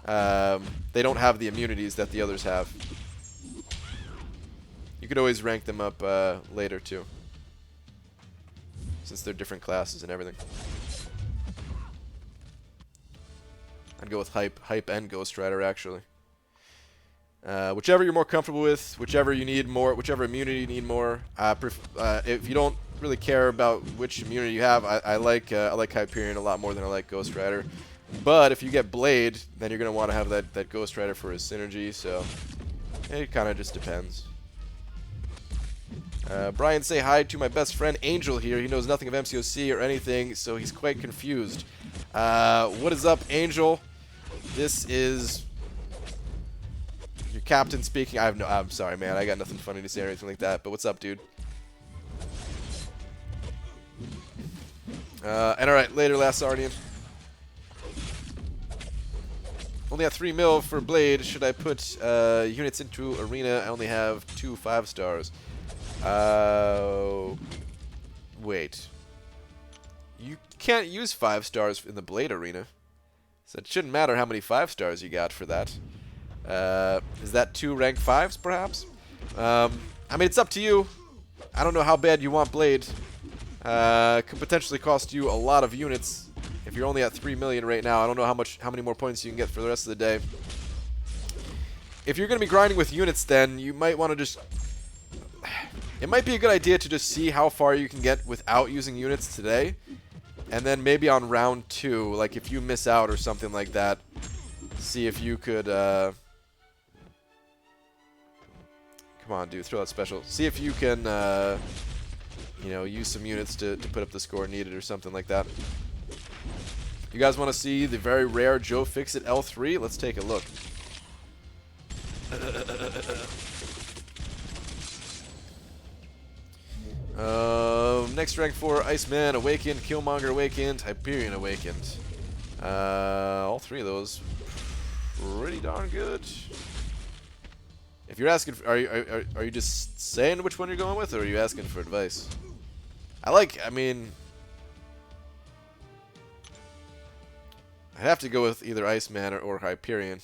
they don't have the immunities that the others have. You could always rank them up later too, since they're different classes and everything. I'd go with Hype and Ghost Rider actually. Whichever you're more comfortable with, whichever you need more, whichever immunity you need more. If you don't really care about which immunity you have, I like Hyperion a lot more than I like Ghost Rider. But if you get Blade, then you're gonna want to have that Ghost Rider for his synergy. So it kind of just depends. Brian, say hi to my best friend Angel here. He knows nothing of MCOC or anything, so he's quite confused. What is up, Angel? This is your captain speaking. I'm sorry, man. I got nothing funny to say or anything like that. But what's up, dude? And alright, later, Last Guardian. Only have 3 mil for Blade. Should I put units into Arena? I only have 2 5-stars. Wait. You can't use 5 stars in the Blade Arena. So it shouldn't matter how many 5 stars you got for that. Is that 2 rank 5s, perhaps? I mean, it's up to you. I don't know how bad you want Blade. Could potentially cost you a lot of units if you're only at 3 million right now. I don't know how many more points you can get for the rest of the day. If you're going to be grinding with units, then you might want to just... It might be a good idea to just see how far you can get without using units today. And then maybe on round 2, like if you miss out or something like that, see if you could... Come on, dude, throw that special. See if you can, you know, use some units to put up the score needed or something like that. You guys want to see the very rare Joe Fixit L3? Let's take a look. Next rank 4, Iceman Awakened, Killmonger Awakened, Hyperion Awakened. All 3 of those pretty darn good. If you're asking, are you just saying which one you're going with, or are you asking for advice? I mean, I'd have to go with either Iceman or Hyperion.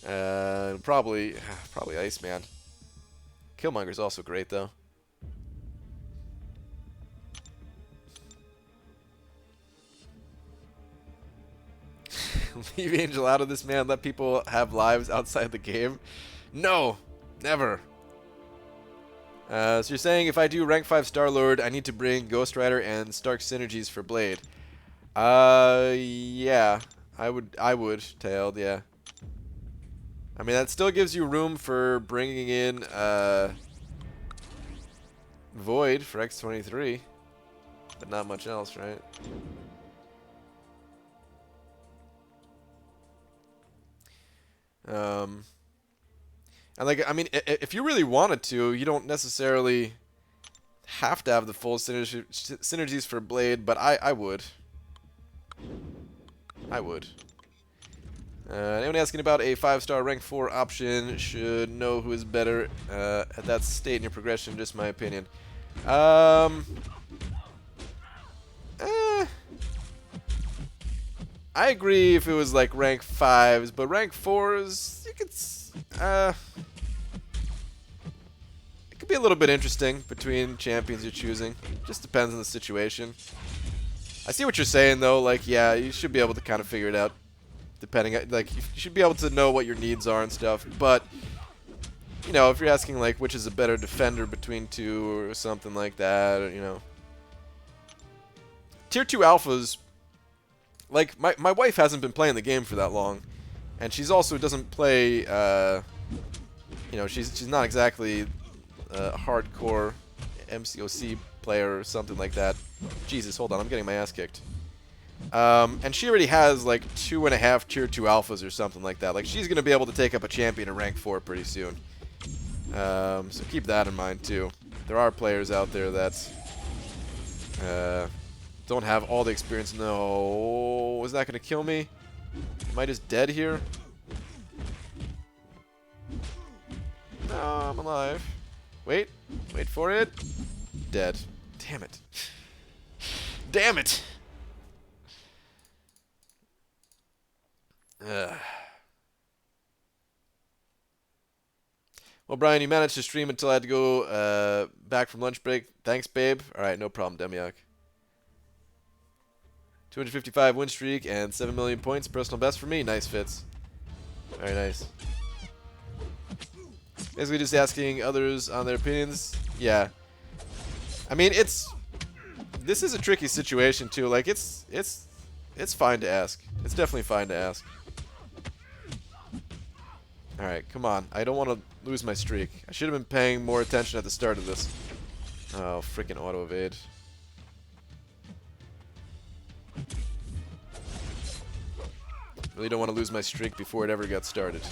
Probably Iceman. Killmonger's also great though. Leave Angel out of this, man. Let people have lives outside the game. No, never. So you're saying if I do rank 5 Star-Lord, I need to bring Ghost Rider and Stark synergies for Blade. Yeah. I would, Tailed, yeah. I mean, that still gives you room for bringing in, Void for X23. But not much else, right? And like, I mean, if you really wanted to, you don't necessarily have to have the full synergies for Blade, but I would. I would. Anyone asking about a 5-star rank 4 option should know who is better at that state in your progression, just my opinion. I agree if it was like rank 5s, but rank 4s, you could, it could be a little bit interesting between champions you're choosing. Just depends on the situation. I see what you're saying though, like, yeah, you should be able to kind of figure it out. Depending, like, you should be able to know what your needs are and stuff, but, you know, if you're asking, like, which is a better defender between two or something like that, or, you know. Tier 2 alphas, like, my wife hasn't been playing the game for that long, and she's also doesn't play, you know, she's not exactly a hardcore MCOC player or something like that. Jesus, hold on, I'm getting my ass kicked. And she already has like 2.5 tier 2 alphas or something like that. Like, she's gonna be able to take up a champion at rank 4 pretty soon. So keep that in mind too. There are players out there that don't have all the experience. No, is that gonna kill me? Am I just dead here? No, I'm alive. Wait for it. Dead. Damn it. Damn it. Well, Brian, you managed to stream until I had to go back from lunch break. Thanks, babe. Alright, no problem, Demiak. 255 win streak and 7 million points. Personal best for me. Nice, Fitz. Very nice. Basically just asking others on their opinions. Yeah. I mean, this is a tricky situation, too. Like, it's fine to ask. It's definitely fine to ask. Alright, come on. I don't want to lose my streak. I should have been paying more attention at the start of this. Oh, freaking auto evade. Really don't want to lose my streak before it ever got started.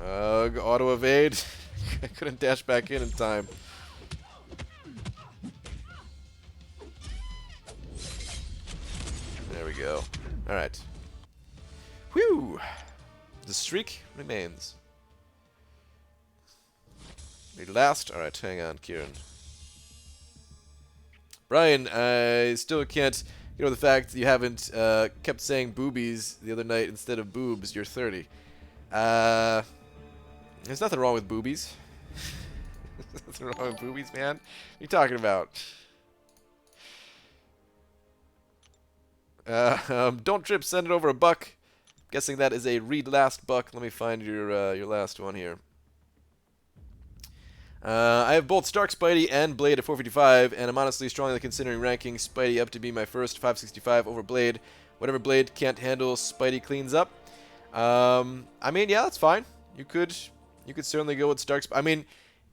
Ugh, auto evade. I couldn't dash back in time. There we go. Alright. Whew! The streak remains. The last. Alright, hang on, Kieran. Brian, I still can't get over the fact that you haven't kept saying boobies the other night instead of boobs. You're 30. There's nothing wrong with boobies. There's nothing wrong with boobies, man. What are you talking about? Don't trip, send it over a buck. Guessing that is a read last buck. Let me find your last one here. I have both Stark Spidey and Blade at 455, and I'm honestly strongly considering ranking Spidey up to be my first 565 over Blade. Whatever Blade can't handle, Spidey cleans up. I mean, yeah, that's fine. You could certainly go with Stark. I mean,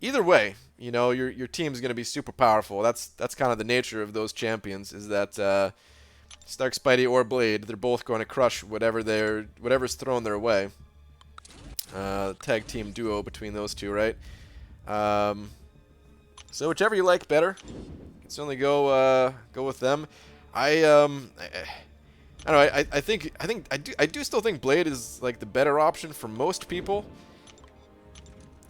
either way, you know, your team's going to be super powerful. That's kind of the nature of those champions, is that Stark, Spidey, or Blade, they're both going to crush whatever's thrown their way. Tag team duo between those two, right? So whichever you like better, you can certainly go with them. I don't know. I do still think Blade is like the better option for most people.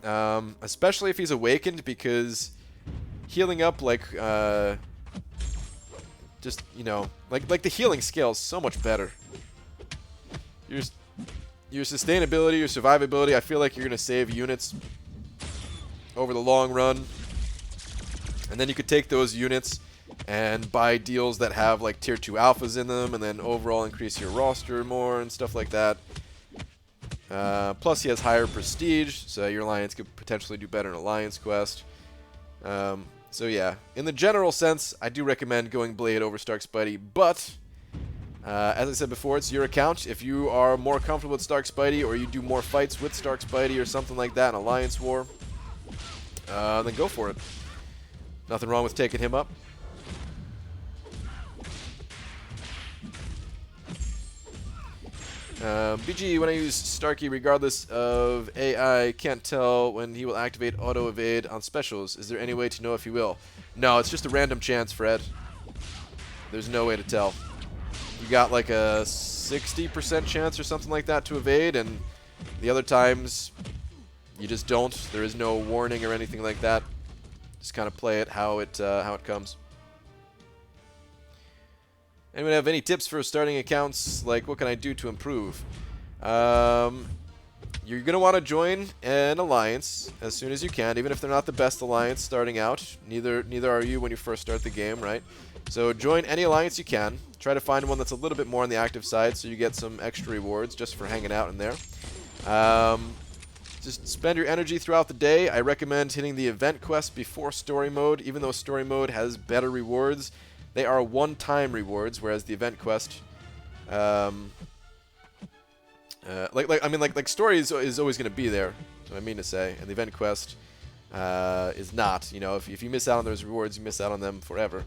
Especially if he's awakened, because healing up like just, you know, like the healing scale is so much better. Your sustainability, your survivability, I feel like you're gonna save units over the long run, and then you could take those units and buy deals that have like tier 2 alphas in them, and then overall increase your roster more and stuff like that. Plus he has higher prestige, so your alliance could potentially do better in Alliance Quest. So yeah, in the general sense, I do recommend going Blade over Stark Spidey, but as I said before, it's your account. If you are more comfortable with Stark Spidey, or you do more fights with Stark Spidey or something like that in Alliance War, then go for it. Nothing wrong with taking him up. BG, when I use Starkey, regardless of AI, can't tell when he will activate auto evade on specials. Is there any way to know if he will? No, it's just a random chance, Fred. There's no way to tell. You got like a 60% chance or something like that to evade, and the other times you just don't. There is no warning or anything like that. Just kind of play it how it comes. Anyone have any tips for starting accounts? Like, what can I do to improve? You're going to want to join an alliance as soon as you can, even if they're not the best alliance starting out. Neither are you when you first start the game, right? So join any alliance you can. Try to find one that's a little bit more on the active side so you get some extra rewards just for hanging out in there. Just spend your energy throughout the day. I recommend hitting the event quest before story mode, even though story mode has better rewards. They are one-time rewards, whereas the event quest, like story is always going to be there. That's what I mean to say, and the event quest is not. You know, if you miss out on those rewards, you miss out on them forever.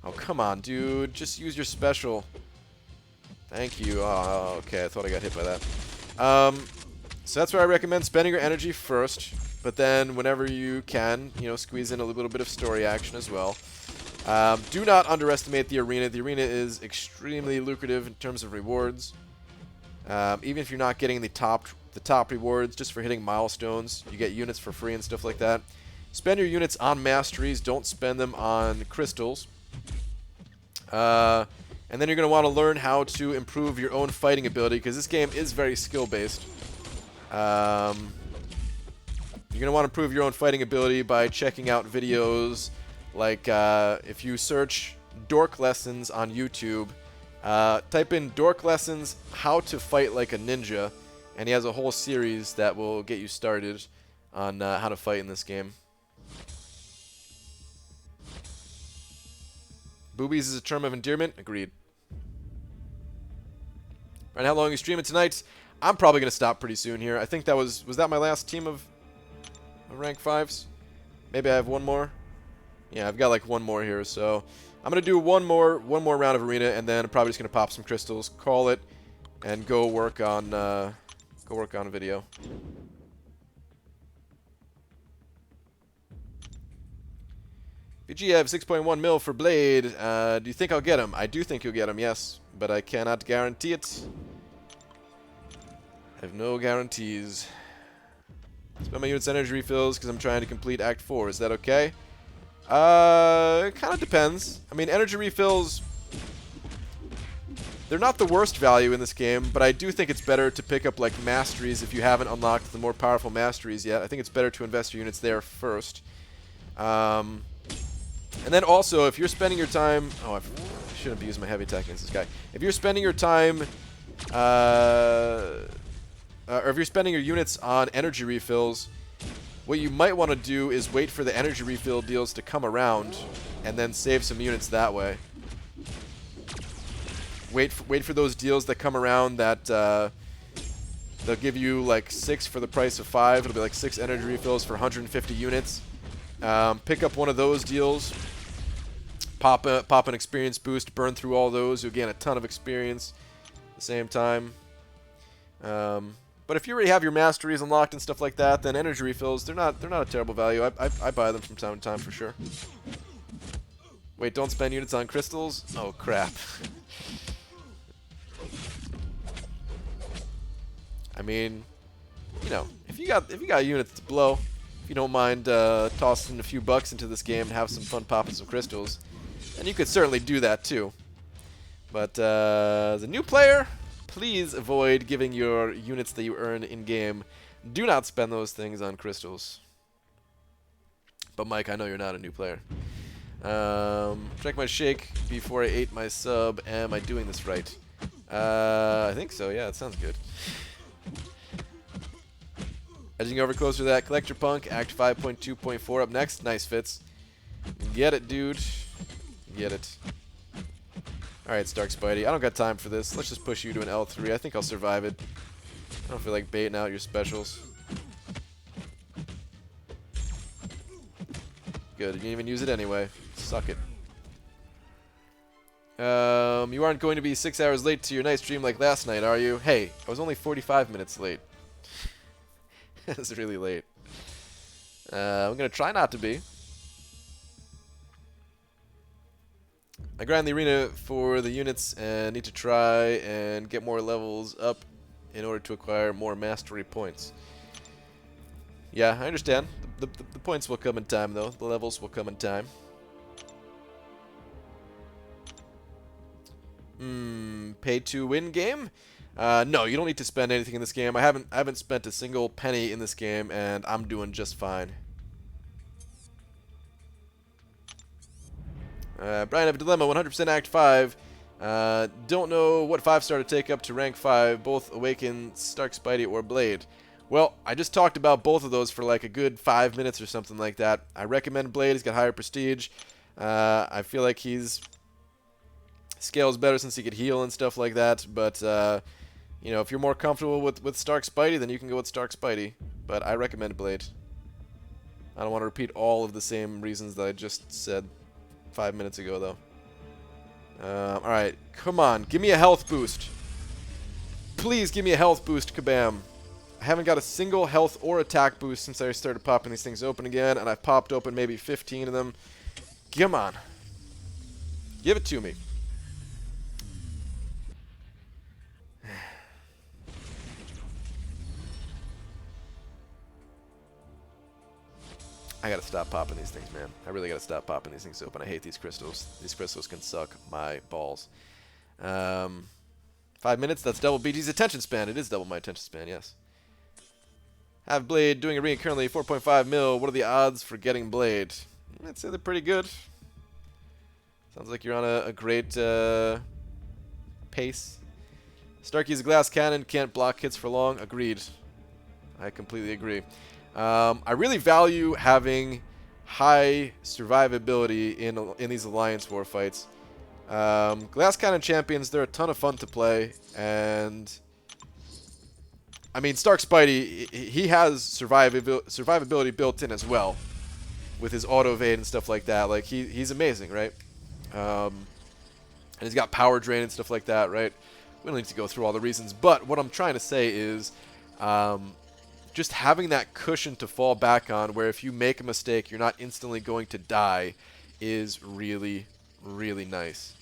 Oh, come on, dude, just use your special. Thank you. Oh, okay, I thought I got hit by that. So that's where I recommend spending your energy first, but then whenever you can, you know, squeeze in a little bit of story action as well. Do not underestimate the arena. The arena is extremely lucrative in terms of rewards. Even if you're not getting the top rewards just for hitting milestones, you get units for free and stuff like that. Spend your units on Masteries. Don't spend them on crystals. And then you're going to want to learn how to improve your own fighting ability, because this game is very skill-based. You're going to want to improve your own fighting ability by checking out videos. Like, if you search Dork Lessons on YouTube, type in Dork Lessons, how to fight like a ninja, and he has a whole series that will get you started on how to fight in this game. Boobies is a term of endearment. Agreed. Right, how long are you streaming tonight? I'm probably going to stop pretty soon here. I think that was that my last team of rank 5s? Maybe I have one more? Yeah, I've got like one more here, so I'm gonna do one more round of arena, and then I'm probably just gonna pop some crystals, call it, and go work on a video. BG, I have 6.1 mil for Blade. Do you think I'll get him? I do think you'll get him, yes, but I cannot guarantee it. I have no guarantees. Spend my units energy refills because I'm trying to complete Act 4. Is that okay? It kind of depends. I mean, energy refills, they're not the worst value in this game, but I do think it's better to pick up, like, Masteries if you haven't unlocked the more powerful Masteries yet. I think it's better to invest your units there first. And then also, if you're spending your time... Oh, I shouldn't be using my heavy attack against this guy. If you're spending your time... or if you're spending your units on energy refills... What you might want to do is wait for the energy refill deals to come around, and then save some units that way. Wait for those deals that come around that they'll give you like 6 for the price of 5. It'll be like 6 energy refills for 150 units. Pick up one of those deals. Pop an experience boost. Burn through all those. You'll gain a ton of experience at the same time. But if you already have your Masteries unlocked and stuff like that, then energy refills, they're not a terrible value. I buy them from time to time for sure. Wait, don't spend units on crystals? Oh crap. I mean, you know, if you got units to blow, if you don't mind tossing a few bucks into this game and have some fun popping some crystals, then you could certainly do that too. But as a new player, please avoid giving your units that you earn in-game. Do not spend those things on crystals. But Mike, I know you're not a new player. Check my shake before I ate my sub. Am I doing this right? I think so, yeah, it sounds good. Edging over closer to that Collector Punk, Act 5.2.4 up next. Nice, Fitz. Get it, dude. Get it. Alright, Stark Spidey. I don't got time for this. Let's just push you to an L3. I think I'll survive it. I don't feel like baiting out your specials. Good. You didn't even use it anyway. Suck it. You aren't going to be 6 hours late to your night stream like last night, are you? Hey, I was only 45 minutes late. That's really late. I'm going to try not to be. I grind the arena for the units and need to try and get more levels up in order to acquire more mastery points. Yeah, I understand. The points will come in time, though. The levels will come in time. Pay to win game? No, you don't need to spend anything in this game. I haven't spent a single penny in this game, and I'm doing just fine. Brian, I have a dilemma. 100% Act 5. Don't know what 5-star to take up to rank 5. Both Awaken, Stark Spidey, or Blade. Well, I just talked about both of those for like a good 5 minutes or something like that. I recommend Blade. He's got higher prestige. I feel like he's scales better since he could heal and stuff like that. But you know, if you're more comfortable with Stark Spidey, then you can go with Stark Spidey. But I recommend Blade. I don't want to repeat all of the same reasons that I just said 5 minutes ago, though. Alright, come on. Give me a health boost. Please give me a health boost, Kabam. I haven't got a single health or attack boost since I started popping these things open again, and I've popped open maybe 15 of them. Come on. Give it to me. I gotta stop popping these things, man. I really gotta stop popping these things open. I hate these crystals. These crystals can suck my balls. 5 minutes, that's double BG's attention span. It is double my attention span, yes. Have Blade doing arena currently 4.5 mil. What are the odds for getting Blade? I'd say they're pretty good. Sounds like you're on a great pace. Starkey's a glass cannon, can't block hits for long. Agreed. I completely agree. I really value having high survivability in these Alliance War fights. Glass Cannon Champions, they're a ton of fun to play, and I mean, Stark Spidey, he has survivability built in as well, with his auto evade and stuff like that. Like, he's amazing, right? And he's got power drain and stuff like that, right? We don't need to go through all the reasons, but what I'm trying to say is, just having that cushion to fall back on, where if you make a mistake, you're not instantly going to die, is really, really nice.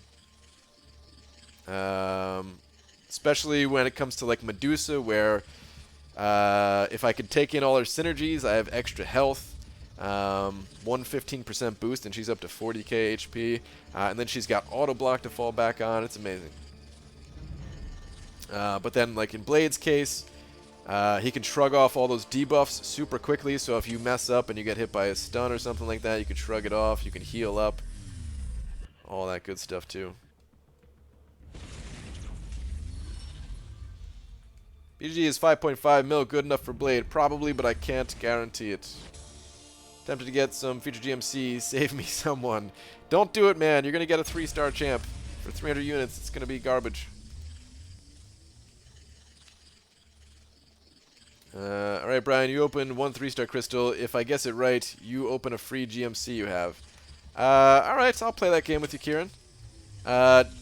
Especially when it comes to like Medusa, where if I could take in all her synergies, I have extra health, 115% boost, and she's up to 40k HP, and then she's got auto block to fall back on. It's amazing. But then, like in Blade's case, he can shrug off all those debuffs super quickly, so if you mess up and you get hit by a stun or something like that, you can shrug it off, you can heal up, all that good stuff too. BG is 5.5 mil, good enough for Blade? Probably, but I can't guarantee it. Tempted to get some future GMC, save me someone. Don't do it, man, you're going to get a 3-star champ. For 300 units, it's going to be garbage. Alright, Brian, you open 1 3-star crystal. If I guess it right, you open a free GMC you have. Alright, I'll play that game with you, Kieran.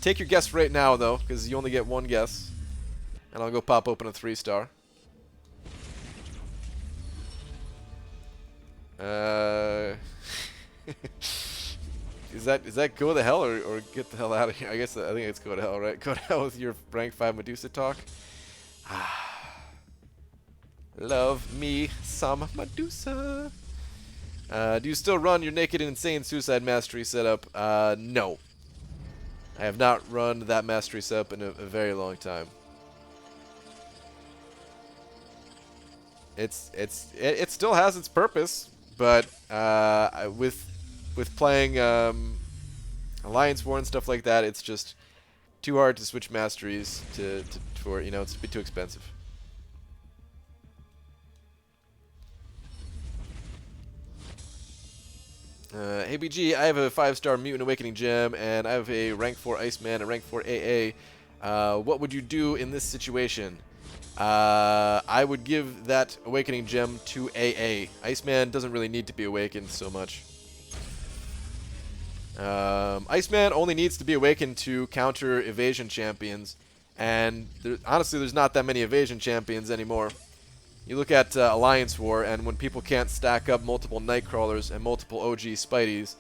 Take your guess right now, though, because you only get 1 guess. And I'll go pop open a 3-star. Is that go to hell or get the hell out of here? I think it's go to hell, right? Go to hell with your rank 5 Medusa talk. Love me some Medusa. Do you still run your naked and insane suicide mastery setup? No. I have not run that mastery setup in a very long time. It still has its purpose, but with playing Alliance War and stuff like that, it's just too hard to switch masteries for, you know, it's a bit too expensive. Hey BG, I have a 5-star Mutant Awakening gem, and I have a rank 4 Iceman, a rank 4 AA. What would you do in this situation? I would give that Awakening gem to AA. Iceman doesn't really need to be awakened so much. Iceman only needs to be awakened to counter evasion champions, and honestly, there's not that many evasion champions anymore. You look at Alliance War, and when people can't stack up multiple Nightcrawlers and multiple OG Spideys,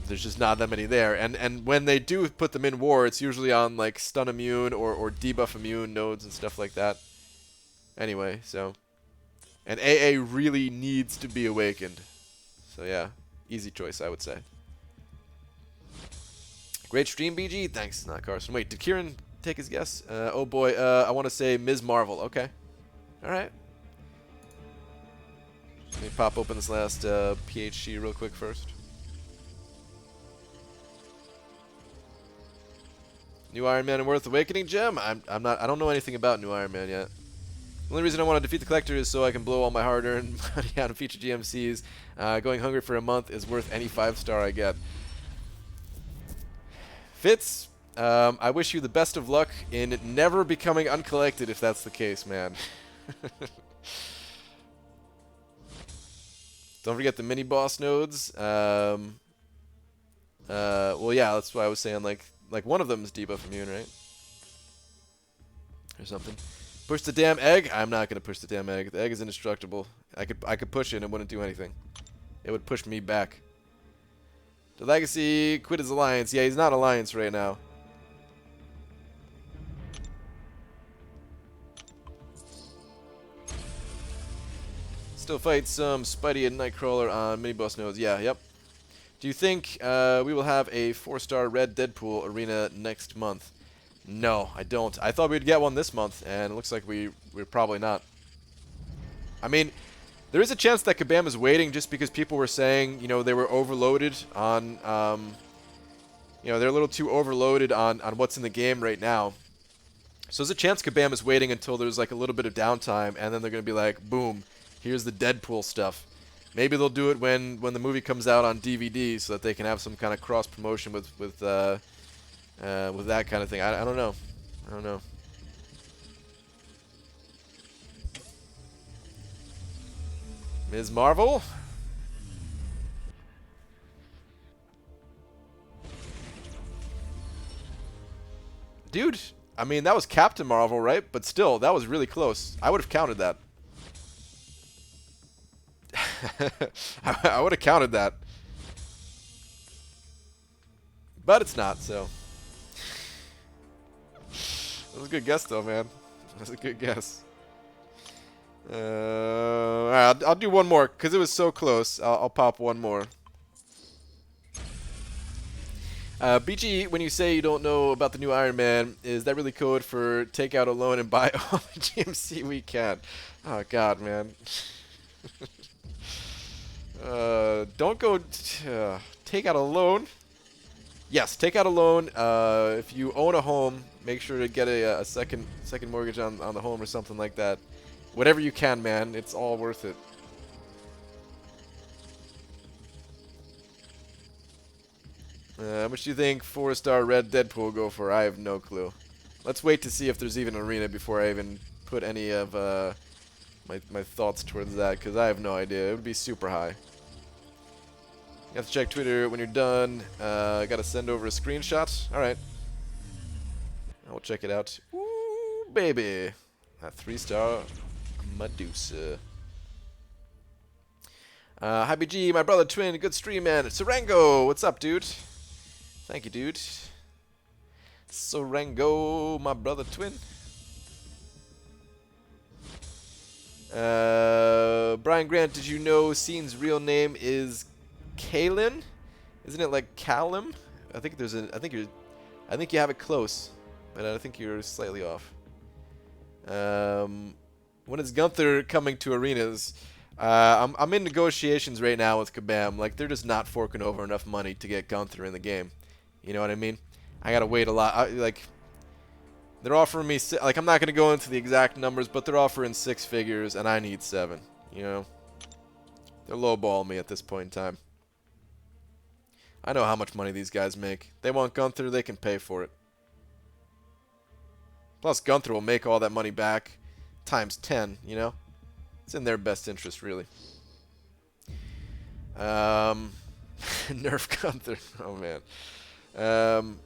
there's just not that many there. And when they do put them in war, it's usually on like stun immune or debuff immune nodes and stuff like that. Anyway, so. And AA really needs to be awakened. So yeah, easy choice, I would say. Great stream, BG. Thanks, not Carson. Wait, did Kieran take his guess? Oh boy, I want to say Ms. Marvel. Okay. All right. Let me pop open this last PHC real quick first. New Iron Man and Worth Awakening gem? I don't know anything about New Iron Man yet. The only reason I want to defeat the collector is so I can blow all my hard-earned money out of future GMCs. Going hungry for a month is worth any 5-star I get. Fitz, I wish you the best of luck in never becoming uncollected if that's the case, man. Don't forget the mini boss nodes. Well, yeah, that's why I was saying like one of them is debuff immune, right? Or something. Push the damn egg? I'm not gonna push the damn egg. The egg is indestructible. I could push it and it wouldn't do anything. It would push me back. The Legacy quit his alliance. Yeah, he's not alliance right now. Still fight some Spidey and Nightcrawler on mini boss nodes. Yeah, yep. Do you think we will have a 4-star Red Deadpool arena next month? No, I don't. I thought we'd get one this month, and it looks like we're probably not. I mean, there is a chance that Kabam is waiting just because people were saying, you know, they were overloaded on, you know, they're a little too overloaded on what's in the game right now. So there's a chance Kabam is waiting until there's like a little bit of downtime, and then they're going to be like, boom, here's the Deadpool stuff. Maybe they'll do it when the movie comes out on DVD so that they can have some kind of cross promotion with that kind of thing. I don't know. I don't know. Ms. Marvel. Dude, I mean, that was Captain Marvel, right? But still, that was really close. I would have counted that. I would have counted that. But it's not, so. That was a good guess, though, man. That was a good guess. Alright, I'll do one more, because it was so close. I'll pop one more. BG, when you say you don't know about the new Iron Man, is that really code for take out a loan and buy all the GMC we can? Oh, God, man. Don't go take out a loan. Yes, take out a loan. If you own a home, make sure to get a second mortgage on the home or something like that. Whatever you can, man. It's all worth it. How much do you think 4-star Red Deadpool will go for? I have no clue. Let's wait to see if there's even an arena before I even put any of my thoughts towards that, because I have no idea. It would be super high. You have to check Twitter when you're done. I gotta send over a screenshot. Alright. I will check it out. Ooh, baby. That 3-star Medusa. Hi BG, my brother twin, good stream, man. Serengo, what's up, dude? Thank you, dude. Serengo, my brother twin. Brian Grant, did you know Scene's real name is Kalen? Isn't it like Callum? I think you have it close, but I think you're slightly off. When is Gunther coming to arenas? I'm in negotiations right now with Kabam. Like, they're just not forking over enough money to get Gunther in the game. You know what I mean? I gotta wait a lot. They're offering me, like, I'm not gonna go into the exact numbers, but they're offering 6 figures, and I need 7. You know, they're lowballing me at this point in time. I know how much money these guys make. They want Gunther, they can pay for it. Plus, Gunther will make all that money back times 10. You know, it's in their best interest, really. Nerf Gunther. Oh, man. Um,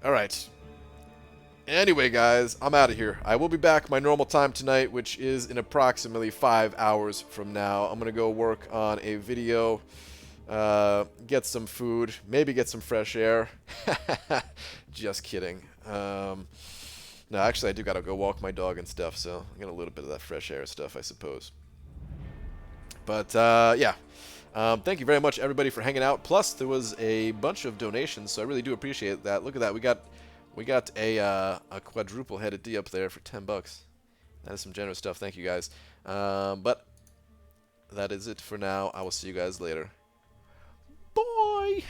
all right. Anyway, guys, I'm out of here. I will be back my normal time tonight, which is in approximately 5 hours from now. I'm going to go work on a video, get some food, maybe get some fresh air. Just kidding. No, actually, I do got to go walk my dog and stuff, so I get a little bit of that fresh air stuff, I suppose. But, yeah. Thank you very much, everybody, for hanging out. Plus, there was a bunch of donations, so I really do appreciate that. Look at that. We got a quadruple-headed D up there for 10 bucks. That is some generous stuff. Thank you, guys. But that is it for now. I will see you guys later. Bye!